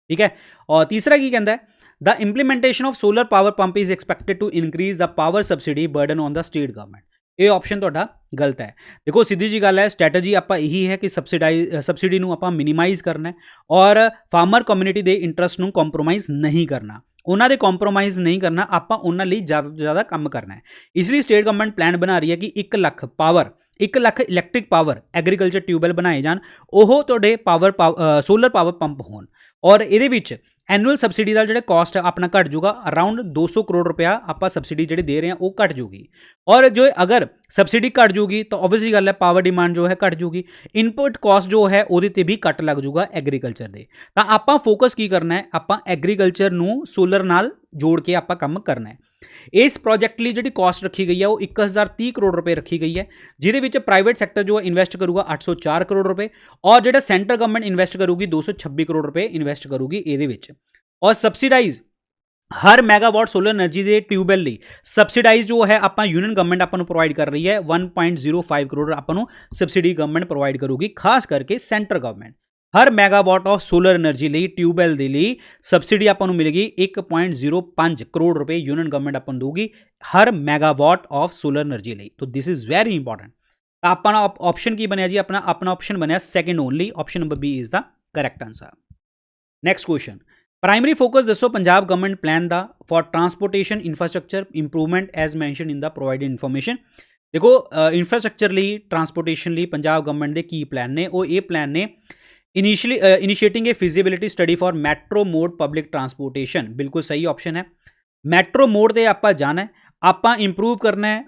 ठीक है, और तीसरा की कहता है, the implementation of solar power pump is expected to increase the power subsidy burden on the state government. ये ऑप्शन तो गलत है। देखो सीधी जी गल है, स्ट्रैटेजी आपां यही है कि सबसिडी नूं आपां मिनिमाइज़ करना है और फार्मर कम्यूनिटी के इंटरस्ट नूं कॉम्प्रोमाइज़ नहीं करना, उन्होंने कॉम्प्रोमाइज़ नहीं करना, आपां उन्हां लई ज़्यादा तो ज़्यादा काम करना है। इसलिए स्टेट गवर्नमेंट प्लान बना रही है कि 1 lakh power 1 lakh electric power agriculture tubewell बनाए जान, ओह तुहाडे सोलर पावर पंप होण और इहदे विच एनुअल सबसिडी का जो कॉस्ट अपना घट जूगा, अराउंड 200 करोड़ रुपया आप सबसिडी जी दे रहे हैं वो घट जूगी। और जो अगर सबसिडी घट जूगी तो ऑब्वियसली गल है पावर डिमांड जो है घट जूगी, इनपुट कॉस्ट जो है वो भी कट लग जूगा एग्रीकल्चर के। तो आप फोकस की करना है, आप एग्रीकल्चर नूं सोलर नाल जोड़ के आप काम करना है। इस प्रोजैक्ट लिए जी कॉस्ट रखी गई है वो 1030 करोड़ रुपए रखी गई है, जिहदे प्राइवेट सैक्टर जो इन्वेस्ट करूगा 804 करोड़ रुपए और जो सेंट्रल गवर्नमेंट इन्वेस्ट करूगी 226 करोड़ रुपए इन्वेस्ट करूगी ये। और सबसिडाइज हर मैगावाट सोलर एनर्जी के ट्यूबवैल लिए सबसिडाइज जो है आप यूनियन गवर्नमेंट आपको प्रोवाइड कर रही है 1.05 करोड़ आपको सबसिडी गवर्नमेंट प्रोवाइड करूगी, खास करके सेंट्रल गवर्नमेंट। ਹਰ ਮੈਗਾਵਾਟ ਆਫ ਸੋਲਰ એનર્ਜੀ ਲਈ ਟਿਊਬਵੈਲ ਦੇ ਲਈ ਸਬਸਿਡੀ ਆਪਾਂ ਨੂੰ ਮਿਲੇਗੀ 1.05 ਕਰੋੜ ਰੁਪਏ ਯੂਨੀਅਨ ਗਵਰਨਮੈਂਟ ਆਪਾਂ ਨੂੰ ਦਊਗੀ ਹਰ ਮੈਗਾਵਾਟ ਆਫ ਸੋਲਰ એનર્ਜੀ ਲਈ। ਤਾਂ ਦਿਸ ਇਜ਼ ਵੈਰੀ ਇੰਪੋਰਟੈਂਟ। ਤਾਂ ਆਪਣਾ ਆਪਸ਼ਨ ਕੀ ਬਣਿਆ ਜੀ, ਆਪਣਾ ਆਪਸ਼ਨ ਬਣਿਆ second only, option number B is the correct answer. Next question, primary focus ਦੱਸੋ ਪੰਜਾਬ ਗਵਰਨਮੈਂਟ ਪਲਾਨ ਦਾ for transportation infrastructure improvement as mention in the provided information. ਦੇਖੋ ਇਨਫਰਾਸਟ੍ਰਕਚਰ ਲਈ, ਟਰਾਂਸਪੋਰਟੇਸ਼ਨ ਲਈ ਪੰਜਾਬ ਗਵਰਨਮੈਂਟ ਦੇ ਕੀ ਪਲਾਨ ਨੇ, ਉਹ ਇਹ ਪਲਾਨ ਨੇ initiating a feasibility study for metro mode public transportation. ਬਿਲਕੁਲ ਸਹੀ ਆਪਸ਼ਨ ਹੈ। ਮੈਟਰੋ ਮੋਡ ਤੇ ਆਪਾਂ ਜਾਣਾ ਹੈ, ਆਪਾਂ ਇੰਪਰੂਵ ਕਰਨਾ ਹੈ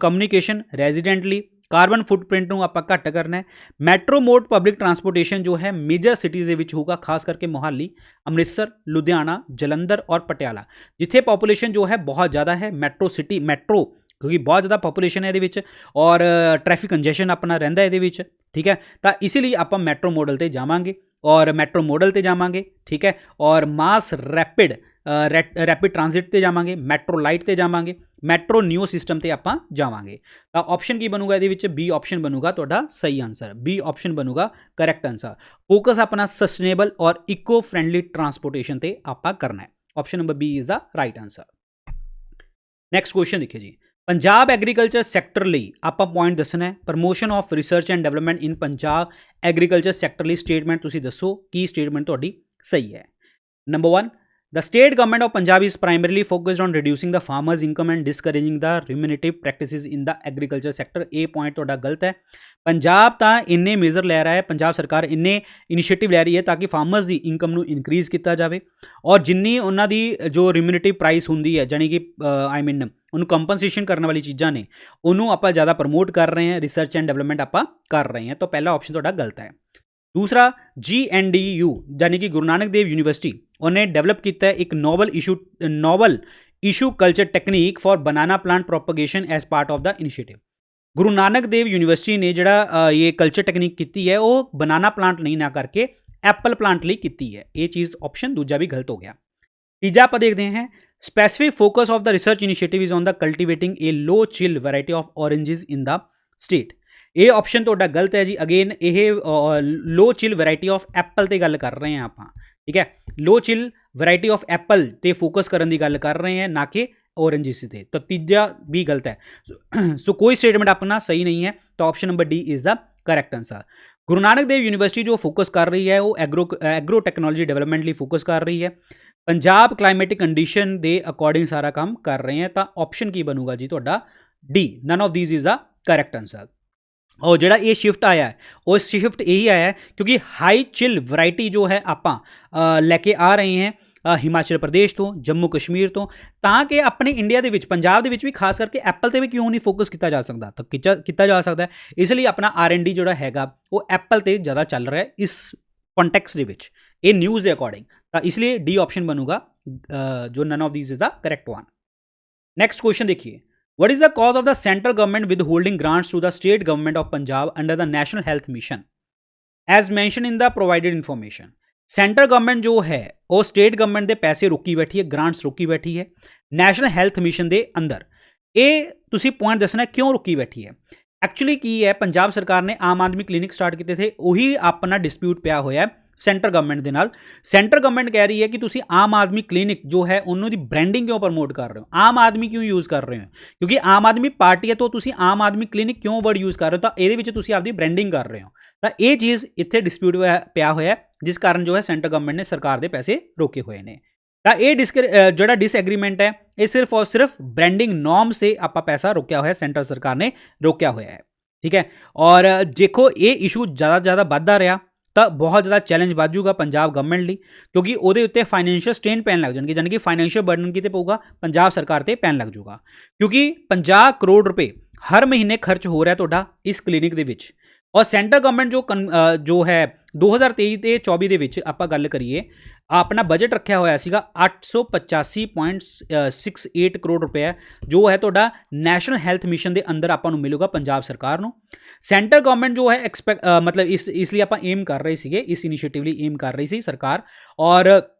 ਕਮਿਊਨੀਕੇਸ਼ਨ ਰੈਜ਼ੀਡੈਂਟਲੀ, ਕਾਰਬਨ ਫੁੱਟਪ੍ਰਿੰਟ ਨੂੰ ਆਪਾਂ ਘੱਟ ਕਰਨਾ ਹੈ। ਮੈਟਰੋ ਮੋਡ ਪਬਲਿਕ ਟਰਾਂਸਪੋਰਟੇਸ਼ਨ ਜੋ ਹੈ ਮੇਜਰ ਸਿਟੀਜ਼ ਦੇ ਵਿੱਚ ਹੋਊਗਾ, ਖਾਸ ਕਰਕੇ ਮੋਹਾਲੀ, ਅੰਮ੍ਰਿਤਸਰ, ਲੁਧਿਆਣਾ, ਜਲੰਧਰ ਔਰ ਪਟਿਆਲਾ, ਜਿੱਥੇ ਪੋਪੂਲੇਸ਼ਨ ਜੋ ਹੈ ਬਹੁਤ ਜ਼ਿਆਦਾ ਹੈ। ਮੈਟਰੋ ਸਿਟੀ, ਮੈਟਰੋ ਕਿਉਂਕਿ ਬਹੁਤ ਜ਼ਿਆਦਾ ਪੋਪੂਲੇਸ਼ਨ ਹੈ ਇਹਦੇ ਵਿੱਚ ਔਰ ਟ੍ਰੈਫਿਕ ਕੰਜੈਸ਼ਨ ਆਪਣਾ ਰਹਿੰਦਾ ਇਹਦੇ ਵਿੱਚ, ਠੀਕ ਹੈ। ਤਾਂ ਇਸ ਲਈ ਆਪਾਂ ਮੈਟਰੋ ਮੋਡਲ ਤੇ ਜਾਵਾਂਗੇ ਔਰ ਮੈਟਰੋ ਮੋਡਲ ਤੇ ਜਾਵਾਂਗੇ, ਠੀਕ ਹੈ। ਔਰ ਮਾਸ ਰੈਪਿਡ ਟ੍ਰਾਂਜ਼ਿਟ ਤੇ ਜਾਵਾਂਗੇ, ਮੈਟਰੋ ਲਾਈਟ ਤੇ ਜਾਵਾਂਗੇ, ਮੈਟਰੋ ਨਿਊ ਸਿਸਟਮ ਤੇ ਆਪਾਂ ਜਾਵਾਂਗੇ। ਤਾਂ ਆਪਸ਼ਨ ਕੀ ਬਣੂਗਾ ਇਹਦੇ ਵਿੱਚ, ਬੀ ਆਪਸ਼ਨ ਬਣੂਗਾ ਤੁਹਾਡਾ ਸਹੀ ਆਂਸਰ। ਬੀ ਆਪਸ਼ਨ ਬਣੂਗਾ ਕਰੈਕਟ ਆਂਸਰ। ਫੋਕਸ ਆਪਣਾ ਸਸਟੇਨੇਬਲ ਔਰ ਇਕੋ ਫ੍ਰੈਂਡਲੀ ਟਰਾਂਸਪੋਰਟੇਸ਼ਨ ਤੇ ਆਪਾਂ ਕਰਨਾ ਹੈ। Option number B is the right answer. Next question ਦੇਖਿਓ ਜੀ, ਪੰਜਾਬ ਐਗਰੀਕਲਚਰ ਸੈਕਟਰ ਲਈ ਆਪਾਂ ਪੁਆਇੰਟ ਦੱਸਣਾ ਹੈ। Promotion of research and development in Punjab agriculture sector ਲਈ ਸਟੇਟਮੈਂਟ ਤੁਸੀਂ ਦੱਸੋ, ਕੀ ਸਟੇਟਮੈਂਟ ਤੁਹਾਡੀ ਸਹੀ ਹੈ। Number 1, the state government of Punjab is primarily focused on reducing the farmers income and discouraging the remunerative practices in the agriculture sector। ਇਹ ਪੁਆਇੰਟ ਤੁਹਾਡਾ ਗਲਤ ਹੈ। ਪੰਜਾਬ ਤਾਂ ਇੰਨੇ ਮੇਜ਼ਰ ਲੈ ਰਿਹਾ ਹੈ, ਪੰਜਾਬ ਸਰਕਾਰ ਇੰਨੇ ਇਨੀਸ਼ੀਏਟਿਵ ਲੈ ਰਹੀ ਹੈ ਤਾਂ ਕਿ ਫਾਰਮਰਸ ਦੀ ਇਨਕਮ ਨੂੰ ਇਨਕਰੀਜ਼ ਕੀਤਾ ਜਾਵੇ ਔਰ ਜਿੰਨੀ ਉਹਨਾਂ ਦੀ ਜੋ ਰਿਮਿਊਨੇਟਿਵ ਪ੍ਰਾਈਸ ਹੁੰਦੀ ਹੈ, ਜਾਣੀ ਕਿ ਉਹਨੂੰ ਕੰਪਨਸੇਸ਼ਨ ਕਰਨ ਵਾਲੀ ਚੀਜ਼ਾਂ ਨੇ, ਉਹਨੂੰ ਆਪਾਂ ਜ਼ਿਆਦਾ ਪ੍ਰਮੋਟ ਕਰ ਰਹੇ ਹਾਂ, ਰਿਸਰਚ ਐਂਡ ਡਿਵੈਲਪਮੈਂਟ ਆਪਾਂ ਕਰ ਰਹੇ ਹਾਂ। ਤਾਂ ਪਹਿਲਾ ਆਪਸ਼ਨ ਤੁਹਾਡਾ ਗਲਤ ਹੈ। दूसरा GNDU यानी कि गुरु नानक देव यूनिवर्सिटी उन्हें डेवलप किया है एक novel tissue culture technique for banana plant propagation as part of the initiative. Guru Nanak Dev university ने जड़ा ये कल्चर टेक्निक की है वो बनाना प्लांट नहीं ना करके एप्पल प्लांट लिए की है। ये चीज़ ऑप्शन दूजा भी गलत हो गया। तीजा आप देखते हैं, specific focus of the research initiative is on the cultivating A low chill variety of oranges in the state. ਇਹ ਆਪਸ਼ਨ ਤੁਹਾਡਾ ਗਲਤ ਹੈ ਜੀ। ਅਗੇਨ ਇਹ ਲੋ ਚਿਲ ਵੈਰਾਈਟੀ ਆਫ ਐਪਲ ਤੇ ਗੱਲ ਕਰ ਰਹੇ ਹਾਂ ਆਪਾਂ, ਠੀਕ ਹੈ। ਲੋ ਚਿਲ ਵੈਰਾਈਟੀ ਆਫ ਐਪਲ ਤੇ ਫੋਕਸ ਕਰਨ ਦੀ ਗੱਲ ਕਰ ਰਹੇ ਹਾਂ, ਨਾ ਕਿ ऑरेंजेस ਤੇ। ਤਾਂ ਤੀਜਾ ਵੀ ਗਲਤ ਹੈ। ਸੋ ਕੋਈ ਸਟੇਟਮੈਂਟ ਆਪਣਾ ਸਹੀ ਨਹੀਂ ਹੈ। ਤਾਂ option number D is the correct answer. Guru Nanak Dev university ਜੋ ਫੋਕਸ ਕਰ ਰਹੀ ਹੈ ਉਹ ਐਗਰੋ ਟੈਕਨੋਲੋਜੀ ਡਿਵੈਲਪਮੈਂਟ ਲਈ ਫੋਕਸ ਕਰ ਰਹੀ ਹੈ। ਪੰਜਾਬ ਕਲਾਈਮੇਟਿਕ ਕੰਡੀਸ਼ਨ ਦੇ ਅਕੋਰਡਿੰਗ ਸਾਰਾ ਕੰਮ ਕਰ ਰਹੇ ਹੈ। ਤਾਂ ਆਪਸ਼ਨ ਕੀ ਬਣੂਗਾ ਜੀ ਤੁਹਾਡਾ D, none of these is the correct answer. और जोड़ा ये शिफ्ट आया है वो शिफ्ट यही आया है क्योंकि हाई चिल वैरायटी जो है आपां लैके आ रहे हैं हिमाचल प्रदेश तो, जम्मू कश्मीर तो, ताकि अपने इंडिया के पंजाब के भी खास करके एप्पल से भी क्यों नहीं फोकस किया जा सकता। तो किया जा सकता है, इसलिए अपना R&D जोड़ा हैगा वो एप्पल से ज़्यादा चल रहा है इस कॉन्टैक्स के न्यूज़ के अकॉर्डिंग। तो इसलिए डी ऑप्शन बनूगा जो none of these is the correct one. Next question देखिए, what is the cause of the central government withholding grants to the state government of Punjab under the National Health Mission as mentioned in the provided information। Central government जो है वो स्टेट गवर्नमेंट के पैसे रोकी बैठी है, ग्रांट्स रोकी बैठी है नैशनल हैल्थ मिशन के अंदर। ये तुसी पॉइंट दसना क्यों रोकी बैठी है। एक्चुअली की है, पंजाब सरकार ने आम आदमी क्लिनिक स्टार्ट किए थे, वही अपना डिस्प्यूट पिया होया है सेंट्रल गवर्नमेंट के नाल। सेंट्रल गवर्नमेंट कह रही है कि तुसी आम आदमी क्लिनिक जो है उन्होंने ब्रांडिंग क्यों प्रमोट कर रहे हो, आम आदमी क्यों यूज़ कर रहे हो, क्योंकि आम आदमी पार्टी है तो तुसी आम आदमी क्लिनिक क्यों वर्ड यूज़ कर रहे हो। तो ये तुसी आपकी ब्रांडिंग कर रहे हो। तो ये चीज़ इत्थे डिस्प्यूट पिया होया है जिस कारण जो है सेंट्रल गवर्नमेंट ने सरकार के पैसे रोके हुए हैं। तो ये जोड़ा डिसएग्रीमेंट है ये सिर्फ और सिर्फ ब्रांडिंग नॉर्म से आप पैसा रोकया हुआ है, सेंट्रल सरकार ने रोकया हुआ है, ठीक है। और देखो ये इशू ज़्यादा बढ़ता रहा तो बहुत ज़्यादा चैलेंज बढ़ जूगा पंजाब गवर्नमेंट ਲਈ, क्योंकि ਉਹਦੇ ਉੱਤੇ फाइनैशियल स्ट्रेन पैन लग जाएगी, यानी कि फाइनैशियल बर्डन किते पऊगा पंजाब सरकार ते पैन लग जूगा, क्योंकि 50 करोड़ रुपए हर महीने खर्च हो रहा है तुहाडा इस क्लिनिक दे विच। और सेंट्रल गवर्नमेंट जो है 2023 ਤੇ 24 ਦੇ ਵਿੱਚ ਆਪਾਂ ਗੱਲ ਕਰੀਏ अपना बजट रखा होया सीगा 885.68 करोड़ रुपए जो है तुहाडा नैशनल हैल्थ मिशन के अंदर आपां नूं मिलूगा पंजाब सरकार नूं। सेंट्रल गवर्नमेंट जो है मतलब इसलिए आपां एम कर रहे सीगे, इस इनिशिएटिव लिए एम कर रही सी सरकार। और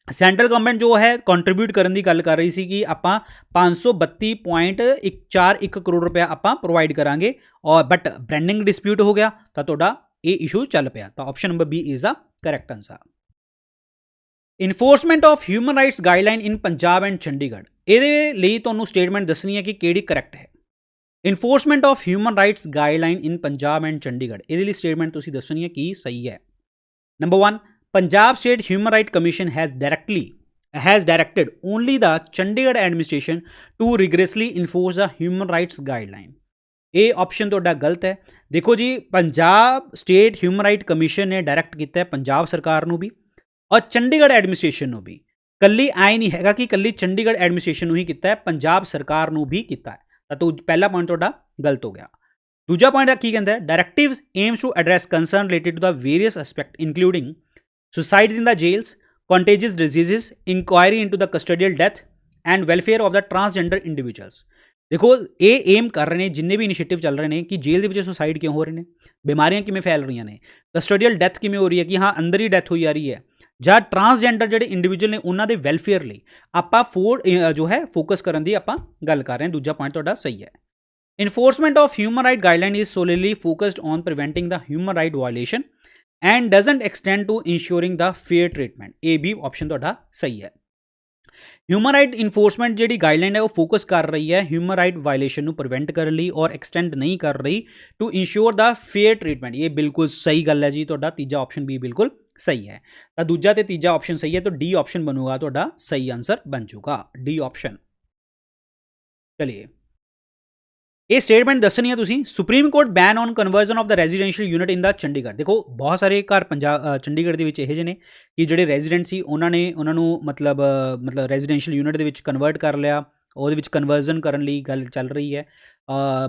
सेंट्रल गवर्नमेंट जो है कंट्रीब्यूट करने की गल कर रही सी कि आपां 532.41 करोड़ रुपया आपां प्रोवाइड करांगे। और बट ब्रांडिंग डिस्प्यूट हो गया तो तुहाडा ਇਹ ਇਸ਼ੂ ਚੱਲ ਪਿਆ। ਤਾਂ option number B is the correct answer. Enforcement of human rights guideline in Punjab and Chandigarh, ਇਹਦੇ ਲਈ ਤੁਹਾਨੂੰ ਸਟੇਟਮੈਂਟ ਦੱਸਣੀ ਹੈ ਕਿ ਕਿਹੜੀ ਕਰੈਕਟ ਹੈ। Enforcement of human rights guideline in Punjab and Chandigarh, ਇਹਦੇ ਲਈ ਸਟੇਟਮੈਂਟ ਤੁਸੀਂ ਦੱਸਣੀ ਹੈ ਕੀ ਸਹੀ ਹੈ। Number 1, Punjab state human right commission has directed only the Chandigarh administration to rigorously enforce the human rights guideline। ਇਹ ਆਪਸ਼ਨ ਤੁਹਾਡਾ ਗਲਤ ਹੈ। ਦੇਖੋ ਜੀ, Punjab state human right commission ਨੇ ਡਾਇਰੈਕਟ ਕੀਤਾ ਹੈ ਪੰਜਾਬ ਸਰਕਾਰ ਨੂੰ ਵੀ ਔਰ ਚੰਡੀਗੜ੍ਹ ਐਡਮਿਨਿਸਟ੍ਰੇਸ਼ਨ ਨੂੰ ਵੀ। ਕੱਲੀ ਆਏ ਨਹੀਂ ਹੈਗਾ ਕਿ ਕੱਲੀ ਚੰਡੀਗੜ੍ਹ ਐਡਮਿਨਿਸਟ੍ਰੇਸ਼ਨ ਨੂੰ ਹੀ ਕੀਤਾ ਹੈ, ਪੰਜਾਬ ਸਰਕਾਰ ਨੂੰ ਵੀ ਕੀਤਾ ਹੈ। ਤਾਂ ਪਹਿਲਾ ਪੁਆਇੰਟ ਤੁਹਾਡਾ ਗਲਤ ਹੋ ਗਿਆ। ਦੂਜਾ ਪੁਆਇੰਟ ਕੀ ਕਹਿੰਦਾ ਹੈ, directives aims to address concern related to the various aspect including suicides in the jails, contagious diseases, inquiry into the custodial death and welfare of the transgender individuals। ਦੇਖੋ, ਇਹ ਏਮ ਕਰ ਰਹੇ ਨੇ ਜਿੰਨੇ ਵੀ ਇਨੀਸ਼ੀਏਟਿਵ ਚੱਲ ਰਹੇ ਨੇ ਕਿ ਜੇਲ੍ਹ ਦੇ ਵਿੱਚ ਸੁਸਾਈਡ ਕਿਉਂ ਹੋ ਰਹੇ ਨੇ, ਬਿਮਾਰੀਆਂ ਕਿਵੇਂ ਫੈਲ ਰਹੀਆਂ ਨੇ, ਕਸਟੋਡੀਅਲ ਡੈਥ ਕਿਵੇਂ ਹੋ ਰਹੀ ਹੈ ਕਿ ਹਾਂ ਅੰਦਰ ਹੀ ਡੈਥ ਹੋਈ ਆ ਰਹੀ ਹੈ, ਜਾਂ ਟਰਾਂਸਜੈਂਡਰ ਜਿਹੜੇ ਇੰਡੀਵਿਜੂਅਲ ਨੇ ਉਹਨਾਂ ਦੇ ਵੈਲਫੇਅਰ ਲਈ ਆਪਾਂ ਜੋ ਹੈ ਫੋਕਸ ਕਰਨ ਦੀ ਆਪਾਂ ਗੱਲ ਕਰ ਰਹੇ ਹਾਂ। ਦੂਜਾ ਪੁਆਇੰਟ ਤੁਹਾਡਾ ਸਹੀ ਹੈ। Enforcement of human right guideline is solely focused on preventing the human right violation and doesn't extend to ensuring the fair treatment। ਇਹ ਵੀ ਆਪਸ਼ਨ ਤੁਹਾਡਾ ਸਹੀ ਹੈ। ਹਿਊਮਨ ਰਾਈਟ ਇਨਫੋਰਸਮੈਂਟ ਜਿਹੜੀ ਗਾਈਡਲਾਈਨ ਹੈ ਉਹ ਫੋਕਸ ਕਰ ਰਹੀ ਹੈ ਹਿਊਮਨ ਰਾਈਟ ਵਾਇਲੇਸ਼ਨ ਨੂੰ ਪ੍ਰੀਵੈਂਟ ਕਰਨ ਲਈ ਔਰ ਐਕਸਟੈਂਡ ਨਹੀਂ ਕਰ ਰਹੀ to ensure the fair treatment. ਇਹ ਬਿਲਕੁਲ ਸਹੀ ਗੱਲ ਹੈ ਜੀ, ਤੁਹਾਡਾ ਤੀਜਾ ਆਪਸ਼ਨ ਵੀ ਬਿਲਕੁਲ ਸਹੀ ਹੈ। ਤਾਂ ਦੂਜਾ ਤੇ ਤੀਜਾ ਆਪਸ਼ਨ ਸਹੀ ਹੈ, ਤਾਂ ਡੀ ਆਪਸ਼ਨ ਬਣੂਗਾ ਤੁਹਾਡਾ ਸਹੀ ਆਂਸਰ ਬਣ ਜਾਊਗਾ, ਡੀ ਆਪਸ਼ਨ। ਚਲਿਏ, ਇਹ ਸਟੇਟਮੈਂਟ ਦੱਸਣੀ ਹੈ ਤੁਸੀਂ। Supreme court ban on conversion of the residential unit in the Chandigarh. ਦੇਖੋ, ਬਹੁਤ ਸਾਰੇ ਘਰ ਚੰਡੀਗੜ੍ਹ ਦੇ ਵਿੱਚ ਇਹੋ ਜਿਹੇ ਨੇ ਕਿ ਜਿਹੜੇ ਰੈਜ਼ੀਡੈਂਟ ਸੀ ਉਹਨਾਂ ਨੂੰ ਮਤਲਬ ਰੈਜ਼ੀਡੈਂਸ਼ੀਅਲ ਯੂਨਿਟ ਦੇ ਵਿੱਚ ਕਨਵਰਟ ਕਰ ਲਿਆ, ਉਹਦੇ ਵਿੱਚ ਕਨਵਰਜ਼ਨ ਕਰਨ ਲਈ ਗੱਲ ਚੱਲ ਰਹੀ ਹੈ।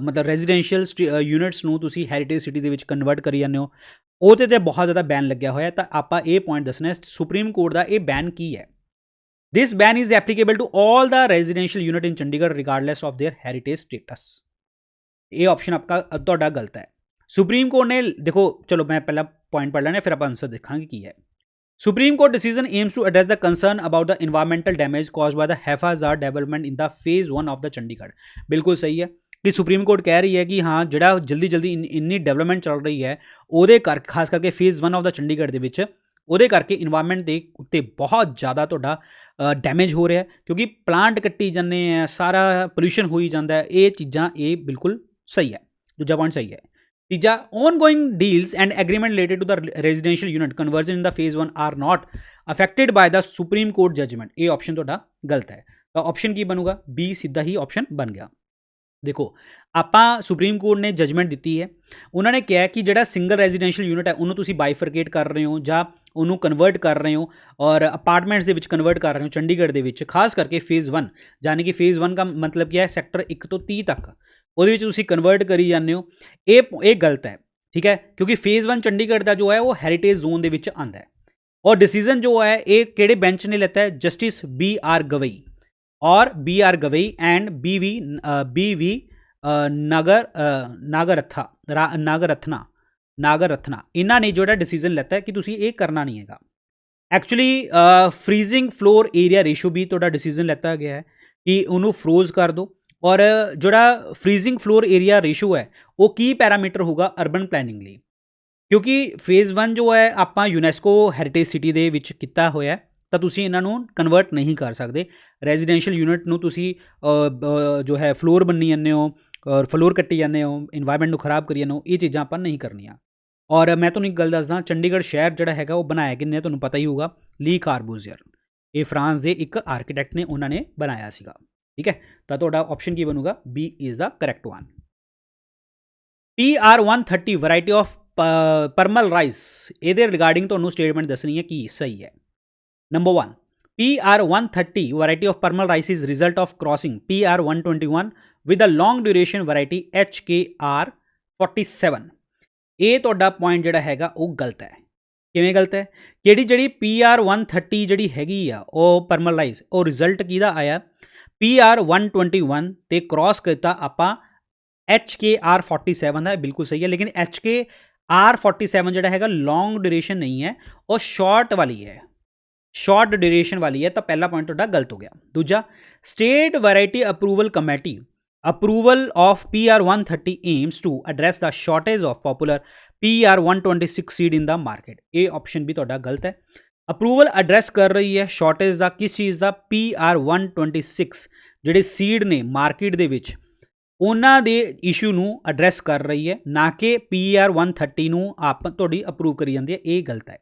ਮਤਲਬ ਰੈਜ਼ੀਡੈਂਸ਼ੀਅਲ ਯੂਨਿਟਸ ਨੂੰ ਤੁਸੀਂ ਹੈਰੀਟੇਜ ਸਿਟੀ ਦੇ ਵਿੱਚ ਕਨਵਰਟ ਕਰੀ ਜਾਂਦੇ ਹੋ, ਉਹਦੇ 'ਤੇ ਬਹੁਤ ਜ਼ਿਆਦਾ ਬੈਨ ਲੱਗਿਆ ਹੋਇਆ। ਤਾਂ ਆਪਾਂ ਇਹ ਪੁਆਇੰਟ ਦੱਸਣਾ ਸੁਪਰੀਮ ਕੋਰਟ ਦਾ ਇਹ ਬੈਨ ਕੀ ਹੈ। This ban is applicable to all the residential unit in Chandigarh regardless of their heritage status. ਇਹ ਆਪਸ਼ਨ ਤੁਹਾਡਾ ਗਲਤ ਹੈ। ਸੁਪਰੀਮ ਕੋਰਟ ਨੇ, ਦੇਖੋ ਚਲੋ ਮੈਂ ਪਹਿਲਾਂ ਪੁਆਇੰਟ ਪੜ੍ਹ ਲੈਣਾ ਫਿਰ ਆਪਾਂ ਆਂਸਰ ਦੇਖਾਂਗੇ ਕੀ ਹੈ। Supreme court decision aims to address the concern about the environmental damage caused by the haphazard development in the phase 1 of the Chandigarh. ਬਿਲਕੁਲ ਸਹੀ ਹੈ ਕਿ ਸੁਪਰੀਮ ਕੋਰਟ ਕਹਿ ਰਹੀ ਹੈ ਕਿ ਹਾਂ ਜਿਹੜਾ ਜਲਦੀ ਇੰਨੀ ਡਿਵੈਲਪਮੈਂਟ ਚੱਲ ਰਹੀ ਹੈ ਉਹਦੇ ਖਾਸ ਕਰਕੇ ਫੇਜ਼ 1 ਆਫ ਦ ਚੰਡੀਗੜ੍ਹ ਦੇ ਵਿੱਚ ਉਹਦੇ ਕਰਕੇ ਇਨਵਾਇਰਮੈਂਟ ਦੇ ਉੱਤੇ ਬਹੁਤ ਜ਼ਿਆਦਾ ਤੁਹਾਡਾ ਡੈਮੇਜ ਹੋ ਰਿਹਾ, ਕਿਉਂਕਿ ਪਲਾਂਟ ਕੱਟੀ ਜਾਂਦੇ ਆ, ਸਾਰਾ ਪੋਲਿਊਸ਼ਨ ਹੋਈ ਜਾਂਦਾ ਹੈ। ਇਹ ਚੀਜ਼ਾਂ ਇਹ ਬਿਲਕੁਲ ਸਹੀ ਹੈ, ਦੂਜਾ ਪੁਆਇੰਟ ਸਹੀ ਹੈ। ਤੀਜਾ, ongoing deals and agreement related to the residential unit conversion in the phase 1 are not affected by the Supreme Court judgment। ਇਹ ਆਪਸ਼ਨ ਤੁਹਾਡਾ ਗਲਤ ਹੈ। ਤਾਂ ਆਪਸ਼ਨ ਕੀ ਬਣੂਗਾ, ਬੀ ਸਿੱਧਾ ਹੀ ਆਪਸ਼ਨ ਬਣ ਗਿਆ। ਦੇਖੋ, ਆਪਾਂ ਸੁਪਰੀਮ ਕੋਰਟ ਨੇ ਜਜਮੈਂਟ ਦਿੱਤੀ ਹੈ, ਉਹਨਾਂ ਨੇ ਕਿਹਾ ਕਿ ਜਿਹੜਾ ਸਿੰਗਲ ਰੈਜ਼ੀਡੈਂਸ਼ੀਅਲ ਯੂਨਿਟ ਹੈ ਉਹਨੂੰ ਤੁਸੀਂ ਬਾਈਫਰਕੇਟ ਕਰ ਰਹੇ ਹੋ ਜਾਂ ਉਹਨੂੰ ਕਨਵਰਟ ਕਰ ਰਹੇ ਹੋ ਔਰ ਅਪਾਰਟਮੈਂਟਸ ਦੇ ਵਿੱਚ ਕਨਵਰਟ ਕਰ ਰਹੇ ਹੋ ਚੰਡੀਗੜ੍ਹ ਦੇ ਵਿੱਚ, ਖਾਸ ਕਰਕੇ ਫੇਜ਼ 1 ਯਾਨੀ ਕਿ ਫੇਜ਼ 1 ਦਾ ਮਤਲਬ ਕੀ ਹੈ, ਸੈਕਟਰ 1 ਤੋਂ 30 ਤੱਕ ਉਹਦੇ ਵਿੱਚ ਤੁਸੀਂ ਕਨਵਰਟ ਕਰੀ ਜਾਂਦੇ ਹੋ। ਇਹ ਗਲਤ ਹੈ, ਠੀਕ ਹੈ, ਕਿਉਂਕਿ ਫੇਜ਼ 1 ਚੰਡੀਗੜ੍ਹ ਦਾ ਜੋ ਹੈ ਉਹ ਹੈਰੀਟੇਜ ਜ਼ੋਨ ਦੇ ਵਿੱਚ ਆਉਂਦਾ ਹੈ। ਔਰ ਡਿਸੀਜ਼ਨ ਜੋ ਹੈ ਇਹ ਕਿਹੜੇ ਬੈਂਚ ਨੇ ਲਿੱਤਾ ਹੈ, ਜਸਟਿਸ ਬੀ.ਆਰ. ਗਵਈ ਔਰ ਬੀ.ਆਰ. ਗਵਈ ਐਂਡ ਬੀ.ਵੀ. ਨਾਗਰਥਨਾ ਇਹਨਾਂ ਨੇ ਜਿਹੜਾ ਡਿਸੀਜ਼ਨ ਲਿੱਤਾ ਹੈ ਕਿ ਤੁਸੀਂ ਇਹ ਕਰਨਾ ਨਹੀਂ ਹੈਗਾ। Actually freezing floor area ratio ਵੀ ਤੁਹਾਡਾ ਡਿਸੀਜ਼ਨ ਲਿੱਤਾ ਗਿਆ ਹੈ ਕਿ ਉਹਨੂੰ ਫਰੋਜ਼ ਕਰ ਦਿਓ। ਔਰ ਜਿਹੜਾ ਫਰੀਜ਼ਿੰਗ ਫਲੋਰ ਏਰੀਆ ਰੇਸ਼ੋ ਹੈ ਉਹ ਕੀ ਪੈਰਾਮੀਟਰ ਹੋਊਗਾ ਅਰਬਨ ਪਲੈਨਿੰਗ ਲਈ, ਕਿਉਂਕਿ ਫੇਜ਼ 1 ਜੋ ਹੈ ਆਪਾਂ ਯੂਨੈਸਕੋ ਹੈਰੀਟੇਜ ਸਿਟੀ ਦੇ ਵਿੱਚ ਕੀਤਾ ਹੋਇਆ, ਤਾਂ ਤੁਸੀਂ ਇਹਨਾਂ ਨੂੰ ਕਨਵਰਟ ਨਹੀਂ ਕਰ ਸਕਦੇ। ਰੈਜ਼ੀਡੈਂਸ਼ੀਅਲ ਯੂਨਿਟ ਨੂੰ ਤੁਸੀਂ ਜੋ ਹੈ ਫਲੋਰ ਬੰਨੀ ਜਾਂਦੇ ਹੋ ਔਰ ਫਲੋਰ ਕੱਟੀ ਜਾਂਦੇ ਹੋ, ਇਨਵਾਇਰਮੈਂਟ ਨੂੰ ਖਰਾਬ ਕਰੀ ਜਾਂਦੇ ਹੋ, ਇਹ ਚੀਜ਼ਾਂ ਆਪਾਂ ਨਹੀਂ ਕਰਨੀਆਂ। ਔਰ ਮੈਂ ਤੁਹਾਨੂੰ ਇੱਕ ਗੱਲ ਦੱਸਦਾ, ਚੰਡੀਗੜ੍ਹ ਸ਼ਹਿਰ ਜਿਹੜਾ ਹੈਗਾ ਉਹ ਬਣਾਇਆ ਕਿੰਨੇ ਤੁਹਾਨੂੰ ਪਤਾ ਹੀ ਹੋਊਗਾ, ਲੀ ਕਾਰਬੂਜ਼ੀਅਰ। ਇਹ ਫਰਾਂਸ ਦੇ ਇੱਕ ਆਰਕੀਟੈਕਟ ਨੇ, ਉਹਨਾਂ ਨੇ ਬਣਾਇਆ ਸੀਗਾ, ਠੀਕ ਹੈ। ਤਾਂ ਤੁਹਾਡਾ ਆਪਸ਼ਨ ਕੀ ਬਣੂਗਾ, B is the correct one. PR130 variety of Parmal rice, ਇਹਦੇ ਰਿਗਾਰਡਿੰਗ ਤੁਹਾਨੂੰ ਸਟੇਟਮੈਂਟ ਦੱਸਣੀ ਹੈ ਕੀ ਸਹੀ ਹੈ। Number 1, PR130 variety of permal rice is result of crossing PR121 with a long duration variety HKR47। ਇਹ ਤੁਹਾਡਾ ਪੁਆਇੰਟ ਜਿਹੜਾ ਹੈਗਾ ਉਹ ਗਲਤ ਹੈ। ਕਿਵੇਂ ਗਲਤ ਹੈ, ਜਿਹੜੀ PR130 ਜਿਹੜੀ ਹੈਗੀ ਆ ਉਹ ਪਰਮਲ ਰਾਈਸ, ਉਹ ਰਿਜ਼ਲਟ ਕਿਹਦਾ ਆਇਆ, PR121 ਤੇ ਕ੍ਰੋਸ ਕੀਤਾ ਆਪਾਂ HKR47 ਦਾ। ਬਿਲਕੁਲ ਸਹੀ ਹੈ, ਲੇਕਿਨ HKR47 ਜਿਹੜਾ ਹੈਗਾ ਲੌਂਗ ਡਿਊਰੇਸ਼ਨ ਨਹੀਂ ਹੈ, ਉਹ ਸ਼ਾਰਟ ਵਾਲੀ ਹੈ, ਸ਼ਾਰਟ ਡਿਊਰੇਸ਼ਨ ਵਾਲੀ ਹੈ। ਤਾਂ ਪਹਿਲਾ ਪੁਆਇੰਟ ਤੁਹਾਡਾ ਗਲਤ ਹੋ ਗਿਆ। ਦੂਜਾ, state variety approval committee Approval of PR 130 aims to address the shortage of popular PR 126 seed in the market. ये ऑप्शन भी ਤੁਹਾਡਾ ਗਲਤ ਹੈ। ਅਪਰੂਵਲ ਐਡਰੈਸ ਕਰ ਰਹੀ ਹੈ ਸ਼ਾਰਟੇਜ ਦਾ, ਕਿਸ ਚੀਜ਼ ਦਾ? PR 126 ਜਿਹੜੇ ਸੀਡ ਨੇ ਮਾਰਕੀਟ ਦੇ ਵਿੱਚ ਉਹਨਾਂ ਦੇ ਇਸ਼ੂ ਨੂੰ ਐਡਰੈਸ ਕਰ ਰਹੀ ਹੈ, ਨਾ ਕਿ PR 130 ਨੂੰ ਆਪ ਤੁਹਾਡੀ ਅਪਰੂਵ ਕਰੀ ਜਾਂਦੀ ਹੈ। ਇਹ ਗਲਤ ਹੈ।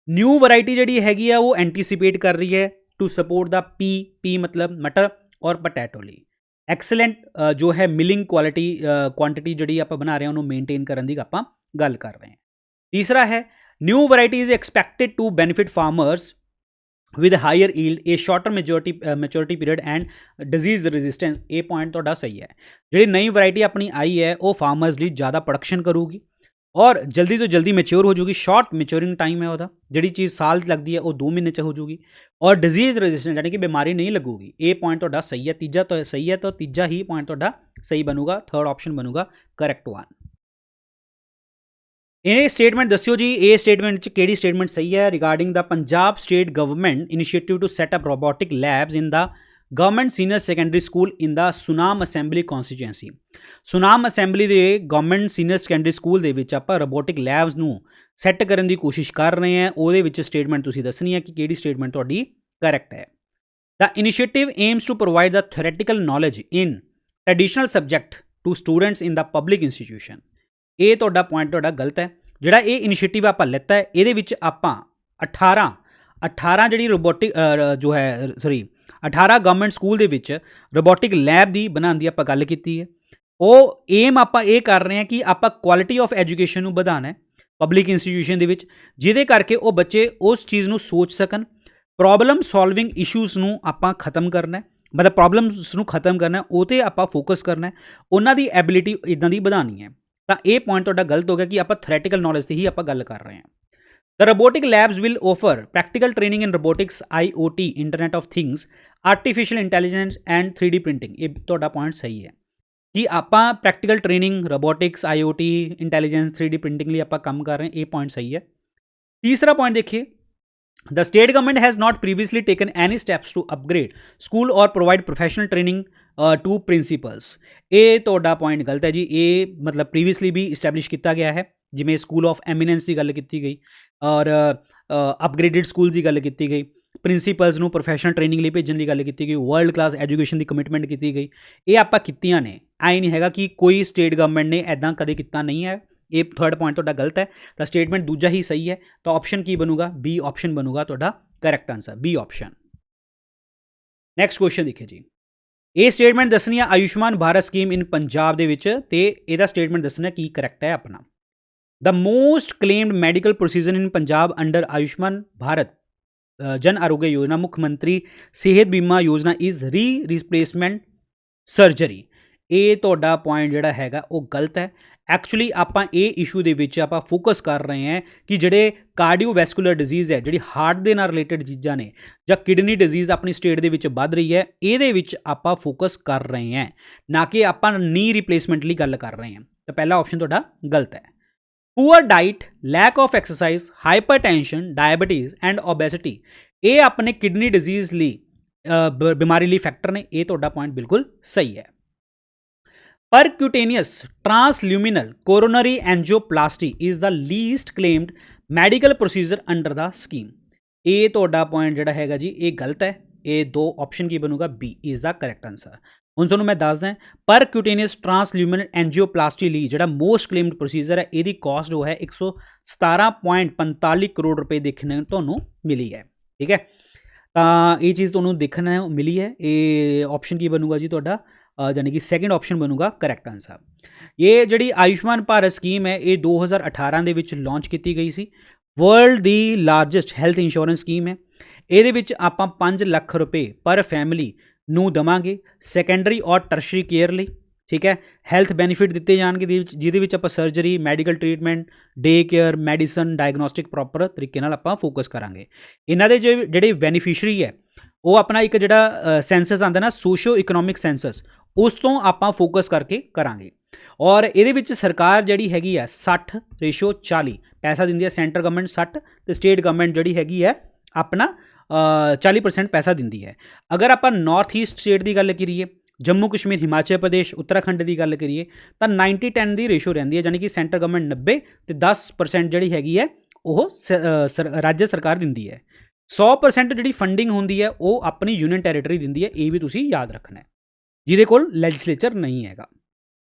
ਨਿਊ ਵੈਰਾਈਟੀ ਜਿਹੜੀ ਹੈਗੀ ਆ ਉਹ ਐਂਟੀਸੀਪੇਟ ਕਰ ਰਹੀ ਹੈ ਟੂ ਸਪੋਰਟ ਦਾ ਪੀ ਮਤਲਬ ਮਟਰ ਔਰ ਪੋਟੈਟੋ ਲਈ। ਐਕਸਲੈਂਟ ਜੋ ਹੈ ਮਿਲਿੰਗ ਕੁਆਂਟਿਟੀ ਜਿਹੜੀ ਆਪਾਂ ਬਣਾ ਰਹੇ ਹਾਂ ਉਹਨੂੰ ਮੇਨਟੇਨ ਕਰਨ ਦੀ ਆਪਾਂ ਗੱਲ ਕਰ ਰਹੇ ਹਾਂ। ਤੀਸਰਾ ਹੈ new variety is expected to benefit farmers with higher yield, a shorter maturity period and disease resistance. ਇਹ ਪੁਆਇੰਟ ਤੁਹਾਡਾ ਸਹੀ ਹੈ। ਜਿਹੜੀ ਨਈ ਵੈਰਾਈਟੀ ਆਪਣੀ ਆਈ ਹੈ ਉਹ ਫਾਰਮਰਸ ਲਈ ਜ਼ਿਆਦਾ ਪ੍ਰੋਡਕਸ਼ਨ ਕਰੂਗੀ ਔਰ ਜਲਦੀ ਤੋਂ ਜਲਦੀ ਮੈਚਿਓਰ ਹੋ ਜਾਊਗੀ। ਸ਼ਾਰਟ ਮੈਚੋਰਿੰਗ ਟਾਈਮ ਹੈ ਉਹਦਾ, ਜਿਹੜੀ ਚੀਜ਼ ਸਾਲ ਲੱਗਦੀ ਹੈ ਉਹ 2 ਮਹੀਨੇ 'ਚ ਹੋ ਜਾਊਗੀ ਔਰ ਡਿਜ਼ੀਜ਼ ਰੈਜ਼ਿਸਟੈਂਟ ਯਾਨੀ ਕਿ ਬਿਮਾਰੀ ਨਹੀਂ ਲੱਗੂਗੀ। ਇਹ ਪੁਆਇੰਟ ਤੁਹਾਡਾ ਸਹੀ ਹੈ। ਤੀਜਾ ਤਾਂ ਸਹੀ ਹੈ, ਤਾਂ ਤੀਜਾ ਹੀ ਪੁਆਇੰਟ ਤੁਹਾਡਾ ਸਹੀ ਬਣੂਗਾ। ਥਰਡ ਆਪਸ਼ਨ ਬਣੂਗਾ ਕਰੈਕਟ ਵਨ। ਇਹ ਸਟੇਟਮੈਂਟ ਦੱਸਿਓ ਜੀ, ਇਹ ਸਟੇਟਮੈਂਟ 'ਚ ਕਿਹੜੀ ਸਟੇਟਮੈਂਟ ਸਹੀ ਹੈ? Regarding the Punjab state government initiative to set up robotic labs in the government senior secondary school in the Sunam assembly constituency. Sunam assembly ਦੇ ਗਵਰਨਮੈਂਟ ਸੀਨੀਅਰ ਸੈਕੰਡਰੀ ਸਕੂਲ ਦੇ ਵਿੱਚ ਆਪਾਂ ਰੋਬੋਟਿਕ ਲੈਬਸ ਨੂੰ ਸੈੱਟ ਕਰਨ ਦੀ ਕੋਸ਼ਿਸ਼ ਕਰ ਰਹੇ ਹਾਂ। ਉਹਦੇ ਵਿੱਚ ਸਟੇਟਮੈਂਟ ਤੁਸੀਂ ਦੱਸਣੀ ਹੈ ਕਿ ਕਿਹੜੀ ਸਟੇਟਮੈਂਟ ਤੁਹਾਡੀ ਕਰੈਕਟ ਹੈ। The initiative aims to provide the theoretical knowledge in traditional subject to students in the public institution. ਇਹ ਤੁਹਾਡਾ ਪੁਆਇੰਟ ਤੁਹਾਡਾ ਗਲਤ ਹੈ। ਜਿਹੜਾ ਇਹ ਇਨੀਸ਼ੀਏਟਿਵ ਆਪਾਂ ਲਿੱਤਾ ਹੈ ਇਹਦੇ ਵਿੱਚ ਆਪਾਂ 18 ਜਿਹੜੀ ਰੋਬੋਟਿਕ ਜੋ ਹੈ 18 ਗਵਰਨਮੈਂਟ ਸਕੂਲ ਦੇ ਵਿੱਚ ਰੋਬੋਟਿਕ ਲੈਬ ਦੀ ਬਣਾਉਣ ਦੀ ਆਪਾਂ ਗੱਲ ਕੀਤੀ ਹੈ। ਉਹ ਏਮ ਆਪਾਂ ਇਹ ਕਰ ਰਹੇ ਹਾਂ ਕਿ ਆਪਾਂ ਕੁਆਲਿਟੀ ਆਫ ਐਜੂਕੇਸ਼ਨ ਨੂੰ ਵਧਾਉਣਾ ਹੈ ਪਬਲਿਕ ਇੰਸਟੀਟਿਊਸ਼ਨ ਦੇ ਵਿੱਚ, ਜਿਹਦੇ ਕਰਕੇ ਉਹ ਬੱਚੇ ਉਸ ਚੀਜ਼ ਨੂੰ ਸੋਚ ਸਕਣ। ਪ੍ਰੋਬਲਮ ਸੋਲਵਿੰਗ ਇਸ਼ੂਜ਼ ਨੂੰ ਆਪਾਂ ਖਤਮ ਕਰਨਾ, ਮਤਲਬ ਪ੍ਰੋਬਲਮਸ ਨੂੰ ਖਤਮ ਕਰਨਾ, ਉਹ 'ਤੇ ਆਪਾਂ ਫੋਕਸ ਕਰਨਾ, ਉਹਨਾਂ ਦੀ ਐਬਿਲਿਟੀ ਇੱਦਾਂ ਦੀ ਵਧਾਉਣੀ ਹੈ। ਤਾਂ ਇਹ ਪੁਆਇੰਟ ਤੁਹਾਡਾ ਗਲਤ ਹੋ ਗਿਆ ਕਿ ਆਪਾਂ ਥਿਓਰੈਟੀਕਲ ਨੌਲੇਜ 'ਤੇ ਹੀ ਆਪਾਂ ਗੱਲ ਕਰ ਰਹੇ ਹਾਂ। The robotic labs will offer practical training in robotics, IoT, Internet of Things, artificial intelligence and 3D printing। ਇਹ ਤੁਹਾਡਾ ਪੁਆਇੰਟ ਸਹੀ ਹੈ ਕਿ ਆਪਾਂ practical training robotics, IoT, intelligence, 3D printing ਲਈ ਆਪਾਂ ਕੰਮ ਕਰ ਰਹੇ ਹਾਂ। ਇਹ ਪੁਆਇੰਟ ਸਹੀ ਹੈ। ਤੀਸਰਾ ਪੁਆਇੰਟ ਦੇਖੀਏ, the state government has not previously taken any steps to upgrade school or provide professional training to principals। ਇਹ ਤੁਹਾਡਾ ਪੁਆਇੰਟ ਗਲਤ ਹੈ ਜੀ। ਇਹ ਮਤਲਬ ਪ੍ਰੀਵੀਅਸਲੀ ਵੀ ਇਸਟੈਬਲਿਸ਼ ਕੀਤਾ ਗਿਆ ਹੈ, ਜਿਵੇਂ ਸਕੂਲ ਆਫ ਐਮੀਨੈਂਸ ਦੀ ਗੱਲ ਕੀਤੀ ਗਈ ਔਰ ਅਪਗ੍ਰੇਡਡ ਸਕੂਲਸ ਦੀ ਗੱਲ ਕੀਤੀ ਗਈ, ਪ੍ਰਿੰਸੀਪਲਸ ਨੂੰ ਪ੍ਰੋਫੈਸ਼ਨਲ ਟ੍ਰੇਨਿੰਗ ਲਈ ਭੇਜਣ ਦੀ ਗੱਲ ਕੀਤੀ ਗਈ, ਵਰਲਡ ਕਲਾਸ ਐਜੂਕੇਸ਼ਨ ਦੀ ਕਮਿਟਮੈਂਟ ਕੀਤੀ ਗਈ। ਇਹ ਆਪਾਂ ਕੀਤੀਆਂ ਨੇ, ਐਂ ਨਹੀਂ ਹੈਗਾ ਕਿ ਕੋਈ ਸਟੇਟ ਗਵਰਨਮੈਂਟ ਨੇ ਐਦਾਂ ਕਦੇ ਕੀਤਾ ਨਹੀਂ ਹੈ। ਇਹ ਥਰਡ ਪੁਆਇੰਟ ਤੁਹਾਡਾ ਗਲਤ ਹੈ। ਤਾਂ ਸਟੇਟਮੈਂਟ ਦੂਜਾ ਹੀ ਸਹੀ ਹੈ। ਤਾਂ ਆਪਸ਼ਨ ਕੀ ਬਣੂਗਾ? ਬੀ ਆਪਸ਼ਨ ਬਣੂਗਾ ਤੁਹਾਡਾ correct answer, B option. Next question ਦੇਖਿਓ ਜੀ। ਇਹ ਸਟੇਟਮੈਂਟ ਦੱਸਣੀ ਹੈ ਆਯੁਸ਼ਮਾਨ ਭਾਰਤ ਸਕੀਮ ਇਨ ਪੰਜਾਬ ਦੇ ਵਿੱਚ, ਤੇ ਇਹਦਾ ਸਟੇਟਮੈਂਟ ਦੱਸਣਾ ਕੀ ਕਰੈਕਟ ਹੈ ਆਪਣਾ। The most claimed medical procedure in Punjab under Ayushman Bharat Jan Arogya Yojana ਮੁੱਖ ਮੰਤਰੀ ਸਿਹਤ ਬੀਮਾ ਯੋਜਨਾ ਇਜ਼ ਰੀਪਲੇਸਮੈਂਟ ਸਰਜਰੀ। ਇਹ ਤੁਹਾਡਾ ਪੁਆਇੰਟ ਜਿਹੜਾ ਹੈਗਾ ਉਹ ਗਲਤ ਹੈ। ਐਕਚੁਅਲੀ ਆਪਾਂ ਇਹ ਇਸ਼ੂ ਦੇ ਵਿੱਚ ਆਪਾਂ ਫੋਕਸ ਕਰ ਰਹੇ ਹਾਂ ਕਿ ਜਿਹੜੇ ਕਾਰਡੀਓਵੈਸਕੂਲਰ ਡਿਜ਼ੀਜ਼ ਹੈ, ਜਿਹੜੀ ਹਾਰਟ ਦੇ ਨਾਲ ਰਿਲੇਟਡ ਚੀਜ਼ਾਂ ਨੇ, ਜਾਂ ਕਿਡਨੀ ਡਿਜ਼ੀਜ਼ ਆਪਣੀ ਸਟੇਟ ਦੇ ਵਿੱਚ ਵੱਧ ਰਹੀ ਹੈ, ਇਹਦੇ ਵਿੱਚ ਆਪਾਂ ਫੋਕਸ ਕਰ ਰਹੇ ਹਾਂ, ਨਾ ਕਿ ਆਪਾਂ ਨੀ ਰਿਪਲੇਸਮੈਂਟ ਲਈ ਗੱਲ ਕਰ ਰਹੇ ਹਾਂ। ਤਾਂ ਪਹਿਲਾ ਆਪਸ਼ਨ ਤੁਹਾਡਾ ਗਲਤ ਹੈ। Poor diet, lack of exercise, hypertension, diabetes and obesity ਇਹ ਆਪਣੇ ਕਿਡਨੀ ਡਿਜ਼ੀਜ਼ ਲਈ ਬਿਮਾਰੀ ਲਈ ਫੈਕਟਰ ਨੇ। ਇਹ ਤੁਹਾਡਾ ਪੁਆਇੰਟ ਬਿਲਕੁਲ ਸਹੀ ਹੈ। Percutaneous transluminal coronary angioplasty is the least claimed medical procedure under the scheme। ਇਹ ਤੁਹਾਡਾ ਪੁਆਇੰਟ ਜਿਹੜਾ ਹੈਗਾ ਜੀ ਇਹ ਗਲਤ ਹੈ। ਇਹ ਦੋ ਆਪਸ਼ਨ ਕੀ ਬਣੂਗਾ? B is the correct answer. ਹੁਣ ਤੁਹਾਨੂੰ ਮੈਂ ਦੱਸਦਾ, ਪਰਕਿਊਟੇਨੀਅਸ ਟਰਾਂਸਲਿਊਮਿਨਲ ਐਂਜੀਓਪਲਾਸਟੀ ਲਈ ਜਿਹੜਾ ਮੋਸਟ ਕਲੇਮਡ ਪ੍ਰੋਸੀਜਰ ਹੈ, ਇਹਦੀ ਕਾਸਟ ਜੋ ਹੈ 117.45 ਕਰੋੜ ਰੁਪਏ ਦੇਖਣ ਨੂੰ ਤੁਹਾਨੂੰ ਮਿਲੀ ਹੈ। ਠੀਕ ਹੈ, ਤਾਂ ਇਹ ਚੀਜ਼ ਤੁਹਾਨੂੰ ਦੇਖਣ ਮਿਲੀ ਹੈ। ਇਹ ਆਪਸ਼ਨ ਕੀ ਬਣੂਗਾ ਜੀ ਤੁਹਾਡਾ? ਯਾਨੀ ਕਿ ਸੈਕਿੰਡ ਆਪਸ਼ਨ ਬਣੂਗਾ ਕਰੈਕਟ ਆਂਸਰ। ਇਹ ਜਿਹੜੀ ਆਯੁਸ਼ਮਾਨ ਭਾਰਤ ਸਕੀਮ ਹੈ ਇਹ 2018 ਦੇ ਵਿੱਚ ਲਾਂਚ ਕੀਤੀ ਗਈ ਸੀ। ਵਰਲਡ ਦੀ ਲਾਰਜੈਸਟ ਹੈਲਥ ਇੰਸ਼ੋਰੈਂਸ ਸਕੀਮ ਹੈ। ਇਹਦੇ ਵਿੱਚ ਆਪਾਂ 5 ਲੱਖ ਰੁਪਏ ਪਰ ਫੈਮਿਲੀ ਨੂੰ ਦੇਵਾਂਗੇ ਸੈਕੰਡਰੀ ਔਰ ਟਰਸ਼ਰੀ ਕੇਅਰ ਲਈ। ਠੀਕ ਹੈ, ਹੈਲਥ ਬੈਨੀਫਿਟ ਦਿੱਤੇ ਜਾਣਗੇ ਜਿਹਦੇ ਵਿੱਚ ਆਪਾਂ surgery, medical treatment, day care, medicine, diagnostic proper ਤਰੀਕੇ ਨਾਲ ਆਪਾਂ ਫੋਕਸ ਕਰਾਂਗੇ। ਇਹਨਾਂ ਦੇ ਜਿਹੜੇ ਬੈਨੀਫਿਸ਼ਰੀ ਹੈ ਉਹ ਆਪਣਾ ਇੱਕ ਜਿਹੜਾ ਸੈਂਸਸ ਆਉਂਦਾ ਨਾ, ਸੋਸ਼ੋ ਇਕਨੋਮਿਕ ਸੈਂਸਸ, ਉਸ ਤੋਂ ਆਪਾਂ ਫੋਕਸ ਕਰਕੇ ਕਰਾਂਗੇ। ਔਰ ਇਹਦੇ ਵਿੱਚ ਸਰਕਾਰ ਜਿਹੜੀ ਹੈਗੀ ਹੈ 60/40 ਪੈਸਾ ਦਿੰਦੀ ਹੈ। ਸੈਂਟਰ ਗਵਰਨਮੈਂਟ 60 ਅਤੇ ਸਟੇਟ ਗਵਰਨਮੈਂਟ ਜਿਹੜੀ ਹੈਗੀ ਹੈ ਆਪਣਾ 40% ਪੈਸਾ ਦਿੰਦੀ ਹੈ। ਅਗਰ ਆਪਾਂ ਨਾਰਥ ਈਸਟ ਸਟੇਟ ਦੀ ਗੱਲ ਕਰੀਏ जम्मू कश्मीर हिमाचल प्रदेश उत्तराखंड की गल करिए तो 90-10 की रेशो रही है, यानी कि सेंटर गवर्नमेंट 90 तो 10% जी हैगी है वो राज्य सरकार दिंदी है। 100% जी फंडिंग होंगी है वो अपनी यूनियन टैरेटरी दिंदी है, ये भी तुसी याद रखना है, जिहदे कोल लैजिसलेचर नहीं हैगा।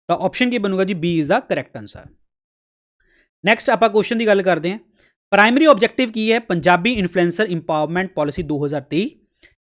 तो ऑप्शन की बनूगा जी B is the correct answer. Next आप क्वेश्चन की गल करते हैं, प्राइमरी ऑबजैक्टिव की है पंजाबी इन्फ्लुएंसर इंपावरमेंट पॉलिसी 2023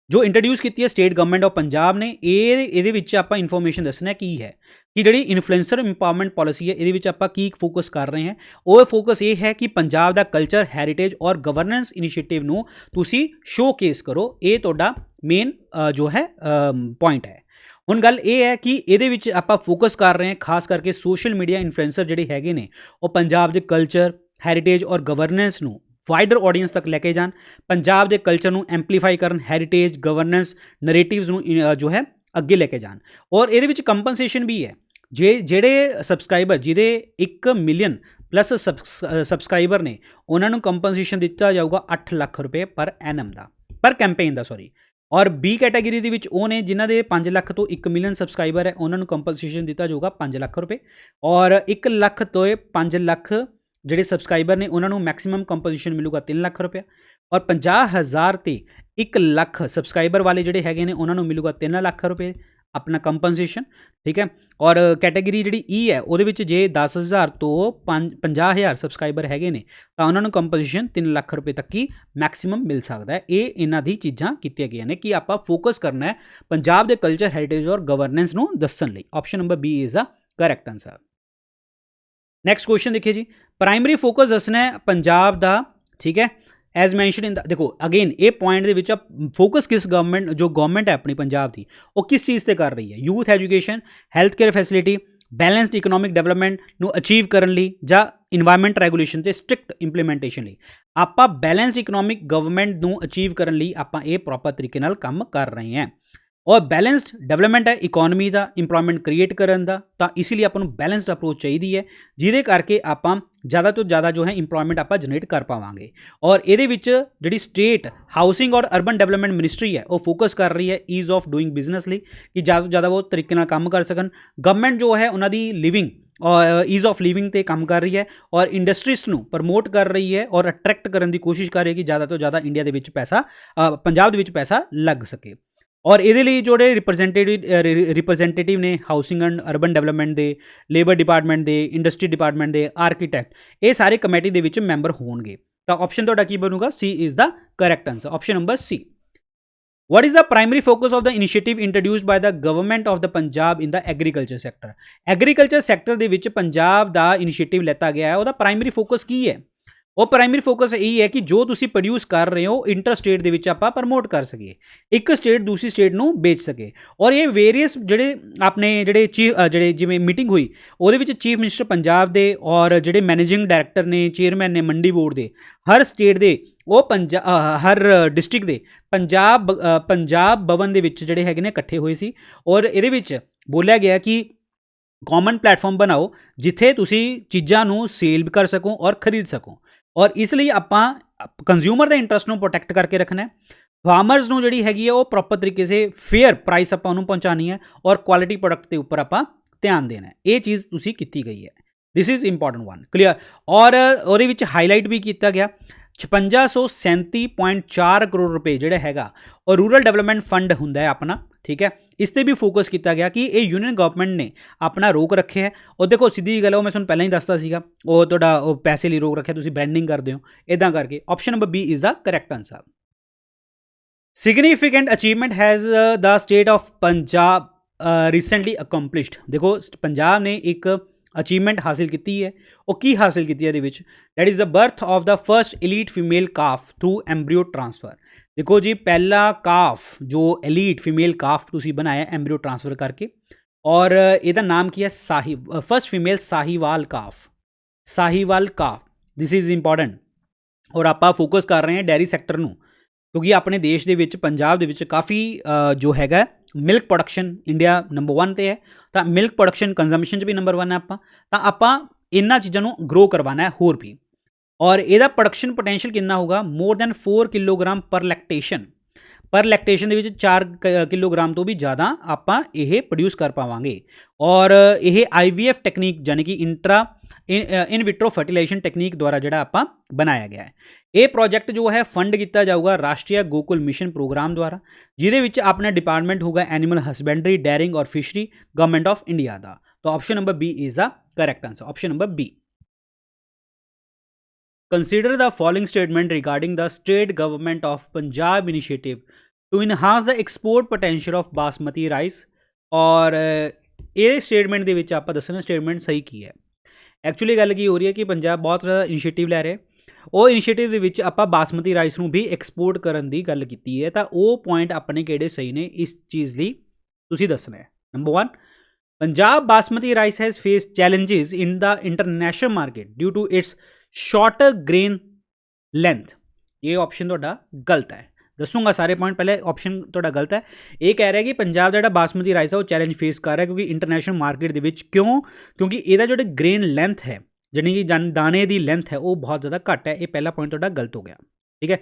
जो इंट्रोड्यूस की है स्टेट गवर्नमेंट ऑफ पंजाब ने। ये आप इन्फॉर्मेशन दसना की है कि जी इन्फ्लुएंसर इंपावरमेंट पॉलिसी है ये आप की फोकस कर रहे हैं। वो फोकस ये है कि पंजाब का कल्चर हैरीटेज और गवर्नेंस इनिशिएटिव नूं तुसी शोकेस करो, ये तुहाडा मेन जो है पॉइंट है। हुण गल ये है कि ये आप फोकस कर रहे हैं खास करके सोशल मीडिया इन्फ्लुएंसर जिहड़े हैगे ने वो पंजाब के कल्चर हैरीटेज और गवर्नेंस नूं वाइडर ऑडियंस तक लैके जान, पंजाब के कल्चर नूं एंपलीफाई करन, हैरीटेज गवर्नेंस नरेटिव्स नूं जो है अगे लैके जान। और ये कंपनसेशन भी है, जेड़े सबसक्राइबर जिहदे 1 मिलियन प्लस सबसक्राइबर ने उन्होंने कंपनसेशन दिता जाऊगा 8 लाख रुपए पर एनम का, पर कैंपेन का सॉरी। और बी कैटेगरी के वो ने जिन्हों के 5 लाख तो 1 मिलियन सबसक्राइबर है उन्होंने कंपनसेशन दिता जाऊगा 5 लाख रुपए, और 1 लाख तो 5 लाख जोड़े सबसक्राइबर ने उन्होंने मैक्सीमम कंपोजिशन मिलूगा 3 लाख रुपया, और 50,000 ते 1 लाख सबसक्राइबर वाले जोड़े है उन्होंने मिलूगा 3 लाख रुपये अपना कंपनसेशन, ठीक है। और कैटेगरी जी ई है वो जे 10,000 तो 50,000 सबसक्राइबर है तो उन्होंने कंपनसेशन 3 लाख रुपये तक की मैक्सीमम मिल सकता है। ये इन्हों की चीज़ां की गई ने कि आप फोकस करना है पंजाब के कल्चर हैरीटेज और गवर्नेंस नूं दस्सण लई। Option number B is the correct answer. Next question देखिए जी, प्राइमरी फोकस दसना है पंजाब का, ठीक है, एज मैंशन इन देखो अगेन ये पॉइंट फोकस किस गवर्नमेंट जो गवर्नमेंट है अपनी पंजाब की वो किस चीज़ से कर रही है, youth education, health care facility, balanced economic development नूं अचीव करन लई जां इन्वायरमेंट रेगूलेशन ते स्ट्रिक्ट इंप्लीमेंटेशन लई। आपां बैलेंस्ड इकोनॉमिक गवर्नमेंट नूं अचीव करन लई आपां ये प्रॉपर तरीके नाल काम कर रहे हैं। और बैलेंस्ड डेवलपमेंट है इकोनॉमी का, इंप्लॉयमेंट क्रिएट करन दा, तो इसलिए आपको बैलेंस्ड अप्रोच चाहिए है जिहदे करके आप ज़्यादा तो ज़्यादा जो है इंप्लॉयमेंट आप जनरेट कर पावांगे। और ये जी स्टेट हाउसिंग और अर्बन डेवलपमेंट मिनिस्ट्री है वो फोकस कर रही है ईज़ ऑफ डूइंग बिजनेस लिए कि ज़्यादा तो ज़्यादा वो तरीके नाल काम कर सकन। गवर्नमेंट जो है उन्होंने लिविंग और ईज़ ऑफ लिविंग ते काम कर रही है और इंडस्ट्रीज नूं प्रमोट कर रही है और अट्रैक्ट करने की कोशिश कर रही है कि ज़्यादा तो ज़्यादा इंडिया के पैसा पंजाब के पैसा लग सके। और ये जोड़े रिप्रजेंटेटिव ने housing and urban development they, labour department they, industry department they, architect, ये सारे कमेटी दे विच मैंबर होणगे। तो ऑप्शन तुहाडा की बनूगा C is the correct answer, option number C. What is the primary focus of the initiative introduced by the government of the Punjab in the agriculture sector? Agriculture sector ਦੇ ਵਿੱਚ पंजाब ਦਾ इनिशिएटिव लेता गया है, ਉਹਦਾ प्राइमरी फोकस की है? वो प्राइमरी फोकस यही है कि जो तुसी प्रोड्यूस कर रहे हो इंटर स्टेट ਦੇ ਵਿੱਚ ਆਪਾਂ प्रमोट कर सके, एक स्टेट दूसरी स्टेट ਨੂੰ बेच सके। और ये वेरीअस ਜਿਹੜੇ ਆਪਣੇ ਜਿਹੜੇ ਜਿਵੇਂ ਮੀਟਿੰਗ ਹੋਈ ਉਹਦੇ ਵਿੱਚ ਚੀਫ ਮਿਨਿਸਟਰ ਪੰਜਾਬ ਦੇ ਔਰ ਜਿਹੜੇ ਮੈਨੇਜਿੰਗ ਡਾਇਰੈਕਟਰ ਨੇ, ਚੇਅਰਮੈਨ ਨੇ ਮੰਡੀ ਬੋਰਡ ਦੇ, ਹਰ ਸਟੇਟ ਦੇ ਉਹ ਹਰ ਡਿਸਟ੍ਰਿਕਟ ਦੇ ਪੰਜਾਬ ਭਵਨ ਦੇ ਵਿੱਚ ਜਿਹੜੇ ਹੈਗੇ ਨੇ ਇਕੱਠੇ ਹੋਏ ਸੀ। ਔਰ ਇਹਦੇ ਵਿੱਚ ਬੋਲਿਆ ਗਿਆ ਕਿ कॉमन प्लेटफॉर्म बनाओ जिथे तुसी चीज़ों नूं सेल भी कर सको और खरीद सको। और इसलिए आपां कंज्यूमर के इंटरस्ट नूं प्रोटैक्ट करके रखना है, फार्मर्स नूं जिहड़ी हैगी है वो प्रॉपर तरीके से फेयर प्राइस आपां उहनूं पहुँचानी है और क्वालिटी प्रोडक्ट के उपर आपां ध्यान देना है। ये चीज़ तुसी कीती गई है, this is important one, clear. और उहदे विच हाईलाइट भी किया गया 5637.4 करोड़ रुपए जोड़ा हैगा और रूरल डेवलपमेंट फंड हुंदा है अपना, ठीक है। इस पर भी फोकस किया गया कि ये यूनियन गवर्नमेंट ने अपना रोक रखे है। और देखो सीधी गल है, मैं तुहानूं पहले ही दसदा सीगा वो तुहाडा पैसे लिए रोक रखे, तुसीं ब्रांडिंग करदे हो इदां करके। Option number B is the correct answer. Significant achievement has the state of Punjab recently accomplished. देखो पंजाब ने एक अचीवमेंट हासिल की है, वो की हासिल की है that is the birth of the first elite female calf through embryo transfer. देखो जी पहला काफ जो एलीट फीमेल काफ तुसी बनाया एम्ब्रियो ट्रांसफर करके, और इसका नाम की है first female Sahiwal calf, this is important. और आप फोकस कर रहे हैं डेयरी सैक्टर नूं क्योंकि अपने देश के विच पंजाब दे विच काफ़ी जो हैगा मिल्क प्रोडक्शन इंडिया नंबर 1 ते है, तो मिल्क प्रोडक्शन कंजम्पशन भी नंबर 1 है आपां इन्हां चीज़ों नूं ग्रो करवाना है होर भी। और इसका प्रोडक्शन पोटेंशियल कितना होगा, मोर दैन 4 किलोग्राम पर लैक्टेशन, ਪਰ ਲੈਕਟੇਸ਼ਨ ਦੇ ਵਿੱਚ 4 ਕਿਲੋਗ੍ਰਾਮ ਤੋਂ ਵੀ ਜ਼ਿਆਦਾ ਆਪਾਂ ਇਹ ਪ੍ਰੋਡਿਊਸ ਕਰ ਪਾਵਾਂਗੇ। ਔਰ ਇਹ IVF ਟੈਕਨੀਕ ਯਾਨੀ ਕਿ ਇਨ ਵਿਟਰੋ ਫਰਟੀਲਾਈਜੇਸ਼ਨ ਟੈਕਨੀਕ ਦੁਆਰਾ ਜਿਹੜਾ ਆਪਾਂ ਬਣਾਇਆ ਗਿਆ ਹੈ। ਇਹ ਪ੍ਰੋਜੈਕਟ ਜੋ ਹੈ ਫੰਡ ਕੀਤਾ ਜਾਊਗਾ ਰਾਸ਼ਟਰੀ ਗੋਕੁਲ ਮਿਸ਼ਨ ਪ੍ਰੋਗਰਾਮ ਦੁਆਰਾ, ਜਿਹਦੇ ਵਿੱਚ ਆਪਣਾ ਡਿਪਾਰਟਮੈਂਟ ਹੋਗਾ ਐਨੀਮਲ ਹਸਬੈਂਡਰੀ, ਡੈਰਿੰਗ ਔਰ ਫਿਸ਼ਰੀ, ਗਵਰਨਮੈਂਟ ਆਫ ਇੰਡੀਆ ਦਾ। ਤਾਂ option number B is the correct answer, option number B. Consider the following statement regarding the state government of Punjab initiative to enhance the export potential of basmati rice। और ਇਹ ਸਟੇਟਮੈਂਟ ਦੇ ਵਿੱਚ ਆਪਾਂ ਦੱਸਣਾ ਸਟੇਟਮੈਂਟ ਸਹੀ ਕੀ ਹੈ। ਐਕਚੁਅਲੀ ਗੱਲ ਕੀ ਹੋ ਰਹੀ ਹੈ ਕਿ ਪੰਜਾਬ ਬਹੁਤ ਜ਼ਿਆਦਾ ਇਨੀਸ਼ੀਏਟਿਵ ਲੈ ਰਿਹਾ, ਉਹ ਇਨੀਸ਼ੀਏਟਿਵ ਦੇ ਵਿੱਚ ਆਪਾਂ ਬਾਸਮਤੀ ਰਾਈਸ ਨੂੰ ਵੀ ਐਕਸਪੋਰਟ ਕਰਨ ਦੀ ਗੱਲ ਕੀਤੀ ਹੈ। ਤਾਂ ਉਹ ਪੁਆਇੰਟ ਆਪਣੇ ਕਿਹੜੇ ਸਹੀ ਨੇ ਇਸ ਚੀਜ਼ ਲਈ ਤੁਸੀਂ ਦੱਸਣਾ ਹੈ। Number 1, Punjab basmati rice has face challenges in the international market due to its shorter grain length. ਇਹ ਆਪਸ਼ਨ ਤੁਹਾਡਾ ਗਲਤ ਹੈ। ਦੱਸੂਗਾ ਸਾਰੇ ਪੁਆਇੰਟ, ਪਹਿਲੇ ਆਪਸ਼ਨ ਤੁਹਾਡਾ ਗਲਤ ਹੈ। ਇਹ ਕਹਿ ਰਿਹਾ ਕਿ ਪੰਜਾਬ ਦਾ ਜਿਹੜਾ ਬਾਸਮਤੀ ਰਾਈਸ ਹੈ ਉਹ ਚੈਲੰਜ ਫੇਸ ਕਰ ਰਿਹਾ ਕਿਉਂਕਿ ਇੰਟਰਨੈਸ਼ਨਲ ਮਾਰਕੀਟ ਦੇ ਵਿੱਚ। ਕਿਉਂਕਿ ਇਹਦਾ ਜਿਹੜਾ ਗ੍ਰੇਨ ਲੈਂਥ ਹੈ ਜਾਨੀ ਕਿ ਦਾਣੇ ਦੀ ਲੈਂਥ ਹੈ ਉਹ ਬਹੁਤ ਜ਼ਿਆਦਾ ਘੱਟ ਹੈ। ਇਹ ਪਹਿਲਾ ਪੁਆਇੰਟ ਤੁਹਾਡਾ ਗਲਤ ਹੋ ਗਿਆ, ਠੀਕ ਹੈ।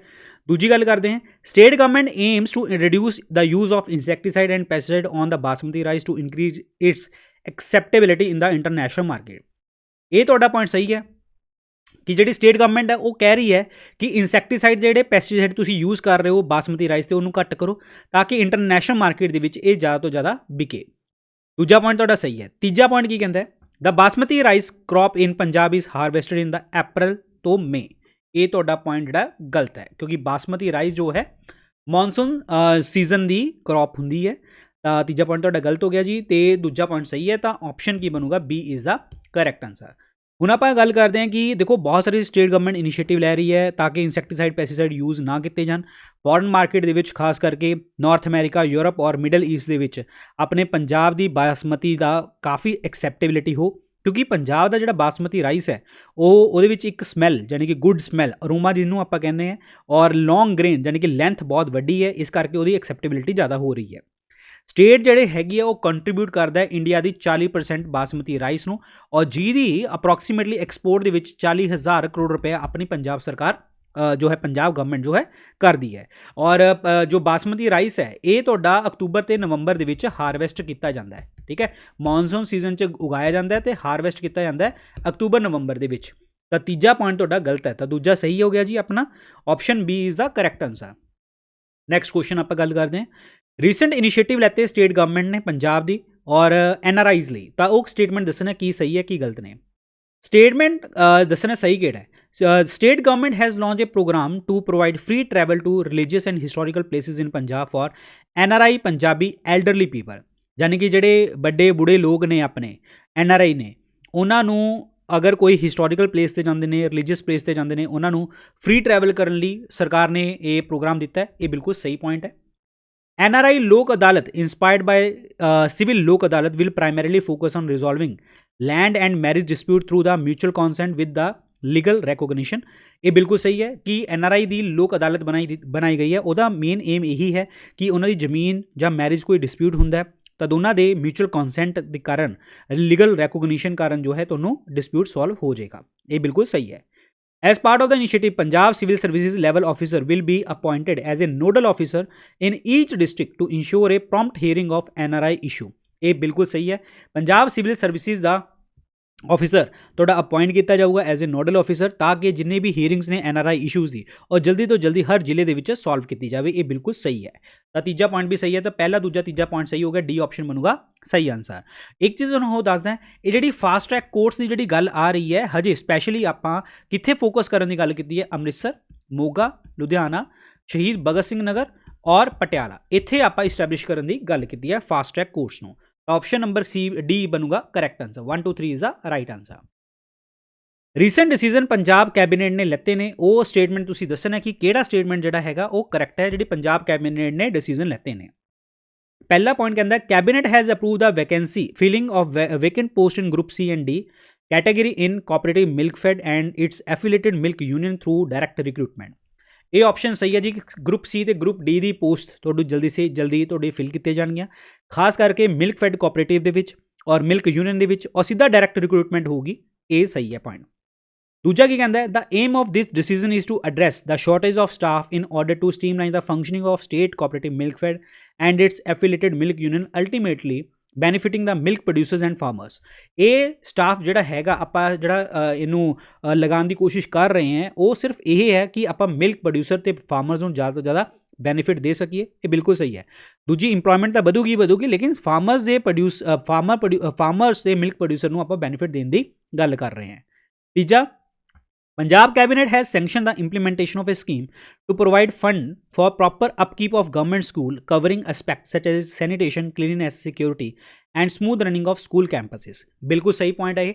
ਦੂਜੀ ਗੱਲ ਕਰਦੇ ਹਾਂ, state government aims to reduce the use of insecticide and pesticide on the basmati rice to increase its acceptability in the international market. ਇਹ ਤੁਹਾਡਾ ਪੁਆਇੰਟ ਸਹੀ ਹੈ ਕਿ ਜਿਹੜੀ ਸਟੇਟ ਗਵਰਨਮੈਂਟ ਹੈ ਉਹ ਕਹਿ ਰਹੀ ਹੈ ਕਿ ਇਨਸੈਕਟੀਸਾਈਡ ਜਿਹੜੇ ਪੈਸਟੀਸਾਈਡ ਤੁਸੀਂ ਯੂਜ਼ ਕਰ ਰਹੇ ਹੋ ਬਾਸਮਤੀ ਰਾਈਸ 'ਤੇ ਉਹਨੂੰ ਘੱਟ ਕਰੋ ਤਾਂ ਕਿ ਇੰਟਰਨੈਸ਼ਨਲ ਮਾਰਕੀਟ ਦੇ ਵਿੱਚ ਇਹ ਜ਼ਿਆਦਾ ਤੋਂ ਜ਼ਿਆਦਾ ਵਿਕੇ। ਦੂਜਾ ਪੁਆਇੰਟ ਤੁਹਾਡਾ ਸਹੀ ਹੈ। ਤੀਜਾ ਪੁਆਇੰਟ ਕੀ ਕਹਿੰਦਾ ਹੈ, the basmati rice crop in Punjab is harvested in the April ਤੋਂ ਮਈ। ਇਹ ਤੁਹਾਡਾ ਪੁਆਇੰਟ ਜਿਹੜਾ ਗਲਤ ਹੈ ਕਿਉਂਕਿ ਬਾਸਮਤੀ ਰਾਈਸ ਜੋ ਹੈ ਮੌਨਸੂਨ ਸੀਜ਼ਨ ਦੀ ਕ੍ਰੌਪ ਹੁੰਦੀ ਹੈ। ਤਾਂ ਤੀਜਾ ਪੁਆਇੰਟ ਤੁਹਾਡਾ ਗਲਤ ਹੋ ਗਿਆ ਜੀ, ਤੇ ਦੂਜਾ ਪੁਆਇੰਟ ਸਹੀ ਹੈ। ਤਾਂ ਆਪਸ਼ਨ ਕੀ ਬਣੂਗਾ, B is the correct answer. ਹੁਣ ਆਪਾਂ ਗੱਲ ਕਰਦੇ ਹਾਂ ਕਿ ਦੇਖੋ ਬਹੁਤ ਸਾਰੀ ਸਟੇਟ ਗਵਰਨਮੈਂਟ ਇਨੀਸ਼ੀਏਟਿਵ ਲੈ ਰਹੀ ਹੈ ਤਾਂ ਕਿ ਇਨਸੈਕਟੀਸਾਈਡ ਪੈਸਟੀਸਾਈਡ ਯੂਜ਼ ਨਾ ਕੀਤੇ ਜਾਣ। ਫੋਰਨ ਮਾਰਕੀਟ ਦੇ ਵਿੱਚ ਖਾਸ ਕਰਕੇ ਨਾਰਥ ਅਮਰੀਕਾ, ਯੂਰਪ ਔਰ ਮਿਡਲ ਈਸਟ ਦੇ ਵਿੱਚ ਆਪਣੇ ਪੰਜਾਬ ਦੀ ਬਾਸਮਤੀ ਦਾ ਕਾਫੀ ਐਕਸੈਪਟੇਬਿਲਿਟੀ ਹੋ, ਕਿਉਂਕਿ ਪੰਜਾਬ ਦਾ ਜਿਹੜਾ ਬਾਸਮਤੀ ਰਾਈਸ ਹੈ ਉਹਦੇ ਵਿੱਚ ਇੱਕ ਸਮੈਲ ਯਾਨੀ ਕਿ ਗੁੱਡ ਸਮੈਲ ਅਰੋਮਾ ਜਿਹਨੂੰ ਆਪਾਂ ਕਹਿੰਦੇ ਹਾਂ, ਔਰ ਲੌਂਗ ਗ੍ਰੇਨ ਯਾਨੀ ਕਿ ਲੈਂਥ ਬਹੁਤ ਵੱਡੀ ਹੈ, ਇਸ ਕਰਕੇ ਉਹਦੀ ਐਕਸੈਪਟੇਬਿਲਿਟੀ ਜ਼ਿਆਦਾ ਹੋ ਰਹੀ ਹੈ। ਸਟੇਟ ਜਿਹੜੇ ਹੈਗੀ ਆ ਉਹ ਕੰਟਰੀਬਿਊਟ ਕਰਦਾ ਹੈ ਇੰਡੀਆ ਦੀ 40% ਬਾਸਮਤੀ ਰਾਈਸ ਨੂੰ, ਔਰ ਜਿਹਦੀ ਅਪਰੋਕਸੀਮੇਟਲੀ ਐਕਸਪੋਰਟ ਦੇ ਵਿੱਚ 40,000 ਕਰੋੜ ਰੁਪਏ ਆਪਣੀ ਪੰਜਾਬ ਸਰਕਾਰ ਜੋ ਹੈ ਪੰਜਾਬ ਗਵਰਨਮੈਂਟ ਜੋ ਹੈ ਕਰਦੀ ਹੈ। ਔਰ ਜੋ ਬਾਸਮਤੀ ਰਾਈਸ ਹੈ ਇਹ ਤੁਹਾਡਾ ਅਕਤੂਬਰ ਤੇ ਨਵੰਬਰ ਦੇ ਵਿੱਚ ਹਾਰਵੈਸਟ ਕੀਤਾ ਜਾਂਦਾ ਹੈ, ਠੀਕ ਹੈ। ਮੌਨਸੂਨ ਸੀਜ਼ਨ 'ਚ ਉਗਾਇਆ ਜਾਂਦਾ ਹੈ ਤੇ ਹਾਰਵੈਸਟ ਕੀਤਾ ਜਾਂਦਾ ਹੈ ਅਕਤੂਬਰ ਨਵੰਬਰ ਦੇ ਵਿੱਚ। ਤਾਂ ਤੀਜਾ ਪੁਆਇੰਟ ਤੁਹਾਡਾ ਗਲਤ ਹੈ, ਤਾਂ ਦੂਜਾ ਸਹੀ ਹੋ ਗਿਆ ਜੀ ਆਪਣਾ, option B is the correct answer. Next question ਆਪਾਂ ਗੱਲ ਕਰਦੇ ਹਾਂ, ਰੀਸੈਂਟ ਇਨੀਸ਼ੀਏਟਿਵ ਲੈਤੇ ਸਟੇਟ ਗਵਰਨਮੈਂਟ ਨੇ ਪੰਜਾਬ ਦੀ ਔਰ NRIs ਲਈ, ਤਾਂ ਉਹ ਸਟੇਟਮੈਂਟ ਦੱਸਣਾ ਕੀ ਸਹੀ ਹੈ ਕੀ ਗਲਤ ਨੇ। ਸਟੇਟਮੈਂਟ ਦੱਸਣਾ ਸਹੀ ਕਿਹੜਾ ਹੈ, state government has launch a programme to provide free travel to religious and historical places in Punjab for NRI Punjabi elderly people. ਯਾਨੀ ਕਿ ਜਿਹੜੇ ਵੱਡੇ ਬੁੜੇ ਲੋਕ ਨੇ ਆਪਣੇ NRI ਨੇ, ਉਹਨਾਂ ਨੂੰ ਅਗਰ ਕੋਈ ਹਿਸਟੋਰੀਕਲ ਪਲੇਸ 'ਤੇ ਜਾਂਦੇ ਨੇ, ਰਿਲੀਜੀਅਸ ਪਲੇਸ 'ਤੇ ਜਾਂਦੇ ਨੇ, ਉਹਨਾਂ ਨੂੰ ਫ੍ਰੀ ਟਰੈਵਲ ਕਰਨ ਲਈ ਸਰਕਾਰ ਨੇ ਇਹ ਪ੍ਰੋਗਰਾਮ ਦਿੱਤਾ ਹੈ। ਇਹ ਬਿਲਕੁਲ ਸਹੀ ਪੁਆਇੰਟ ਹੈ। NRI ਲੋਕ ਅਦਾਲਤ inspired ਬਾय civil Lok Adalat will primarily focus on resolving land and marriage dispute through the mutual consent with the legal recognition. ਇਹ ਬਿਲਕੁਲ ਸਹੀ ਹੈ ਕਿ NRI ਦੀ ਲੋਕ ਅਦਾਲਤ ਬਣਾਈ ਗਈ ਹੈ, ਉਹਦਾ ਮੇਨ ਏਮ ਇਹੀ ਹੈ ਕਿ ਉਹਨਾਂ ਦੀ ਜ਼ਮੀਨ ਜਾਂ ਮੈਰਿਜ ਕੋਈ ਡਿਸਪਿਊਟ ਹੁੰਦਾ ਹੈ ਤਾਂ ਦੋਨਾਂ ਦੇ ਮਿਊਚੁਅਲ ਕੌਨਸੈਂਟ ਦੇ ਕਾਰਨ, ਲੀਗਲ ਰੈਕੋਗਨੀਸ਼ਨ ਕਾਰਨ ਜੋ ਹੈ ਤੁਹਾਨੂੰ ਡਿਸਪਿਊਟ ਸੋਲਵ ਹੋ ਜਾਏਗਾ। ਇਹ ਬਿਲਕੁਲ ਸਹੀ ਹੈ। As part of the initiative, Punjab Civil Services level officer will be appointed as a nodal officer in each district to ensure a prompt hearing of NRI issue। ਇਹ ਬਿਲਕੁਲ ਸਹੀ ਹੈ। ਪੰਜਾਬ ਸਿਵਲ ਸਰਵਿਸਿਜ਼ ਦਾ ਆਫਿਸਰ ਤੁਹਾਡਾ ਅਪਾਇੰਟ ਕੀਤਾ ਜਾਊਗਾ ਐਜ਼ ਏ ਨੋਡਲ ਆਫਿਸਰ ਤਾਂ ਕਿ ਜਿੰਨੇ ਵੀ ਹੀਅਰਿੰਗਸ ਨੇ NRI ਇਸ਼ੂਜ਼ ਦੀ ਉਹ ਜਲਦੀ ਤੋਂ ਜਲਦੀ ਹਰ ਜ਼ਿਲ੍ਹੇ ਦੇ ਵਿੱਚ ਸੋਲਵ ਕੀਤੀ ਜਾਵੇ। ਇਹ ਬਿਲਕੁਲ ਸਹੀ ਹੈ। ਤਾਂ ਤੀਜਾ ਪੁਆਇੰਟ ਵੀ ਸਹੀ ਹੈ, ਤਾਂ ਪਹਿਲਾ ਦੂਜਾ ਤੀਜਾ ਪੁਆਇੰਟ ਸਹੀ ਹੋ ਗਿਆ, ਡੀ ਆਪਸ਼ਨ ਬਣੂਗਾ ਸਹੀ ਆਨਸਰ। ਇੱਕ ਚੀਜ਼ ਤੁਹਾਨੂੰ ਹੋਰ ਦੱਸਦਾ, ਇਹ ਜਿਹੜੀ ਫਾਸਟ ਟਰੈਕ ਕੋਰਟਸ ਦੀ ਜਿਹੜੀ ਗੱਲ ਆ ਰਹੀ ਹੈ ਹਜੇ ਸਪੈਸ਼ਲੀ ਆਪਾਂ ਕਿੱਥੇ ਫੋਕਸ ਕਰਨ ਦੀ ਗੱਲ ਕੀਤੀ ਹੈ, ਅੰਮ੍ਰਿਤਸਰ, ਮੋਗਾ, ਲੁਧਿਆਣਾ, ਸ਼ਹੀਦ ਭਗਤ ਸਿੰਘ ਨਗਰ ਔਰ ਪਟਿਆਲਾ, ਇੱਥੇ ਆਪਾਂ ਇਸਟੈਬਲਿਸ਼ ਕਰਨ ਦੀ ਗੱਲ ਕੀਤੀ ਹੈ ਫਾਸਟ ਟਰੈਕ ਕੋਰਟਸ ਨੂੰ। ऑप्शन नंबर सी डी बनूगा correct answer. 1 2 3 is the right answer. Recent decision Punjab cabinet ਨੇ ਲੈਤੇ ਨੇ, ਉਹ ਸਟੇਟਮੈਂਟ ਤੁਸੀਂ ਦੱਸਣਾ ਕਿ ਕਿਹੜਾ ਸਟੇਟਮੈਂਟ ਜਿਹੜਾ ਹੈਗਾ ਉਹ ਕਰੈਕਟ ਹੈ, ਜਿਹੜੀ ਪੰਜਾਬ ਕੈਬਨਿਟ ਨੇ ਡਿਸੀਜਨ ਲੈਤੇ ਨੇ। ਪਹਿਲਾ ਪੁਆਇੰਟ ਕਹਿੰਦਾ cabinet has approve the vacancy filling of vacant post in group C and D category in cooperative milk fed and its affiliated milk union through direct recruitment. ਇਹ ਆਪਸ਼ਨ ਸਹੀ ਹੈ ਜੀ। ਗਰੁੱਪ C ਤੇ ਗਰੁੱਪ D ਦੀ ਪੋਸਟ ਤੁਹਾਨੂੰ ਜਲਦੀ ਸੇ ਜਲਦੀ ਤੁਹਾਡੇ ਫਿਲ ਕੀਤੇ ਜਾਣਗੀਆਂ, ਖਾਸ ਕਰਕੇ ਮਿਲਕ ਫੈਡ ਕੋਆਪਰੇਟਿਵ ਦੇ ਵਿੱਚ ਔਰ ਮਿਲਕ ਯੂਨੀਅਨ ਦੇ ਵਿੱਚ, ਔਰ ਸਿੱਧਾ ਡਾਇਰੈਕਟ ਰਿਕਰੂਟਮੈਂਟ ਹੋਊਗੀ। ਇਹ ਸਹੀ ਹੈ ਪੁਆਇੰਟ। ਦੂਜਾ ਕੀ ਕਹਿੰਦਾ ਹੈ, the aim of this decision is to address the shortage of staff in order to streamline the functioning of state cooperative Milkfed and its affiliated milk union ultimately benefiting the milk producers and farmers. ਇਹ ਸਟਾਫ ਜਿਹੜਾ ਹੈਗਾ ਆਪਾਂ ਜਿਹੜਾ ਇਹਨੂੰ ਲਗਾਉਣ ਦੀ ਕੋਸ਼ਿਸ਼ ਕਰ ਰਹੇ ਹਾਂ, ਉਹ ਸਿਰਫ ਇਹ ਹੈ ਕਿ ਆਪਾਂ ਮਿਲਕ ਪ੍ਰੋਡਿਊਸਰ ਤੇ ਫਾਰਮਰਸ ਨੂੰ ਜ਼ਿਆਦਾ ਤੋਂ ਜ਼ਿਆਦਾ ਬੈਨੀਫਿਟ ਦੇ ਸਕੀਏ। ਇਹ ਬਿਲਕੁਲ ਸਹੀ ਹੈ। ਦੂਜੀ ਇੰਪਲੋਇਮੈਂਟ ਤਾਂ ਵਧੂਗੀ ਲੇਕਿਨ ਫਾਰਮਰਸ ਦੇ ਮਿਲਕ ਪ੍ਰੋਡਿਊਸਰ ਨੂੰ ਆਪਾਂ ਬੈਨੀਫਿਟ ਦੇਣ ਦੀ ਗੱਲ ਕਰ ਰਹੇ ਹਾਂ। ਤੀਜਾ, Punjab Cabinet has sanctioned the implementation of a scheme to provide fund for proper upkeep of government school covering aspects such as sanitation, cleanliness, security and smooth running of school campuses। ਬਿਲਕੁਲ ਸਹੀ ਪੁਆਇੰਟ ਹੈ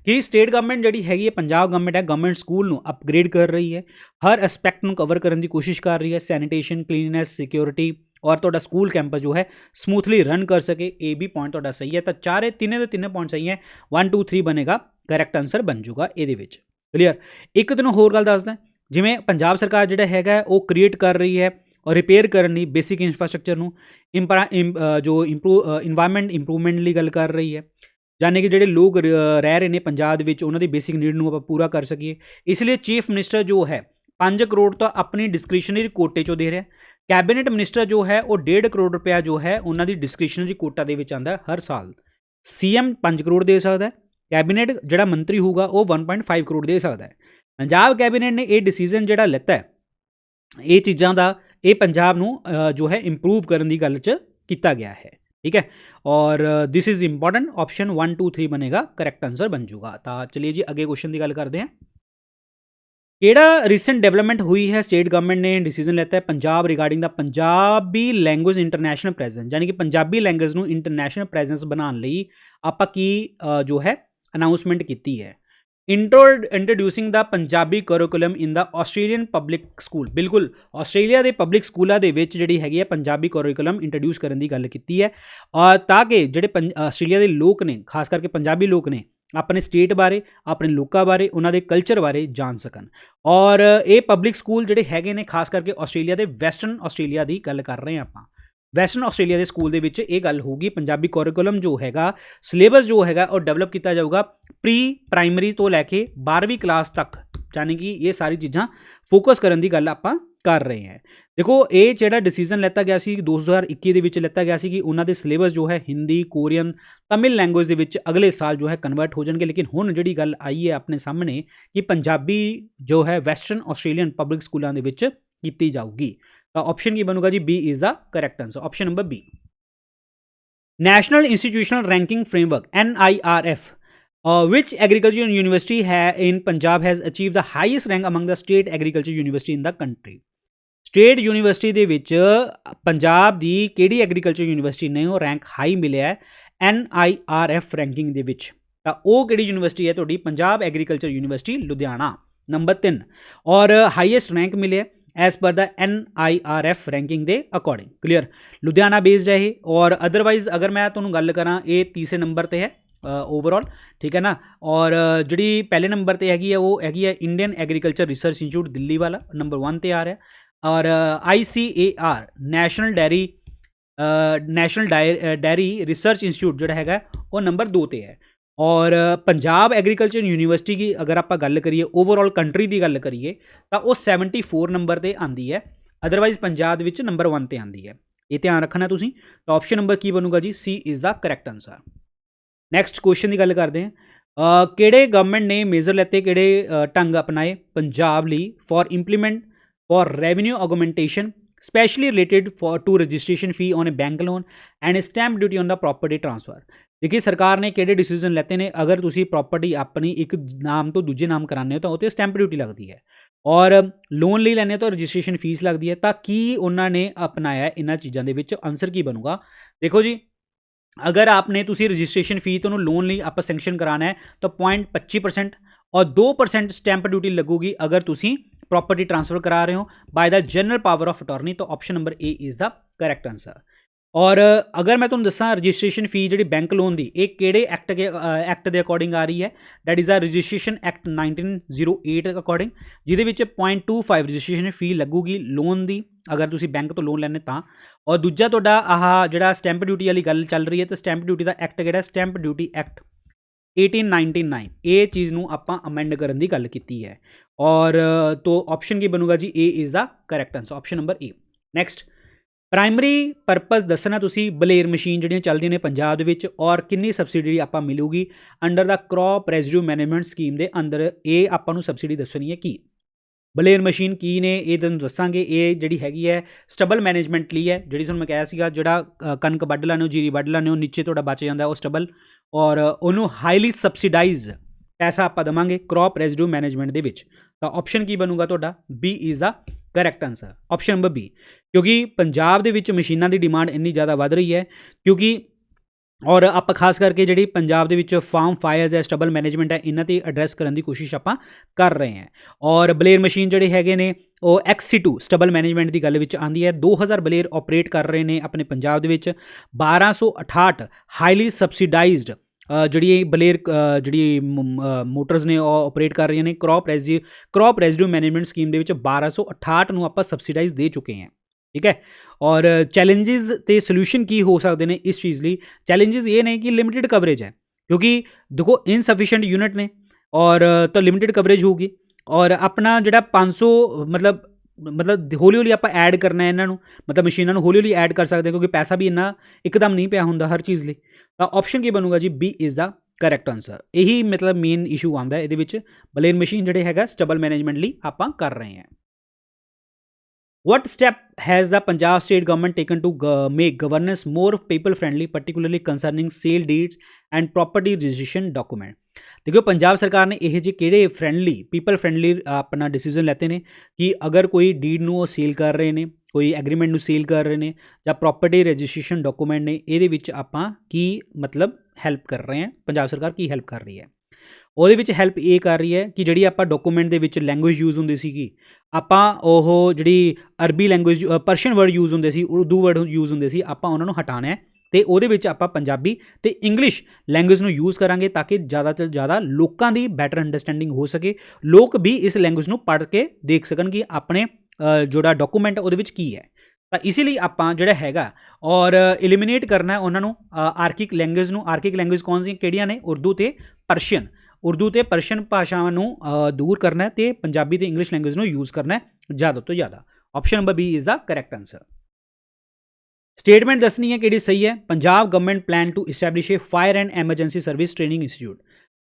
ਕਿ ਸਟੇਟ ਗਵਰਨਮੈਂਟ ਜਿਹੜੀ ਹੈਗੀ ਹੈ, ਪੰਜਾਬ ਗਵਰਨਮੈਂਟ ਹੈ, ਗਵਰਨਮੈਂਟ ਸਕੂਲ ਨੂੰ ਅਪਗ੍ਰੇਡ ਕਰ ਰਹੀ ਹੈ, ਹਰ ਐਸਪੈਕਟ ਨੂੰ ਕਵਰ ਕਰਨ ਦੀ ਕੋਸ਼ਿਸ਼ ਕਰ ਰਹੀ ਹੈ, ਸੈਨੀਟੇਸ਼ਨ, ਕਲੀਨਨੈਸ, ਸਿਕਿਉਰਿਟੀ ਔਰ ਤੁਹਾਡਾ ਸਕੂਲ ਕੈਂਪਸ ਜੋ ਹੈ ਸਮੂਥਲੀ ਰਨ ਕਰ ਸਕੇ। ਇਹ ਵੀ ਪੁਆਇੰਟ ਤੁਹਾਡਾ ਸਹੀ ਹੈ। ਤਾਂ ਤਿੰਨੇ ਦੇ ਤਿੰਨੇ ਪੁਆਇੰਟ ਸਹੀ ਹੈ। 1 2 3 ਬਣੇਗਾ, ਕਰੈਕਟ ਆਨਸਰ ਬਣ ਜਾਊਗਾ ਇਹਦੇ ਵਿੱਚ। ਕਲੀਅਰ। ਇੱਕ ਤੈਨੂੰ ਹੋਰ ਗੱਲ ਦੱਸਦਾ, ਜਿਵੇਂ ਪੰਜਾਬ ਸਰਕਾਰ ਜਿਹੜਾ ਹੈਗਾ ਉਹ ਕ੍ਰੀਏਟ ਕਰ ਰਹੀ ਹੈ ਔਰ ਰਿਪੇਅਰ ਕਰਨ ਲਈ ਬੇਸਿਕ ਇਨਫਰਾਸਟਰਕਚਰ ਨੂੰ ਇਨਵਾਇਰਮੈਂਟ ਇੰਪਰੂਵਮੈਂਟ ਲਈ ਗੱਲ ਕਰ ਰਹੀ ਹੈ, ਯਾਨੀ ਕਿ ਜਿਹੜੇ ਲੋਕ ਰਹਿ ਰਹੇ ਨੇ ਪੰਜਾਬ ਦੇ ਵਿੱਚ ਉਹਨਾਂ ਦੀ ਬੇਸਿਕ ਨੀਡ ਨੂੰ ਆਪਾਂ ਪੂਰਾ ਕਰ ਸਕੀਏ। ਇਸ ਲਈ ਚੀਫ ਮਿਨਿਸਟਰ ਜੋ ਹੈ 5 ਕਰੋੜ ਤਾਂ ਆਪਣੀ ਡਿਸਕ੍ਰਿਸ਼ਨਰੀ ਕੋਟੇ 'ਚੋਂ ਦੇ ਰਿਹਾ। ਕੈਬਨਿਟ ਮਿਨਿਸਟਰ ਜੋ ਹੈ ਉਹ 1.5 ਕਰੋੜ ਰੁਪਇਆ ਜੋ ਹੈ ਉਹਨਾਂ ਦੀ ਡਿਸਕ੍ਰਿਸ਼ਨਰੀ ਕੋਟਾ ਦੇ ਵਿੱਚ ਆਉਂਦਾ ਹਰ ਸਾਲ। ਸੀਐਮ 5 ਕਰੋੜ ਦੇ ਸਕਦਾ ਹੈ, ਕੈਬਨਿਟ ਜਿਹੜਾ ਮੰਤਰੀ ਹੋਊਗਾ ਉਹ 1.5 ਕਰੋੜ ਦੇ ਸਕਦਾ ਹੈ। ਪੰਜਾਬ ਕੈਬਨਿਟ ਨੇ ਇਹ ਡਿਸੀਜ਼ਨ ਜਿਹੜਾ ਲਿੱਤਾ ਹੈ, ਇਹ ਚੀਜ਼ਾਂ ਦਾ ਇਹ ਪੰਜਾਬ ਨੂੰ ਜੋ ਹੈ ਇੰਪਰੂਵ ਕਰਨ ਦੀ ਗੱਲ 'ਚ ਕੀਤਾ ਗਿਆ ਹੈ। ਠੀਕ ਹੈ, ਔਰ ਦਿਸ ਇਜ਼ ਇੰਪॉर्टेंट। ऑप्शन 1 2 3 ਬਣੇਗਾ, ਕਰੈਕਟ ਆਨਸਰ ਬਣ ਜਾਊਗਾ। ਤਾਂ ਚਲਿਏ ਜੀ ਅੱਗੇ ਕੁਐਸਚਨ ਦੀ ਗੱਲ ਕਰਦੇ ਹਾਂ। ਕਿਹੜਾ ਰੀਸੈਂਟ ਡਿਵੈਲਪਮੈਂਟ ਹੋਈ ਹੈ, ਸਟੇਟ ਗਵਰਨਮੈਂਟ ਨੇ ਡਿਸੀਜਨ ਲਿੱਤਾ ਹੈ ਪੰਜਾਬ ਰਿਗਾਰਡਿੰਗ ਦਾ ਪੰਜਾਬੀ ਲੈਂਗੁਏਜ ਇੰਟਰਨੈਸ਼ਨਲ ਪ੍ਰੈਜ਼ੈਂਸ, ਯਾਨੀ ਕਿ ਪੰਜਾਬੀ ਲੈਂਗੁਏਜ ਨੂੰ ਇੰਟਰਨੈਸ਼ਨਲ ਪ੍ਰੈਜ਼ੈਂਸ ਬਣਾਉਣ ਲਈ ਆਪਾਂ ਕੀ ਜੋ ਹੈ ਅਨਾਊਂਸਮੈਂਟ ਕੀਤੀ ਹੈ। ਇੰਟਰੋਡਿਊਸਿੰਗ ਦਾ ਪੰਜਾਬੀ ਕਰਿਕੂਲਮ ਇਨ ਦਾ ਆਸਟ੍ਰੇਲੀਅਨ ਪਬਲਿਕ ਸਕੂਲ। ਬਿਲਕੁਲ, ਆਸਟ੍ਰੇਲੀਆ ਦੇ ਪਬਲਿਕ ਸਕੂਲਾਂ ਦੇ ਵਿੱਚ ਜਿਹੜੀ ਹੈਗੀ ਹੈ ਪੰਜਾਬੀ ਕਰਿਕੂਲਮ ਇੰਟਰੋਡਿਊਸ ਕਰਨ ਦੀ ਗੱਲ ਕੀਤੀ ਹੈ, ਤਾਂ ਕਿ ਜਿਹੜੇ ਆਸਟ੍ਰੇਲੀਆ ਦੇ ਲੋਕ ਨੇ, ਖਾਸ ਕਰਕੇ ਪੰਜਾਬੀ ਲੋਕ ਨੇ, ਆਪਣੇ ਸਟੇਟ ਬਾਰੇ, ਆਪਣੇ ਲੋਕਾਂ ਬਾਰੇ, ਉਹਨਾਂ ਦੇ ਕਲਚਰ ਬਾਰੇ ਜਾਣ ਸਕਣ। ਔਰ ਇਹ ਪਬਲਿਕ ਸਕੂਲ ਜਿਹੜੇ ਹੈਗੇ ਨੇ, ਖਾਸ ਕਰਕੇ ਆਸਟ੍ਰੇਲੀਆ ਦੇ ਵੈਸਟਰਨ ਆਸਟ੍ਰੇਲੀਆ ਦੀ ਗੱਲ ਕਰ ਰਹੇ ਹਾਂ ਆਪਾਂ। ਵੈਸਟਰਨ ਆਸਟ੍ਰੇਲੀਆ ਦੇ ਸਕੂਲ ਦੇ ਵਿੱਚ ਇਹ ਗੱਲ ਹੋਊਗੀ, ਪੰਜਾਬੀ ਕਰਿਕੂਲਮ ਜੋ ਹੈਗਾ, ਸਿਲੇਬਸ ਜੋ ਹੈਗਾ ਉਹ ਡਿਵੈਲਪ ਕੀਤਾ ਜਾਊਗਾ ਪ੍ਰੀ ਪ੍ਰਾਇਮਰੀ ਤੋਂ ਲੈ ਕੇ 12ਵੀਂ ਕਲਾਸ ਤੱਕ, ਯਾਨੀ ਕਿ ਇਹ ਸਾਰੀ ਚੀਜ਼ਾਂ ਫੋਕਸ ਕਰਨ ਦੀ ਗੱਲ ਆਪਾਂ ਕਰ ਰਹੇ ਹਾਂ। ਦੇਖੋ, ਇਹ ਜਿਹੜਾ ਡਿਸੀਜਨ ਲਿੱਤਾ ਗਿਆ ਸੀ 2021 ਦੇ ਵਿੱਚ ਲਿੱਤਾ ਗਿਆ ਸੀ ਕਿ ਉਹਨਾਂ ਦੇ ਸਿਲੇਬਸ ਜੋ ਹੈ ਹਿੰਦੀ, ਕੋਰੀਅਨ, ਤਮਿਲ ਲੈਂਗੁਏਜ ਦੇ ਵਿੱਚ ਅਗਲੇ ਸਾਲ ਜੋ ਹੈ ਕਨਵਰਟ ਹੋ ਜਾਣਗੇ। ਲੇਕਿਨ ਹੁਣ ਜਿਹੜੀ ਗੱਲ ਆਈ ਹੈ ਆਪਣੇ ਸਾਹਮਣੇ ਕਿ ਪੰਜਾਬੀ ਜੋ ਹੈ ਵੈਸਟਰਨ ਆਸਟ੍ਰੇਲੀਅਨ ਪਬਲਿਕ ਸਕੂਲਾਂ ਦੇ ਵਿੱਚ ਕੀਤੀ ਜਾਊਗੀ। ਤਾਂ ਆਪਸ਼ਨ ਕੀ ਬਣੂਗਾ ਜੀ? B is the correct answer, option number B. National institutional ranking framework NIRF which agriculture university in Punjab has achieved the highest rank among the state agriculture university in the country। State university ਦੇ ਵਿੱਚ ਪੰਜਾਬ ਦੀ ਕਿਹੜੀ ਐਗਰੀਕਲਚਰ ਯੂਨੀਵਰਸਿਟੀ ਨੇ ਉਹ ਰੈਂਕ ਹਾਈ ਮਿਲਿਆ ਹੈ NIRF ਰੈਂਕਿੰਗ ਦੇ ਵਿੱਚ? ਤਾਂ ਉਹ ਕਿਹੜੀ ਯੂਨੀਵਰਸਿਟੀ ਹੈ ਤੁਹਾਡੀ? Punjab agriculture university Ludhiana, number 3, ਔਰ ਹਾਈਐਸਟ ਰੈਂਕ ਮਿਲਿਆ ਐਜ਼ ਪਰ ਦਾ NIRF ਰੈਂਕਿੰਗ ਦੇ ਅਕੋਰਡਿੰਗ। ਕਲੀਅਰ, ਲੁਧਿਆਣਾ ਬੇਸਡ ਹੈ ਇਹ। ਔਰ ਅਦਰਵਾਈਜ਼ ਅਗਰ ਮੈਂ ਤੁਹਾਨੂੰ ਗੱਲ ਕਰਾਂ, ਇਹ ਤੀਸਰੇ ਨੰਬਰ 'ਤੇ ਹੈ ਓਵਰਆਲ, ਠੀਕ ਹੈ ਨਾ। ਔਰ ਜਿਹੜੀ ਪਹਿਲੇ ਨੰਬਰ 'ਤੇ ਹੈਗੀ ਹੈ ਉਹ ਹੈਗੀ ਹੈ Indian agriculture research institute Delhi ਵਾਲਾ, ਨੰਬਰ 1 'ਤੇ ਆ ਰਿਹਾ। ਔਰ ICAR national dairy research institute ਜਿਹੜਾ ਹੈਗਾ ਉਹ ਨੰਬਰ 2 'ਤੇ ਹੈ। ਔਰ ਪੰਜਾਬ ਐਗਰੀਕਲਚਰ ਯੂਨੀਵਰਸਿਟੀ ਦੀ ਅਗਰ ਆਪਾਂ ਗੱਲ ਕਰੀਏ, ਓਵਰਆਲ ਕੰਟਰੀ ਦੀ ਗੱਲ ਕਰੀਏ, ਤਾਂ ਉਹ 74 ਨੰਬਰ 'ਤੇ ਆਉਂਦੀ ਹੈ। ਅਦਰਵਾਈਜ਼ ਪੰਜਾਬ ਦੇ ਵਿੱਚ ਨੰਬਰ 1 'ਤੇ ਆਉਂਦੀ ਹੈ। ਇਹ ਧਿਆਨ ਰੱਖਣਾ ਤੁਸੀਂ। ਤਾਂ ਆਪਸ਼ਨ ਨੰਬਰ ਕੀ ਬਣੂਗਾ ਜੀ? C is the correct answer. Next question ਦੀ ਗੱਲ ਕਰਦੇ ਹਾਂ। ਕਿਹੜੇ ਗਵਰਨਮੈਂਟ ਨੇ ਮੇਜ਼ਰ ਲੈਤੇ, ਕਿਹੜੇ ਢੰਗ ਅਪਣਾਏ ਪੰਜਾਬ ਲਈ for revenue augmentation specially related to registration fee on a bank loan and stamp duty on the property transfer। देखिए, सरकार ने किहड़े डिसीजन लेते हैं? अगर तुसी प्रॉपर्टी अपनी एक नाम तो दूजे नाम कराने हो तो उत्ते स्टैंप ड्यूटी लगती है, और लोन ले लैने तो रजिस्ट्रेशन फीस लगती है। तो की उन्होंने अपनाया इन्हां चीज़ों के विच? आंसर की बनूगा? देखो जी, अगर आपने तुसी रजिस्ट्रेशन फी तो लोन लिए आप सैंक्शन कराना है तो 0.25% और 2% स्टैंप ड्यूटी लगूगी अगर तुसी प्रॉपर्टी ट्रांसफर करा रहे हो by the general power of attorney. तो option number A is the correct answer. और अगर मैं तुहानूं दस्सां रजिस्ट्रेशन फी जी बैंक लोन की एक किहड़े एक्ट के अकॉर्डिंग आ रही है? That is the registration act 1908 according, जिहदे विच 0.25 रजिस्ट्रेशन फी लगूगी लोन की अगर तुसी बैंक तो लोन लैने तां। और दूजा तुहाडा आह जिहड़ा स्टैंप ड्यूटी वाली गल चल रही है, तो स्टैंप ड्यूटी का एक्ट किहड़ा? स्टैंप ड्यूटी एक्ट 1899 ਇਹ ਚੀਜ਼ ਨੂੰ ਆਪਾਂ ਅਮੈਂਡ ਕਰਨ ਦੀ ਗੱਲ ਕੀਤੀ ਹੈ। ਔਰ ਤੋ ਆਪਸ਼ਨ ਕੀ ਬਣੂਗਾ ਜੀ, ਏ is the correct answer, option number A. Next, primary purpose ਦੱਸਣਾ ਤੁਸੀਂ ਬਲੇਰ ਮਸ਼ੀਨ ਜਿਹੜੀਆਂ ਚੱਲਦੀਆਂ ਨੇ ਪੰਜਾਬ ਦੇ ਵਿੱਚ ਔਰ ਕਿੰਨੀ ਸਬਸਿਡੀ ਆਪਾਂ ਮਿਲੂਗੀ ਅੰਡਰ ਦਾ ਕ੍ਰੌਪ ਰੈਜ਼ੀਡਿਊ ਮੈਨੇਜਮੈਂਟ ਸਕੀਮ ਦੇ ਅੰਦਰ, ਇਹ ਆਪਾਂ ਨੂੰ ਸਬਸਿਡੀ ਦੱਸਣੀ ਹੈ ਕੀ। ਬਲੇਰ ਮਸ਼ੀਨ ਕੀ ਨੇ ਇਹ ਤੁਹਾਨੂੰ ਦੱਸਾਂਗੇ। ਇਹ ਜਿਹੜੀ ਹੈਗੀ ਹੈ ਸਟਬਲ ਮੈਨੇਜਮੈਂਟ ਲਈ ਹੈ, ਜਿਹੜੀ ਤੁਹਾਨੂੰ ਮੈਂ ਕਿਹਾ ਸੀਗਾ ਜਿਹੜਾ ਕਣਕ ਵੱਢ ਲੈਣੇ ਹੋ, ਜੀਰੀ ਵੱਢ ਲੈਣੇ ਹੋ, ਨੀਚੇ ਤੁਹਾਡਾ ਬਚ ਜਾਂਦਾ ਉਹ ਸਟਬਲ, ਔਰ ਉਹਨੂੰ ਹਾਈਲੀ ਸਬਸਿਡਾਈਜ਼ ਪੈਸਾ ਆਪਾਂ ਦੇਵਾਂਗੇ ਕ੍ਰੌਪ ਰੈਜ਼ੀਡਿਊ ਮੈਨੇਜਮੈਂਟ ਦੇ ਵਿੱਚ। ਤਾਂ ਆਪਸ਼ਨ ਕੀ ਬਣੂਗਾ ਤੁਹਾਡਾ, B is the correct answer, option number B. ਕਿਉਂਕਿ ਪੰਜਾਬ ਦੇ ਵਿੱਚ ਮਸ਼ੀਨਾਂ ਦੀ ਡਿਮਾਂਡ ਇੰਨੀ ਜ਼ਿਆਦਾ ਵੱਧ ਰਹੀ ਹੈ ਕਿਉਂਕਿ ਔਰ ਆਪਾਂ ਖਾਸ ਕਰਕੇ ਜਿਹੜੀ ਪੰਜਾਬ ਦੇ ਵਿੱਚ ਫਾਰਮ ਫਾਇਰਸ ਹੈ, ਸਟਬਲ ਮੈਨੇਜਮੈਂਟ ਹੈ, ਇਹਨਾਂ 'ਤੇ ਐਡਰੈਸ ਕਰਨ ਦੀ ਕੋਸ਼ਿਸ਼ ਆਪਾਂ ਕਰ ਰਹੇ ਹਾਂ। ਔਰ ਬਲੇਰ ਮਸ਼ੀਨ ਜਿਹੜੇ ਹੈਗੇ ਨੇ ਉਹ XC2 ਸਟਬਲ ਮੈਨੇਜਮੈਂਟ ਦੀ ਗੱਲ ਵਿੱਚ ਆਉਂਦੀ ਹੈ। 2000 ਬਲੇਰ ਆਪਰੇਟ ਕਰ ਰਹੇ ਨੇ ਆਪਣੇ ਪੰਜਾਬ ਦੇ ਵਿੱਚ। 1268 ਹਾਈਲੀ ਸਬਸਿਡਾਈਜ਼ਡ ਜਿਹੜੀ ਬਲੇਰ ਜਿਹੜੀ ਮੋਟਰਸ ਨੇ ਉਹ ਆਪਰੇਟ ਕਰ ਰਹੀਆਂ ਨੇ ਕ੍ਰੌਪ ਰੈਜ਼ੀਡਿਊ ਮੈਨੇਜਮੈਂਟ ਸਕੀਮ ਦੇ ਵਿੱਚ। 1268 ਨੂੰ ਆਪਾਂ ਸਬਸਿਡਾਈਜ਼ ਦੇ ਚੁੱਕੇ ਹਾਂ, ਠੀਕ ਹੈ। ਔਰ ਚੈਲੰਜਿਸ ਤੇ ਸੋਲੂਸ਼ਨ ਕੀ ਹੋ ਸਕਦੇ ਨੇ ਇਸ ਚੀਜ਼ ਲਈ। ਚੈਲੰਜਿਸ ਇਹ ਨੇ ਕਿ ਲਿਮਿਟਿਡ ਕਵਰੇਜ ਹੈ, ਕਿਉਂਕਿ ਦੇਖੋ ਇਨਸਫੀਸ਼ੀਐਂਟ ਯੂਨਿਟ ਨੇ ਔਰ ਤਾਂ ਲਿਮਿਟਿਡ ਕਵਰੇਜ ਹੋਊਗੀ। ਔਰ ਆਪਣਾ ਜਿਹੜਾ 500 ਮਤਲਬ ਹੌਲੀ ਹੌਲੀ ਆਪਾਂ ਐਡ ਕਰਨਾ ਇਹਨਾਂ ਨੂੰ, ਮਤਲਬ ਮਸ਼ੀਨਾਂ ਨੂੰ ਹੌਲੀ ਹੌਲੀ ਐਡ ਕਰ ਸਕਦੇ ਕਿਉਂਕਿ ਪੈਸਾ ਵੀ ਇੰਨਾ ਇੱਕਦਮ ਨਹੀਂ ਪਿਆ ਹੁੰਦਾ ਹਰ ਚੀਜ਼ ਲਈ। ਤਾਂ ਆਪਸ਼ਨ ਕੀ ਬਣੂਗਾ ਜੀ, B is the correct answer. ਇਹੀ ਮਤਲਬ ਮੇਨ ਇਸ਼ੂ ਆਉਂਦਾ ਇਹਦੇ ਵਿੱਚ, ਬਲੇਰ ਮਸ਼ੀਨ ਜਿਹੜੇ ਹੈਗਾ ਸਟਬਲ ਮੈਨੇਜਮੈਂਟ ਲਈ ਆਪਾਂ ਕਰ ਰਹੇ ਹਾਂ। What step has the Punjab state government taken to make governance more people friendly, particularly concerning sale deeds and property registration document? देखो पंजाब सरकार ने यह किहड़े फ्रेंडली पीपल फ्रेंडली अपना डिसीजन लेते हैं कि अगर कोई डीड ਨੂੰ सेल कर रहे हैं, कोई एग्रीमेंट ਨੂੰ सेल कर रहे हैं ਜਾਂ प्रॉपर्टी रजिस्ट्रेशन डॉक्यूमेंट ने ਇਹਦੇ ਵਿੱਚ ਆਪਾਂ ਕੀ ਮਤਲਬ ਹੈਲਪ ਕਰ ਰਹੇ ਹਾਂ, ਪੰਜਾਬ ਸਰਕਾਰ ਕੀ ਹੈਲਪ ਕਰ ਰਹੀ ਹੈ। ਉਹਦੇ ਵਿੱਚ ਹੈਲਪ ਇਹ ਕਰ ਰਹੀ ਹੈ ਕਿ ਜਿਹੜੀ ਆਪਾਂ ਡਾਕੂਮੈਂਟ ਦੇ ਵਿੱਚ ਲੈਂਗੁਏਜ ਯੂਜ਼ ਹੁੰਦੀ ਸੀਗੀ, ਆਪਾਂ ਉਹ ਜਿਹੜੀ ਅਰਬੀ ਲੈਂਗੁਏਜ ਪਰਸ਼ੀਅਨ ਵਰਡ ਯੂਜ਼ ਹੁੰਦੇ ਸੀ, ਉਰਦੂ ਵਰਡ ਯੂਜ਼ ਹੁੰਦੇ ਸੀ, ਆਪਾਂ ਉਹਨਾਂ ਨੂੰ ਹਟਾਉਣਾ ਹੈ ਅਤੇ ਉਹਦੇ ਵਿੱਚ ਆਪਾਂ ਪੰਜਾਬੀ ਅਤੇ ਇੰਗਲਿਸ਼ ਲੈਂਗੁਏਜ ਨੂੰ ਯੂਜ਼ ਕਰਾਂਗੇ ਤਾਂ ਕਿ ਜ਼ਿਆਦਾ ਤੋਂ ਜ਼ਿਆਦਾ ਲੋਕਾਂ ਦੀ ਬੈਟਰ ਅੰਡਰਸਟੈਂਡਿੰਗ ਹੋ ਸਕੇ, ਲੋਕ ਵੀ ਇਸ ਲੈਂਗੁਏਜ ਨੂੰ ਪੜ੍ਹ ਕੇ ਦੇਖ ਸਕਣ ਕਿ ਆਪਣੇ ਜਿਹੜਾ ਡਾਕੂਮੈਂਟ ਉਹਦੇ ਵਿੱਚ ਕੀ ਹੈ। ਤਾਂ ਇਸ ਲਈ ਆਪਾਂ ਜਿਹੜਾ ਹੈਗਾ ਔਰ ਐਲੀਮੀਨੇਟ ਕਰਨਾ ਉਹਨਾਂ ਨੂੰ ਆਰਕਿਕ ਲੈਂਗੁਏਜ ਨੂੰ। ਆਰਕਿਕ ਲੈਂਗੁਏਜ ਕੌਣ ਸੀ ਕਿਹੜੀਆਂ ਨੇ, ਉਰਦੂ ਅਤੇ ਪਰਸ਼ੀਅਨ। ਉਰਦੂ ਅਤੇ ਪਰਸ਼ੀਅਨ ਭਾਸ਼ਾਵਾਂ ਨੂੰ ਦੂਰ ਕਰਨਾ ਅਤੇ ਪੰਜਾਬੀ ਅਤੇ ਇੰਗਲਿਸ਼ ਲੈਂਗੁਏਜ ਨੂੰ ਯੂਜ਼ ਕਰਨਾ ਜ਼ਿਆਦਾ ਤੋਂ ਜ਼ਿਆਦਾ। Option number B is the correct answer. Statement ਦੱਸਣੀ ਹੈ ਕਿਹੜੀ ਸਹੀ ਹੈ। Punjab government plan to establish a fire and emergency service training institute.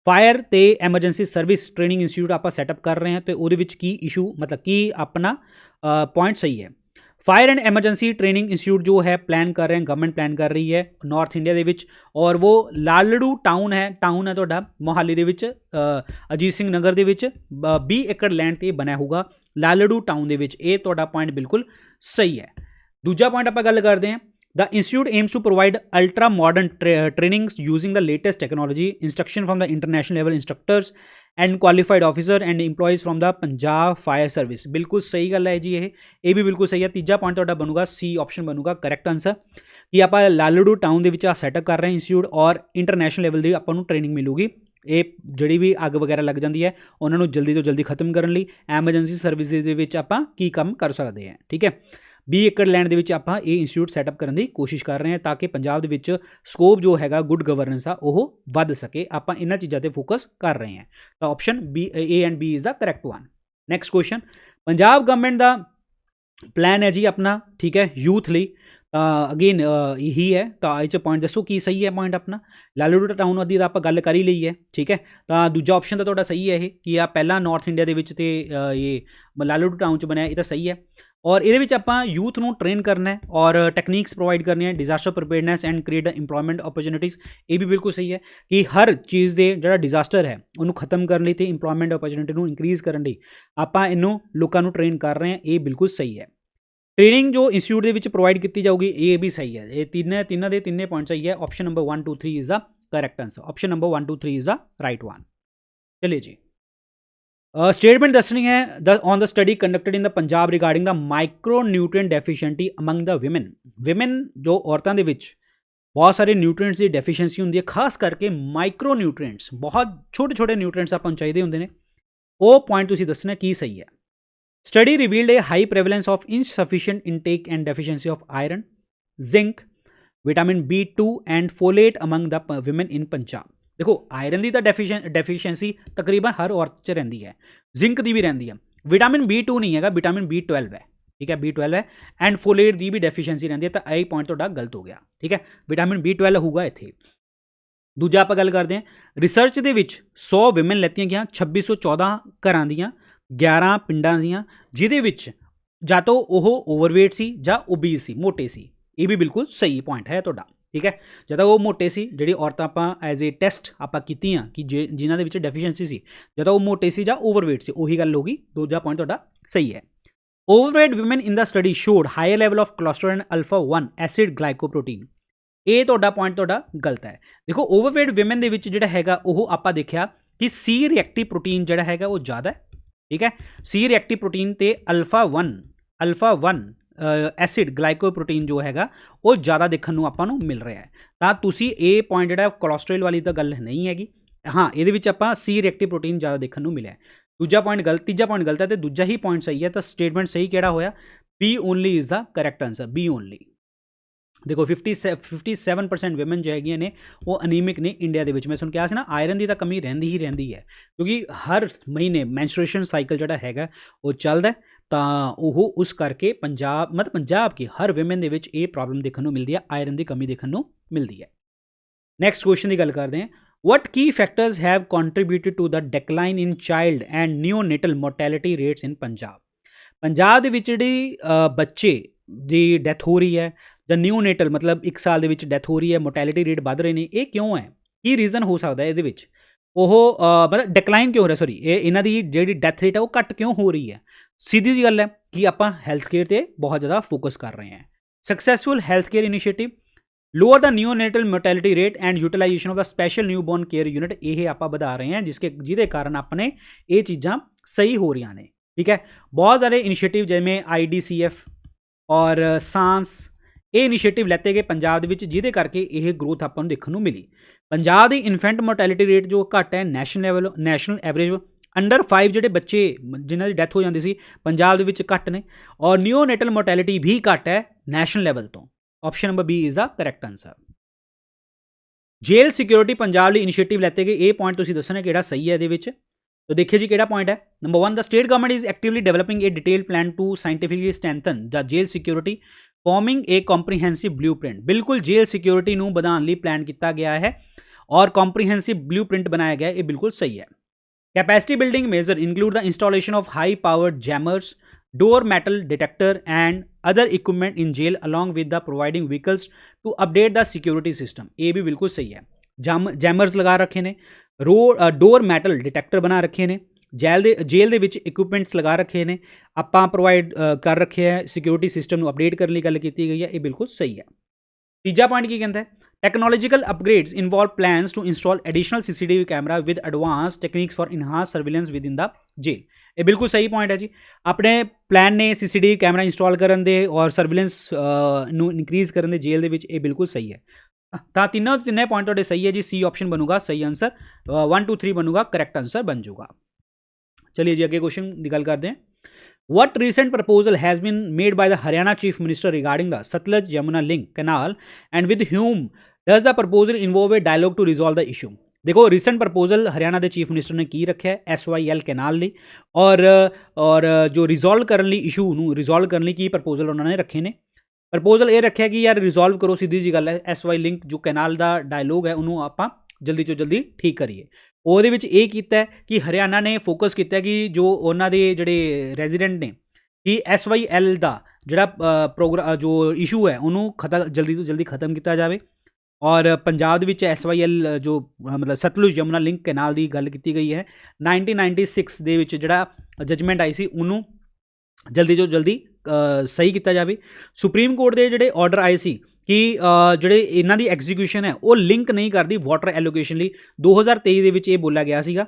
Fire ਅਤੇ ਐਮਰਜੈਂਸੀ ਸਰਵਿਸ ਟ੍ਰੇਨਿੰਗ ਇੰਸਟੀਚਿਊਟ ਆਪਾਂ ਸੈਟਅਪ ਕਰ ਰਹੇ ਹਾਂ ਅਤੇ ਉਹਦੇ ਵਿੱਚ ਕੀ ਇਸ਼ੂ ਮਤਲਬ ਕੀ ਆਪਣਾ ਪੁਆਇੰਟ ਸਹੀ ਹੈ। Fire and emergency training institute जो है प्लान कर रहे हैं, गवर्नमेंट प्लान कर रही है नॉर्थ इंडिया ਦੇ ਵਿੱਚ, ਔਰ वो ਲਾਲੜੂ ਟਾਊਨ ਹੈ ਤੁਹਾਡਾ ਮੋਹਾਲੀ ਦੇ ਵਿੱਚ, ਅਜੀਤ ਸਿੰਘ ਨਗਰ ਦੇ ਵਿੱਚ 20 ਏਕੜ ਲੈਂਡ 'ਤੇ ਬਣਿਆ ਹੋਊਗਾ ਲਾਲੜੂ ਟਾਊਨ ਦੇ ਵਿੱਚ। ਇਹ ਤੁਹਾਡਾ ਪੁਆਇੰਟ ਬਿਲਕੁਲ ਸਹੀ ਹੈ। ਦੂਜਾ ਪੁਆਇੰਟ ਆਪਾਂ ਗੱਲ ਕਰਦੇ ਹਾਂ। The institute aims to provide ultra modern trainings using the latest technology, instruction from the international level instructors and qualified officer and employees from the Punjab Fire Service। बिल्कुल सही गल है जी, ये भी बिल्कुल सही है। तीजा पॉइंट तुहाडा बनूगा सी ऑप्शन बनूगा करैक्ट आंसर कि आप लालड़ू टाउन ਦੇ ਵਿੱਚ ਆ ਸੈਟਅਪ ਕਰ ਰਹੇ ਹਾਂ ਇੰਸਟੀਚਿਊਟ ਔਰ ਇੰਟਰਨੈਸ਼ਨਲ ਲੈਵਲ ਦੀ ਆਪਾਂ ਨੂੰ ਟ੍ਰੇਨਿੰਗ ਮਿਲੂਗੀ। ਇਹ ਜਿਹੜੀ ਵੀ ਅੱਗ ਵਗੈਰਾ ਲੱਗ ਜਾਂਦੀ ਹੈ ਉਹਨਾਂ ਨੂੰ ਜਲਦੀ ਤੋਂ ਜਲਦੀ ਖਤਮ ਕਰਨ ਲਈ ਐਮਰਜੈਂਸੀ ਸਰਵਿਸਿਜ਼ ਦੇ ਵਿੱਚ ਆਪਾਂ ਕੀ ਕੰਮ ਕਰ ਸਕਦੇ ਹਾਂ, ਠੀਕ ਹੈ। 20 ਏਕੜ ਲੈਂਡ ਦੇ ਵਿੱਚ ਆਪਾਂ ਇਹ ਇੰਸਟੀਚਿਊਟ ਸੈਟਅਪ ਕਰਨ ਦੀ ਕੋਸ਼ਿਸ਼ ਕਰ ਰਹੇ ਹਾਂ ਤਾਂ ਕਿ ਪੰਜਾਬ ਦੇ ਵਿੱਚ ਸਕੋਪ ਜੋ ਹੈਗਾ ਗੁੱਡ ਗਵਰਨੈਂਸ ਆ ਉਹ ਵੱਧ ਸਕੇ। ਆਪਾਂ ਇਹਨਾਂ ਚੀਜ਼ਾਂ 'ਤੇ ਫੋਕਸ ਕਰ ਰਹੇ ਹਾਂ। ਤਾਂ option B A and B is the correct one. Next question, Punjab government the plan ਹੈ ਜੀ ਆਪਣਾ, ਠੀਕ ਹੈ, ਯੂਥ ਲਈ। ਅਗੇਨ ਇਹੀ ਹੈ ਤਾਂ ਇਹ 'ਚ ਪੁਆਇੰਟ ਦੱਸੋ ਕੀ ਸਹੀ ਹੈ ਪੁਆਇੰਟ ਆਪਣਾ। ਲਾਲੜੂ ਟਾਊਨ ਦੀ ਤਾਂ ਆਪਾਂ ਗੱਲ ਕਰ ਹੀ ਲਈ ਹੈ, ਠੀਕ ਹੈ। ਤਾਂ ਦੂਜਾ ਆਪਸ਼ਨ ਤਾਂ ਤੁਹਾਡਾ ਸਹੀ ਹੈ ਇਹ ਕਿ ਆ ਪਹਿਲਾਂ ਨਾਰਥ ਇੰਡੀਆ ਦੇ ਵਿੱਚ ਅਤੇ ਇਹ ਲਾਲੜੂ ਟਾਊਨ 'ਚ ਬਣਿਆ, ਇਹ ਤਾਂ ਸਹੀ ਹੈ। ਔਰ ਇਹਦੇ ਵਿੱਚ ਆਪਾਂ ਯੂਥ ਨੂੰ ਟ੍ਰੇਨ ਕਰਨਾ ਹੈ ਔਰ ਟੈਕਨੀਕਸ ਪ੍ਰੋਵਾਈਡ ਕਰਨੀਆਂ, disaster preparedness and create employment opportunities. ਇਹ ਵੀ ਬਿਲਕੁਲ ਸਹੀ ਹੈ ਕਿ ਹਰ ਚੀਜ਼ ਦੇ ਜਿਹੜਾ ਡਿਜ਼ਾਸਟਰ ਹੈ ਉਹਨੂੰ ਖਤਮ ਕਰਨ ਲਈ ਅਤੇ ਇੰਪਲੋਇਮੈਂਟ ਓਪਰਚੁਨਿਟੀ ਨੂੰ ਇਨਕਰੀਜ਼ ਕਰਨ ਲਈ ਆਪਾਂ ਇਹਨੂੰ ਲੋਕਾਂ ਨੂੰ ਟ੍ਰੇਨ ਕਰ ਰਹੇ ਹਾਂ, ਇਹ ਬਿਲਕੁਲ ਸਹੀ ਹੈ। ਟ੍ਰੇਨਿੰਗ ਜੋ ਇੰਸਟੀਚਿਊਟ ਦੇ ਵਿੱਚ ਪ੍ਰੋਵਾਈਡ ਕੀਤੀ ਜਾਊਗੀ ਇਹ ਵੀ ਸਹੀ ਹੈ। ਇਹ ਤਿੰਨਾਂ ਦੇ ਤਿੰਨੇ ਪੁਆਇੰਟ ਸਹੀ ਹੈ। Option number 1 2 3 is the correct answer. Option number 1 2 3 is the right one. ਚਲਿਏ ਜੀ, स्टेटमेंट दसनी है on the study conducted in the Punjab regarding the micro nutrient deficiency among the women जो औरतों के विच बहुत सारे न्यूट्रिएंट्स की डेफिशिएंसी होंगी है, खास करके माइक्रो न्यूट्रिएंट्स बहुत छोटे छोटे न्यूट्रिएंट्स आपां नूं चाहीदे हुंदे ने। वो पॉइंट तुसीं दसना की सही है। Study revealed A high prevalence of insufficient intake and deficiency of iron, zinc, vitamin B2 and folate among the women in Punjab. देखो आयरन की तो डेफिशिएंसी तकरीबन हर औरत च रहिंदी है, जिंक की भी रहिंदी है, विटामिन B2 नहीं है, विटामिन B12 है, ठीक है, B12 है, एंड फोलेट की भी डेफिशिएंसी रहिंदी है, तो यही पॉइंट तुहाडा गलत हो गया, ठीक है, विटामिन B12 होगा इत्थे। दूजा आप गल करते हैं, रिसर्च के 100 विमेन लैतियां गई 2614 घरां दियां 11 पिंडां दियां, जिहदे विच ਜਾਂ तो वह ओवरवेट सी ਜਾਂ ओबीज सी, मोटे सी, ये भी बिल्कुल सही पॉइंट है तुहाडा, ठीक है, ਜਦੋਂ वो मोटे सी ਜਿਹੜੀ औरतां ਆਪਾਂ एज ए टेस्ट ਆਪਾਂ ਕੀਤੀਆਂ कि जिन्हां ਦੇ ਵਿੱਚ ਡੈਫੀਸ਼ੀਐਂਸੀ ਸੀ, ਜਦੋਂ ਉਹ ਮੋਟੇ ਸੀ ਜਾਂ ਓਵਰਵੇਟ ਸੀ, ਉਹੀ ਗੱਲ ਹੋ ਗਈ। ਦੂਜਾ ਪॉइंट ਤੁਹਾਡਾ ਸਹੀ ਹੈ। Overweight women in the study showed higher level of cholesterol and alpha 1 acid glycoprotein, ਇਹ ਤੁਹਾਡਾ ਪॉइंट ਤੁਹਾਡਾ ਗਲਤ ਹੈ। ਦੇਖੋ ओवरवेट women ਦੇ ਵਿੱਚ ਜਿਹੜਾ ਹੈਗਾ ਉਹ ਆਪਾਂ ਦੇਖਿਆ ਕਿ C ਰਿਐਕਟਿਵ ਪ੍ਰੋਟੀਨ ਜਿਹੜਾ ਹੈਗਾ ਉਹ ਜ਼ਿਆਦਾ ਹੈ, ठीक है, C रिएक्टिव प्रोटीन तो अल्फा 1 एसिड ग्लाइकोप्रोटीन जो हैगा वो ज़्यादा देखने को आपां नूं मिल रहा है। तो तुसी ये पॉइंट जिहड़ा कोलेस्ट्रॉल वाली तो गल नहीं हैगी, हाँ ये आपां C रिएक्टिव प्रोटीन ज़्यादा देखने को मिले। दूजा पॉइंट गलत, तीजा पॉइंट गलत है, तो दूजा ही पॉइंट सही है। तो स्टेटमेंट सही किहड़ा होया, B only is the correct answer, B only. देखो 57% विमेन जो है ने वो अनीमिक ने इंडिया के। मैं सुन के आया ना आयरन की तो कमी रहिंदी ही रहिंदी है, क्योंकि हर महीने मैंस्ट्रुएशन साइकिल जो हैगा वो चलता है, तो उस करके पंजाब मतलब पंजाब की हर विमेन के ये प्रॉब्लम देखने को मिलती है, आयरन की कमी देखने को मिलती है। नैक्सट क्वेश्चन की गल करते हैं, what key factors have contributed to the decline in child and neonatal mortality rates in Punjab. Punjab दे विच जिहड़ी बच्चे की डैथ हो रही है, द न्यूनेटल मतलब 1 साल के डैथ हो रही है, मोर्टैलिटी रेट बढ़ रहे हैं, ये क्यों है, की रीजन हो सकता है ये मतलब डिक्लाइन क्यों हो रहा, सॉरी इन्हां दी जिहड़ी डैथ रेट है वो घट क्यों हो रही है। सीधी जी गल है कि आप हैल्थ केयर पर बहुत ज़्यादा फोकस कर रहे हैं। Successful health care initiative, lower the neonatal mortality rate and utilisation of the special newborn care unit, ये आप बढ़ा रहे हैं, जिसके कारण अपने ये चीज़ां सही हो रही ने, ठीक है। बहुत सारे इनिशिएटिव जिमें IDCF और सांस ये इनिशिएटिव लैते गए पंजाब के, जिहदे करके ये ग्रोथ आपां नूं देखने को मिली। पंजाब की इन्फेंट मोर्टैलिटी रेट जो घट है नैशनल एवरेज अंडर 5 जोड़े बच्चे जिन्हों की डैथ हो जाती सी पंजाब के घट ने, और न्यूनेटल मोर्टैलिटी भी घट है नैशनल लैवल तो। Option number B is the correct answer. Jail security Punjab लिए इनिशिएटिव लैते गए, ये पॉइंट तुसीं दसना किहड़ा सही है ये। तो देखिए जी किहड़ा पॉइंट है। Number 1, the state government is actively developing a detail plan to scientifically strengthen the jail security forming a comprehensive blueprint. बिल्कुल जेल सिक्योरिटी नूं बढ़ाने लई प्लान किया गया है और कॉम्प्रीहेंसिव ब्लूप्रिंट बनाया गया है, ये बिल्कुल सही है। Capacity building measure include the installation of high powered jammers, door metal detector and other equipment in jail along with the providing vehicles to update the security system, ये भी बिल्कुल सही है। जैमर्स लगा रखे ने, डोर मैटल डिटेक्टर बना रखे ने, जेल दे विच इक्विपमेंट्स लगा रखे ने, आपां प्रोवाइड कर रखे हैं सिक्योरिटी सिस्टम अपडेट करने की गल की गई है, ये बिल्कुल सही है। तीजा पॉइंट की कहता है, technological upgrades involve plans to install additional CCTV camera with advance techniques for enhance surveillance within the jail, ये बिल्कुल सही पॉइंट है जी। अपने प्लान ने CCTV कैमरा इंस्टॉल करने दे और सर्विलेंस नू इनक्रीज करने दे जेल दे विच, ये बिल्कुल सही है। तो तीनों पॉइंट थोड़े सही है जी, C ऑप्शन बनूगा सही आंसर, 1 2 3 बनूगा करेक्ट आंसर बन जाऊगा। चलिए जी अगले क्वेश्चन की गल करते हैं। What recent proposal has been made by the Haryana Chief Minister regarding the Satluj Yamuna link canal and with whom does the proposal involve a dialogue to resolve the issue? देखो रिसेंट प्रपोजल हरियाणा के चीफ मिनिस्टर ने की रखा है SYL कैनाल ली और जो रिजॉल्व करने इशू नूं रिजॉल्व करने की प्रपोजल उन्होंने रखे ने। प्रपोजल ये रखा कि यार रिजॉल्व करो, सीधी जी गल है, SY लिंक जो कैनाल का डायलॉग है उन्होंने आप जल्दी तो जल्दी ठीक करिए। ਉਹਦੇ ਵਿੱਚ ਇਹ ਕੀਤਾ ਹੈ ਕਿ ਹਰਿਆਣਾ ਨੇ ਫੋਕਸ ਕੀਤਾ ਕਿ ਜੋ ਉਹਨਾਂ ਦੇ ਜਿਹੜੇ ਰੈਜ਼ੀਡੈਂਟ ਨੇ ਕਿ SYL ਦਾ ਜਿਹੜਾ ਪ੍ਰੋਗਰਾਮ ਜੋ ਇਸ਼ੂ ਹੈ ਉਹਨੂੰ ਜਲਦੀ ਤੋਂ ਜਲਦੀ ਖਤਮ ਕੀਤਾ ਜਾਵੇ। ਔਰ ਪੰਜਾਬ ਦੇ ਵਿੱਚ SYL ਜੋ ਮਤਲਬ ਸਤਲੁਜ ਯਮੁਨਾ ਲਿੰਕ ਕੈਨਾਲ ਦੀ ਗੱਲ ਕੀਤੀ ਗਈ ਹੈ 1996 ਦੇ ਵਿੱਚ ਜਿਹੜਾ ਜਜਮੈਂਟ ਆਈ ਸੀ ਉਹਨੂੰ ਜਲਦੀ ਤੋਂ ਜਲਦੀ ਸਹੀ ਕੀਤਾ ਜਾਵੇ। ਸੁਪਰੀਮ ਕੋਰਟ ਦੇ ਜਿਹੜੇ ਆਰਡਰ ਆਏ ਸੀ कि ਜਿਹੜੇ ਇਹਨਾਂ ਦੀ ਐਗਜ਼ੀਕਿਊਸ਼ਨ ਹੈ ਉਹ ਲਿੰਕ ਨਹੀਂ ਕਰਦੀ ਵਾਟਰ ਐਲੋਕੇਸ਼ਨ ਲਈ 2023 ਦੇ ਵਿੱਚ ਇਹ ਬੋਲਿਆ ਗਿਆ ਸੀਗਾ।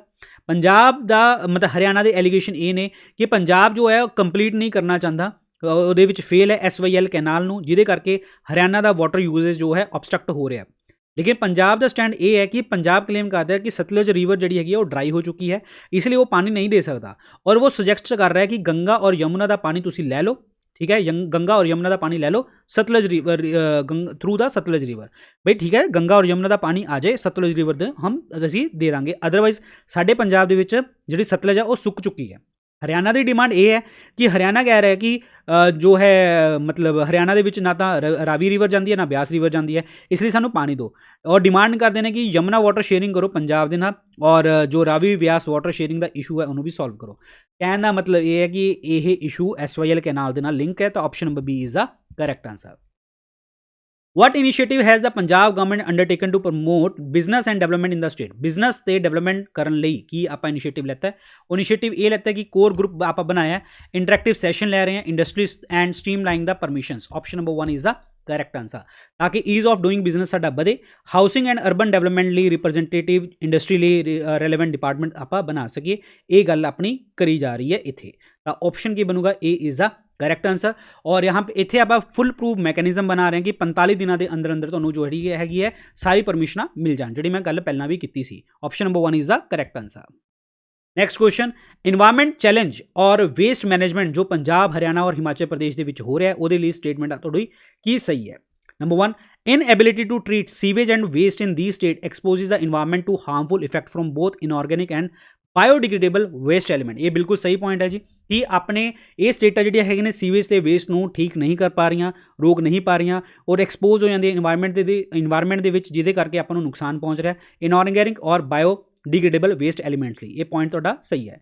ਪੰਜਾਬ ਦਾ ਮਤਲਬ ਹਰਿਆਣਾ ਦੇ ਐਲੀਗੇਸ਼ਨ ਇਹ ਨੇ ਕਿ ਪੰਜਾਬ ਜੋ ਹੈ ਉਹ ਕੰਪਲੀਟ ਨਹੀਂ ਕਰਨਾ ਚਾਹੁੰਦਾ, ਉਹਦੇ ਵਿੱਚ ਫੇਲ ਹੈ SYL ਕੈਨਾਲ ਨੂੰ, ਜਿਹਦੇ ਕਰਕੇ ਹਰਿਆਣਾ ਦਾ ਵਾਟਰ ਯੂਜ਼ੇਜ ਜੋ ਹੈ ਆਬਸਟਰਕਟ ਹੋ ਰਿਹਾ। लेकिन पंजाब का स्टैंड ये है कि पंजाब क्लेम करता है कि सतलुज रिवर जी है वो ड्राई हो चुकी है, इसलिए वो पानी नहीं दे सकता और वो सजेस्ट कर रहा है कि गंगा और यमुना का पानी तुसी लै लो, ठीक है, गंगा और यमुना का पानी ले लो Sutlej river through the Sutlej river बई, ठीक है, गंगा और यमुना का पानी आ जाए सतलुज रिवर दे हम असीं दे देंगे। अदरवाइज साडे पंजाब दे विच जिहड़ी सतलुज है वो सुक चुकी है। हरियाणा की डिमांड ये है कि हरियाणा कह रहा है कि जो है मतलब हरियाणा के विच ना तो रावी रिवर जाती है ना ब्यास रिवर जाती है, इसलिए सानू पानी दो। और डिमांड करते हैं कि यमुना वाटर शेयरिंग करो पंजाब के नाल, और जो रावी ब्यास वाटर शेयरिंग का इशू है उन्होंने भी सॉल्व करो। कहने का मतलब ये है कि यह इशू SYL कैनाल के नाल लिंक है, तो option number B is the correct answer. What initiative has the Punjab government undertaken to promote business and development in the state? Business ਤੇ ਡਿਵੈਲਪਮੈਂਟ ਕਰਨ ਲਈ ਕੀ ਆਪਾਂ ਇਨੀਸ਼ੀਏਟਿਵ ਲੈਤਾ ਹੈ? ਉਹ ਇਨੀਸ਼ੀਏਟਿਵ ਇਹ ਲੈਤਾ ਹੈ ਕਿ ਕੋਰ ਗਰੁੱਪ ਆਪਾਂ ਬਣਾਇਆ ਹੈ, ਇੰਟਰੈਕਟਿਵ ਸੈਸ਼ਨ ਲੈ ਰਹੇ ਹਾਂ, industries and streamline the permissions. Option number 1 is the correct answer, ਤਾਂ ਕਿ ਈਜ਼ ਆਫ ਡੂਇੰਗ ਬਿਜ਼ਨਸ ਸਾਡਾ ਵਧੇ। ਹਾਊਸਿੰਗ ਐਂਡ ਅਰਬਨ ਡਿਵੈਲਪਮੈਂਟ ਲਈ ਰਿਪਰੈਜ਼ੈਂਟੇਟਿਵ ਇੰਡਸਟਰੀ ਲਈ ਰੈਲੇਵੈਂਟ ਡਿਪਾਰਟਮੈਂਟ ਆਪਾਂ ਬਣਾ ਸਕੀਏ, ਇਹ ਗੱਲ ਆਪਣੀ ਕਰੀ ਜਾ ਰਹੀ ਹੈ ਇੱਥੇ। ਤਾਂ ਆਪਸ਼ਨ ਕੀ ਬਣੂਗਾ? ए इज़ द करैक्ट आंसर। और यहाँ पे इतने आप फुल प्रूफ मैकेनिज्म बना रहे हैं कि 45 दिनों के अंदर अंदर तो जो हैगी है सारी परमिशना मिल जान, जी मैं गल पहला भी की सी। Option number 1 is the correct answer. Next question, environment challenge और वेस्ट मैनेजमेंट जो पंजाब हरियाणा और हिमाचल प्रदेश के विच हो रहा है वो लिए स्टेटमेंट थोड़ी की सही है? Number 1, inability to treat sewage and waste in the state exposes the environment to harmful effect from both inorganic and biodegradable waste element. ये बिल्कुल सही पॉइंट है जी कि अपने ये स्टेटा जी है ने सीवेज के वेस्ट को ठीक नहीं कर पा रही, रोक नहीं पा रही और एक्सपोज हो जाती इन्वायरमेंट के जिदे करके आपको नुकसान पहुँच रहा है इनऑर्गेनिक और बायोडिग्रेडेबल वेस्ट एलिमेंट लिए। ये पॉइंट थोड़ा सही है।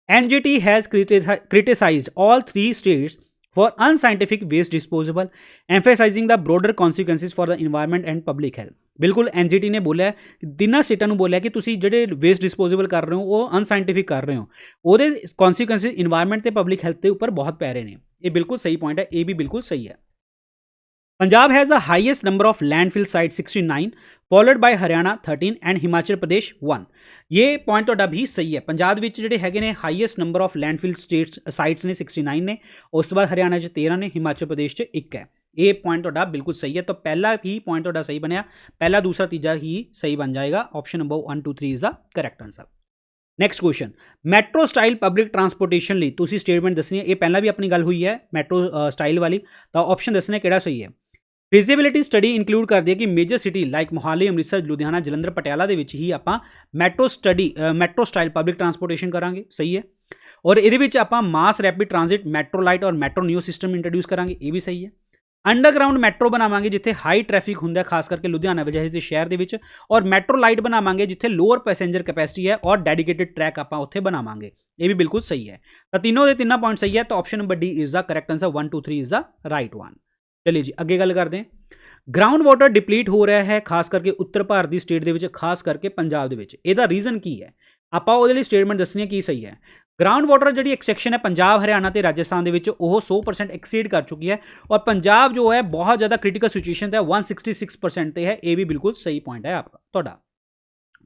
NGT has criticised all 3 states for unscientific waste disposal, emphasizing the broader consequences for the environment and public health। बिल्कुल NGT ने बोलिया तिना स्टेटा बोलिया कि तुसी जिहड़े वेस्ट डिस्पोजेबल कर रहे हो वो अनसाइंटिफिक कर रहे हो, ਉਹਦੇ कॉन्सिक्वेंसिस इन्वायरमेंट ते पब्लिक हेल्थ के ऊपर बहुत पै रहे हैं। ये बिल्कुल सही पॉइंट है, ये भी बिल्कुल सही है। Punjab has the highest number of landfill site 69, followed by Haryana 13 and Himachal Pradesh 1। ये पॉइंट तो भी सही है। पंजाब विच जिहड़े हैगे ने highest number of landfill states sites ने 69 ने, उस बाद हरियाणा 13 ने, हिमाचल प्रदेश 1 है। ये पॉइंट तो बिल्कुल सही है। तो पहला ही पॉइंट तो सही बनया, पहला दूसरा तीजा ही सही बन जाएगा। Option number 1 2 3 is the correct answer. Next question, metro style public transportation लिए तुसी स्टेटमेंट दसनी है, ये पहला भी अपनी गल हुई है मैट्रो स्टाइल वाली। तो ऑप्शन दसने किहड़ा सही है? फिजिबिलिटी स्टडी इंक्लूड कर दिया कि major city like Mohali, Amritsar, Ludhiana, Jalandhar, Patiala दे विच ही आपां मैट्रो स्टाइल पब्लिक ट्रांसपोर्टेशन करांगे, सही है। और इहदे विच आपां mass rapid transit, metro light और मैट्रो नियो सिस्टम इंट्रोड्यूस करांगे, ये भी सही है। अंडरग्राउंड मैट्रो बनावांगे जिथे हाई ट्रैफिक हुंदा खास करके लुधियाना वजह से शहर दे विच, और मैट्रो लाइट बनावांगे जिथे लोअर पैसेंजर कैपेसिटी है और डेडिकेटेड ट्रैक आपां उत्थे बनावांगे, ये भी बिल्कुल सही है। तो तीनों के तीनों पॉइंट सही है। तो option number D is the correct answer, 1 2 3 is the right one. चलिए जी अगे गल करते हैं। ग्राउंड वाटर डिप्लीट हो रहा है खास करके उत्तर भारत की स्टेट के खास करके पंजाब के, इसका रीजन की है? आपां उहदे लई स्टेटमेंट दसनी की सही है। ग्राउंड वाटर जी एक सैक्शन है पंजाब हरियाणा ते राजस्थान के 100% एक्सीड कर चुकी है, और पंजाब जो है बहुत ज़्यादा क्रिटिकल सिचुएशन है 166% है, ये भी बिल्कुल सही पॉइंट है आपका थोड़ा।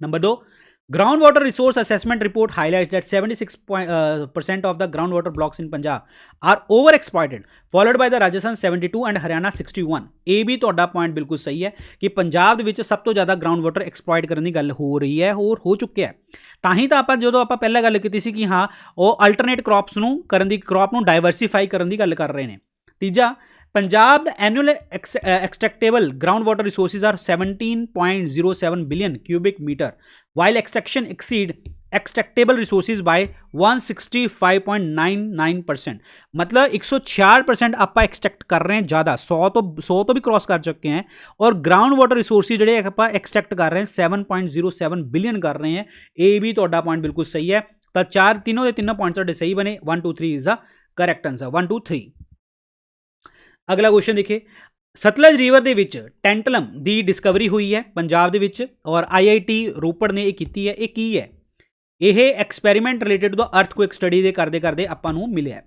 Number 2, ground water resource assessment report highlights that 76% of the ground water blocks in Punjab are over exploited, followed by the Rajasthan 72 and Haryana 61। ये भी तो पॉइंट बिल्कुल सही है कि पंजाब के सब तो ज़्यादा ग्राउंड वाटर एक्सप्लॉइट करने की गल हो रही है और हो चुके हैं। ताही तो आप जो आप पहले गल की थी कि हाँ वो अल्टरनेट क्रॉप्स क्रॉप को डायवर्सीफाई करने की गल कर रहे हैं। तीजा, Punjab annual extractable ground water resources are 17.07 billion cubic metre, while extraction exceed extractable resources by 165.99%। मतलब 166% आप एक्सट्रैक्ट कर रहे हैं ज़्यादा, 100 तो भी क्रॉस कर चुके हैं, और ग्राउंड वाटर रिसोर्सिस जो आप एक्सट्रैक्ट कर रहे हैं 7.07 बिलियन कर रहे हैं, ये भी तो पॉइंट बिल्कुल सही है। तो तीनों के तीनों पॉइंट सही बने, 1 2 3 इज द करेक्ट आंसर, 1 2 3। अगला क्वेश्चन देखिए, सतलज रिवर के विच टेंटलम की डिस्कवरी हुई है पंजाब के, और IIT रोपड़ ने की है। ये की है? यह experiment related to the earthquake study के करते करते आपां नूं मिलिया है।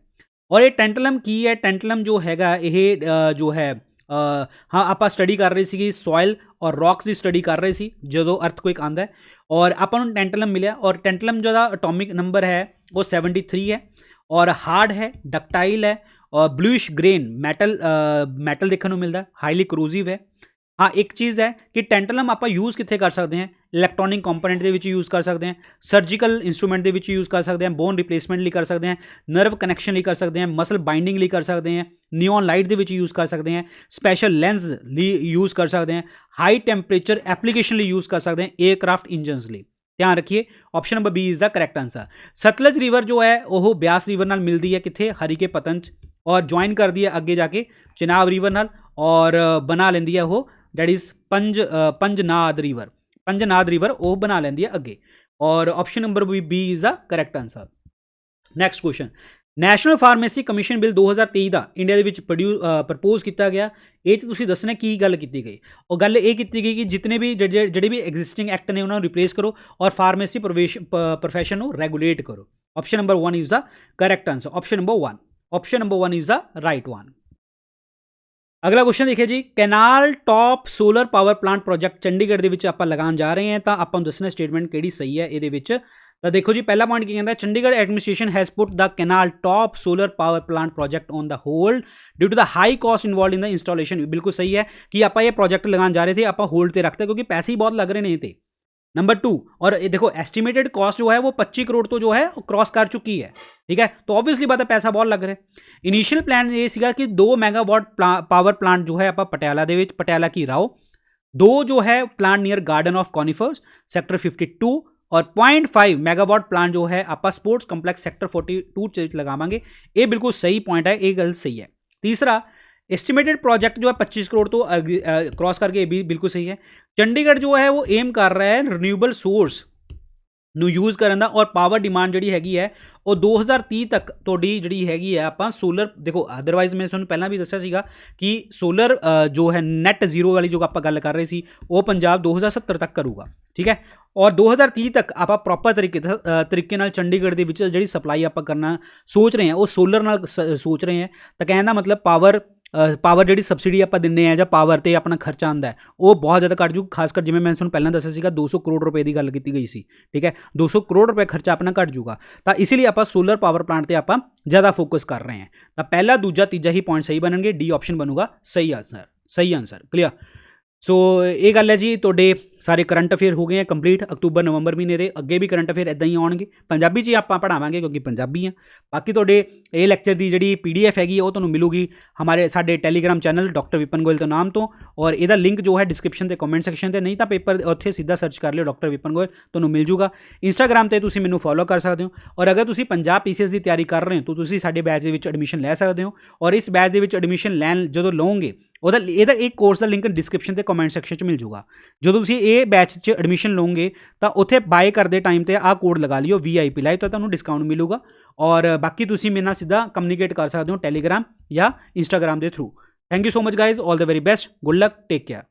और ये टेंटलम की है? टेंटलम जो हैगा ये जो है हाँ आप स्टडी कर रहे सी सॉयल और रॉक्स की स्टडी कर रहे सी जो अर्थक्वेक आंदा है, और आपां नूं टेंटलम मिलिया। और टेंटलम जो एटॉमिक नंबर है वो 73 है, और हार्ड है, डक्टाइल है, और ब्लूइश ग्रेन मैटल देखने को मिलता है, हाईली करोजिव है। हाँ एक चीज़ है कि टेंटलम आप यूज़ कितने कर सकते हैं, ਇਲੈਕਟ੍ਰੋਨਿਕ ਕੰਪੋਨੈਂਟ ਦੇ ਵਿੱਚ ਯੂਜ਼ ਕਰ ਸਕਦੇ ਹਾਂ, ਸਰਜੀਕਲ ਇੰਸਟਰੂਮੈਂਟ ਦੇ ਵਿੱਚ ਯੂਜ਼ ਕਰ ਸਕਦੇ ਹਾਂ, ਬੋਨ ਰਿਪਲੇਸਮੈਂਟ ਲਈ ਕਰ ਸਕਦੇ ਹਾਂ, ਨਰਵ ਕਨੈਕਸ਼ਨ ਲਈ ਕਰ ਸਕਦੇ ਹਾਂ, ਮਸਲ ਬਾਈਂਡਿੰਗ ਲਈ ਕਰ ਸਕਦੇ ਹਾਂ, ਨਿਓਨ ਲਾਈਟ ਦੇ ਵਿੱਚ ਯੂਜ਼ ਕਰ ਸਕਦੇ ਹਾਂ, ਸਪੈਸ਼ਲ ਲੈਂਸ ਲਈ ਯੂਜ਼ ਕਰ ਸਕਦੇ ਹਾਂ, ਹਾਈ ਟੈਂਪਰੇਚਰ ਐਪਲੀਕੇਸ਼ਨ ਲਈ ਯੂਜ਼ ਕਰ ਸਕਦੇ ਹਾਂ, 에ਅਰਕ੍ਰਾਫਟ ਇੰਜਨਸ ਲਈ। ਧਿਆਨ ਰੱਖੀਏ option number B is the correct answer. Sutlej river ਜੋ ਹੈ ਉਹ ਬਿਆਸ ਰਿਵਰ ਨਾਲ ਮਿਲਦੀ ਹੈ ਕਿੱਥੇ, ਹਰੀਕੇ ਪਤਨ 'ਚ, ਔਰ ਜੁਆਇਨ ਕਰਦੀ ਹੈ ਅੱਗੇ ਜਾ ਕੇ ਚਨਾਬ ਰਿਵਰ ਨਾਲ, ਔਰ ਬਣਾ ਲੈਂਦੀ ਹੈ ਉਹ ਡੈਟ ਇਜ਼ ਪੰਜਨਾਦ ਰਿਵਰ ਉਹ ਬਣਾ ਲੈਂਦੀ ਹੈ ਅੱਗੇ, ਔਰ option number B is the correct answer. Next question, national pharmacy commission bill 2023 the India ਦੇ ਵਿੱਚ ਪ੍ਰਪੋਜ਼ ਕੀਤਾ ਗਿਆ। ਇਹ 'ਚ ਤੁਸੀਂ ਦੱਸਣਾ ਕੀ ਗੱਲ ਕੀਤੀ ਗਈ। ਉਹ ਗੱਲ ਇਹ ਕੀਤੀ ਗਈ ਕਿ ਜਿਤਨੇ ਵੀ ਜਿਹੜੇ ਵੀ ਐਗਜ਼ਿਸਟਿੰਗ ਐਕਟ ਨੇ ਉਹਨਾਂ ਨੂੰ ਰਿਪਲੇਸ ਕਰੋ ਔਰ ਫਾਰਮੇਸੀ ਪ੍ਰੋਫੈਸ਼ਨ ਨੂੰ ਰੈਗੂਲੇਟ ਕਰੋ। Option number 1 is the correct answer. Option number 1 is the right one. ਅਗਲਾ ਕੁਐਸਚਨ ਦੇਖਿए ਜੀ, canal top solar power plant project Chandigarh ਦੇ ਵਿੱਚ ਆਪਾਂ ਲਗਾਉਣ ਜਾ ਰਹੇ ਹਾਂ, ਤਾਂ ਆਪਾਂ ਨੂੰ ਦੱਸਣਾ ਸਟੇਟਮੈਂਟ ਕਿਹੜੀ ਸਹੀ ਹੈ ਇਹਦੇ ਵਿੱਚ। ਤਾਂ ਦੇਖੋ ਜੀ, ਪਹਿਲਾ ਪੁਆਇੰਟ ਕੀ ਕਹਿੰਦਾ, Chandigarh administration has put the canal top solar power plant project on the hold due to the high cost involved in the installation. ਬਿਲਕੁਲ ਸਹੀ ਹੈ ਕਿ ਆਪਾਂ ਇਹ ਪ੍ਰੋਜੈਕਟ ਲਗਾਉਣ ਜਾ ਰਹੇ थे, ਆਪਾਂ ਹੋਲਡ ਤੇ ਰੱਖते क्योंकि पैसे ही बहुत लग रहे हैं थे। नंबर 2, और देखो एस्टिमेटेड कॉस्ट जो है वो 25 करोड़ तो जो है क्रॉस कर चुकी है, ठीक है, तो ऑब्वियसली बात है पैसा बहुत लग रहा है। इनिशियल प्लान ये सीगा कि 2 मेगावाट पावर प्लांट जो है आप पटियाला दे विच, पटियाला की राव 2 जो है plant near garden of conifers sector 52, और 0.5 मेगावाट प्लांट जो है आप स्पोर्ट्स कंपलैक्स सेक्टर 42 लगावांगे। ये बिल्कुल सही पॉइंट है, ये गल सही है। तीसरा, एस्टिमेटेड प्रोजेक्ट जो है 25 करोड़ तो क्रॉस करके ये भी बिल्कुल सही है। चंडीगढ़ जो है वो एम कर रहा है रिन्यूएबल सोर्स ਨੂੰ ਯੂਜ਼ ਕਰਨ ਦਾ, ਔਰ ਪਾਵਰ ਡਿਮਾਂਡ ਜਿਹੜੀ ਹੈਗੀ ਹੈ ਉਹ 2030 ਤੱਕ ਤੁਹਾਡੀ ਜਿਹੜੀ ਹੈਗੀ ਹੈ ਆਪਾਂ ਸੋਲਰ, ਦੇਖੋ ਅਦਰਵਾਈਜ਼ ਮੈਂ ਤੁਹਾਨੂੰ ਪਹਿਲਾਂ ਵੀ ਦੱਸਿਆ ਸੀਗਾ ਕਿ ਸੋਲਰ ਜੋ ਹੈ ਨੈਟ ਜ਼ੀਰੋ ਵਾਲੀ ਜੋ ਆਪਾਂ ਗੱਲ ਕਰ ਰਹੇ ਸੀ ਉਹ ਪੰਜਾਬ 2070 ਤੱਕ ਕਰੂਗਾ, ਠੀਕ ਹੈ, ਔਰ 2030 ਤੱਕ ਆਪਾਂ ਪ੍ਰੋਪਰ ਤਰੀਕੇ ਨਾਲ ਚੰਡੀਗੜ੍ਹ ਦੇ ਵਿੱਚ ਜਿਹੜੀ ਸਪਲਾਈ ਆਪਾਂ ਕਰਨਾ ਸੋਚ ਰਹੇ ਹਾਂ ਉਹ ਸੋਲਰ ਨਾਲ ਸੋਚ ਰਹੇ ਹਾਂ। ਤਾਂ ਕਹਿਣ ਦਾ ਮਤਲਬ ਪਾਵਰ ਜਿਹੜੀ ਸਬਸਿਡੀ ਆਪਾਂ ਦਿੰਦੇ ਆ ਜਾਂ ਪਾਵਰ ਤੇ ਆਪਣਾ ਖਰਚਾ ਆਉਂਦਾ ਹੈ ਉਹ ਬਹੁਤ ਜ਼ਿਆਦਾ ਘੱਟ ਜੂ। ਖਾਸ ਕਰ ਜਿਵੇਂ ਮੈਂ ਤੁਹਾਨੂੰ ਪਹਿਲਾਂ ਦੱਸਿਆ ਸੀਗਾ 200 ਕਰੋੜ ਰੁਪਏ ਦੀ ਗੱਲ ਕੀਤੀ ਗਈ ਸੀ, ਠੀਕ ਹੈ, 200 ਕਰੋੜ ਰੁਪਏ ਖਰਚਾ ਆਪਣਾ ਘੱਟ ਜੂਗਾ। ਤਾਂ ਇਸ ਲਈ ਆਪਾਂ ਸੋਲਰ ਪਾਵਰ ਪਲਾਂਟ ਤੇ ਆਪਾਂ ਜ਼ਿਆਦਾ ਫੋਕਸ ਕਰ ਰਹੇ ਹਾਂ। ਤਾਂ ਪਹਿਲਾ, ਦੂਜਾ, ਤੀਜਾ ਹੀ ਪੁਆਇੰਟ ਸਹੀ ਬਣਨਗੇ। ਡੀ ਆਪਸ਼ਨ ਬਣੂਗਾ ਸਹੀ ਆਨਸਰ। ਕਲੀਅਰ। ਸੋ ਇਹ ਗੱਲ ਹੈ ਜੀ, ਤੁਹਾਡੇ ਸਾਰੇ ਕਰੰਟ ਅਫੇਅਰ ਹੋ ਗਏ ਆ ਕੰਪਲੀਟ ਅਕਤੂਬਰ ਨਵੰਬਰ ਮਹੀਨੇ ਦੇ। ਅੱਗੇ ਵੀ ਕਰੰਟ ਅਫੇਅਰ ਇੱਦਾਂ ਹੀ ਆਉਣਗੇ, ਪੰਜਾਬੀ 'ਚ ਹੀ ਆਪਾਂ ਪੜ੍ਹਾਵਾਂਗੇ ਕਿਉਂਕਿ ਪੰਜਾਬੀ ਆ। ਬਾਕੀ ਤੁਹਾਡੇ ਇਹ ਲੈਕਚਰ ਦੀ ਜਿਹੜੀ PDF ਹੈਗੀ ਉਹ ਤੁਹਾਨੂੰ ਮਿਲੂਗੀ ਸਾਡੇ Telegram channel doctor Vipan Goyal ਤੋਂ ਨਾਮ ਤੋਂ, ਔਰ ਇਹਦਾ ਲਿੰਕ ਜੋ ਹੈ ਡਿਸਕ੍ਰਿਪਸ਼ਨ ਤੇ ਕਮੈਂਟ ਸੈਕਸ਼ਨ ਤੇ, ਨਹੀਂ ਤਾਂ ਪੇਪਰ ਉੱਥੇ ਸਿੱਧਾ ਸਰਚ ਕਰ ਲਿਓ ਡਾਕਟਰ ਵਿਪਨ ਗੋਇਲ, ਤੁਹਾਨੂੰ ਮਿਲ ਜੂਗਾ। ਇੰਸਟਾਗ੍ਰਾਮ ਤੇ ਤੁਸੀਂ ਮੈਨੂੰ ਫੋਲੋ ਕਰ ਸਕਦੇ ਹੋ, ਔਰ ਅਗਰ ਤੁਸੀਂ ਪੰਜਾਬ PCS ਦੀ ਤਿਆਰੀ ਕਰ ਰਹੇ ਹੋ ਤਾਂ ਤੁਸੀਂ ਸਾਡੇ ਬੈਚ ਦੇ ਵਿੱਚ ਐਡਮਿਸ਼ਨ ਲੈ ਸਕਦੇ ਹੋ। ਔਰ ਇਸ ਬੈਚ ਦੇ ਵਿੱਚ ਐਡਮਿਸ਼ਨ ਜਦੋਂ ਲਓਗੇ ਇਹਦਾ ਇੱਕ ਕੋਰਸ ਦਾ ਲਿੰਕ ਡਿਸਕ੍ਰਿਪਸ਼ਨ ਤੇ ਕਮੈਂਟ ਸੈਕਸ਼ਨ 'ਚ ਮਿਲ ਜੂਗਾ। ਜਦੋਂ ਤੁਸੀਂ ਇਹ ਬੈਚ 'ਚ ਐਡਮਿਸ਼ਨ ਲਓਗੇ ਤਾਂ ਉੱਥੇ ਬਾਏ ਕਰਦੇ ਟਾਈਮ ਤੇ ਆਹ ਕੋਡ ਲਗਾ ਲਿਓ VIP ਲਾਈਵ, ਤਾਂ ਤੁਹਾਨੂੰ ਡਿਸਕਾਊਂਟ ਮਿਲੂਗਾ। ਔਰ ਬਾਕੀ ਤੁਸੀਂ ਮੇਰੇ ਨਾਲ ਸਿੱਧਾ ਕਮਿਊਨੀਕੇਟ ਕਰ ਸਕਦੇ ਹੋ ਟੈਲੀਗ੍ਰਾਮ ਜਾਂ ਇੰਸਟਾਗ੍ਰਾਮ ਦੇ through. Thank you so much guys, all the very best, good luck, take care.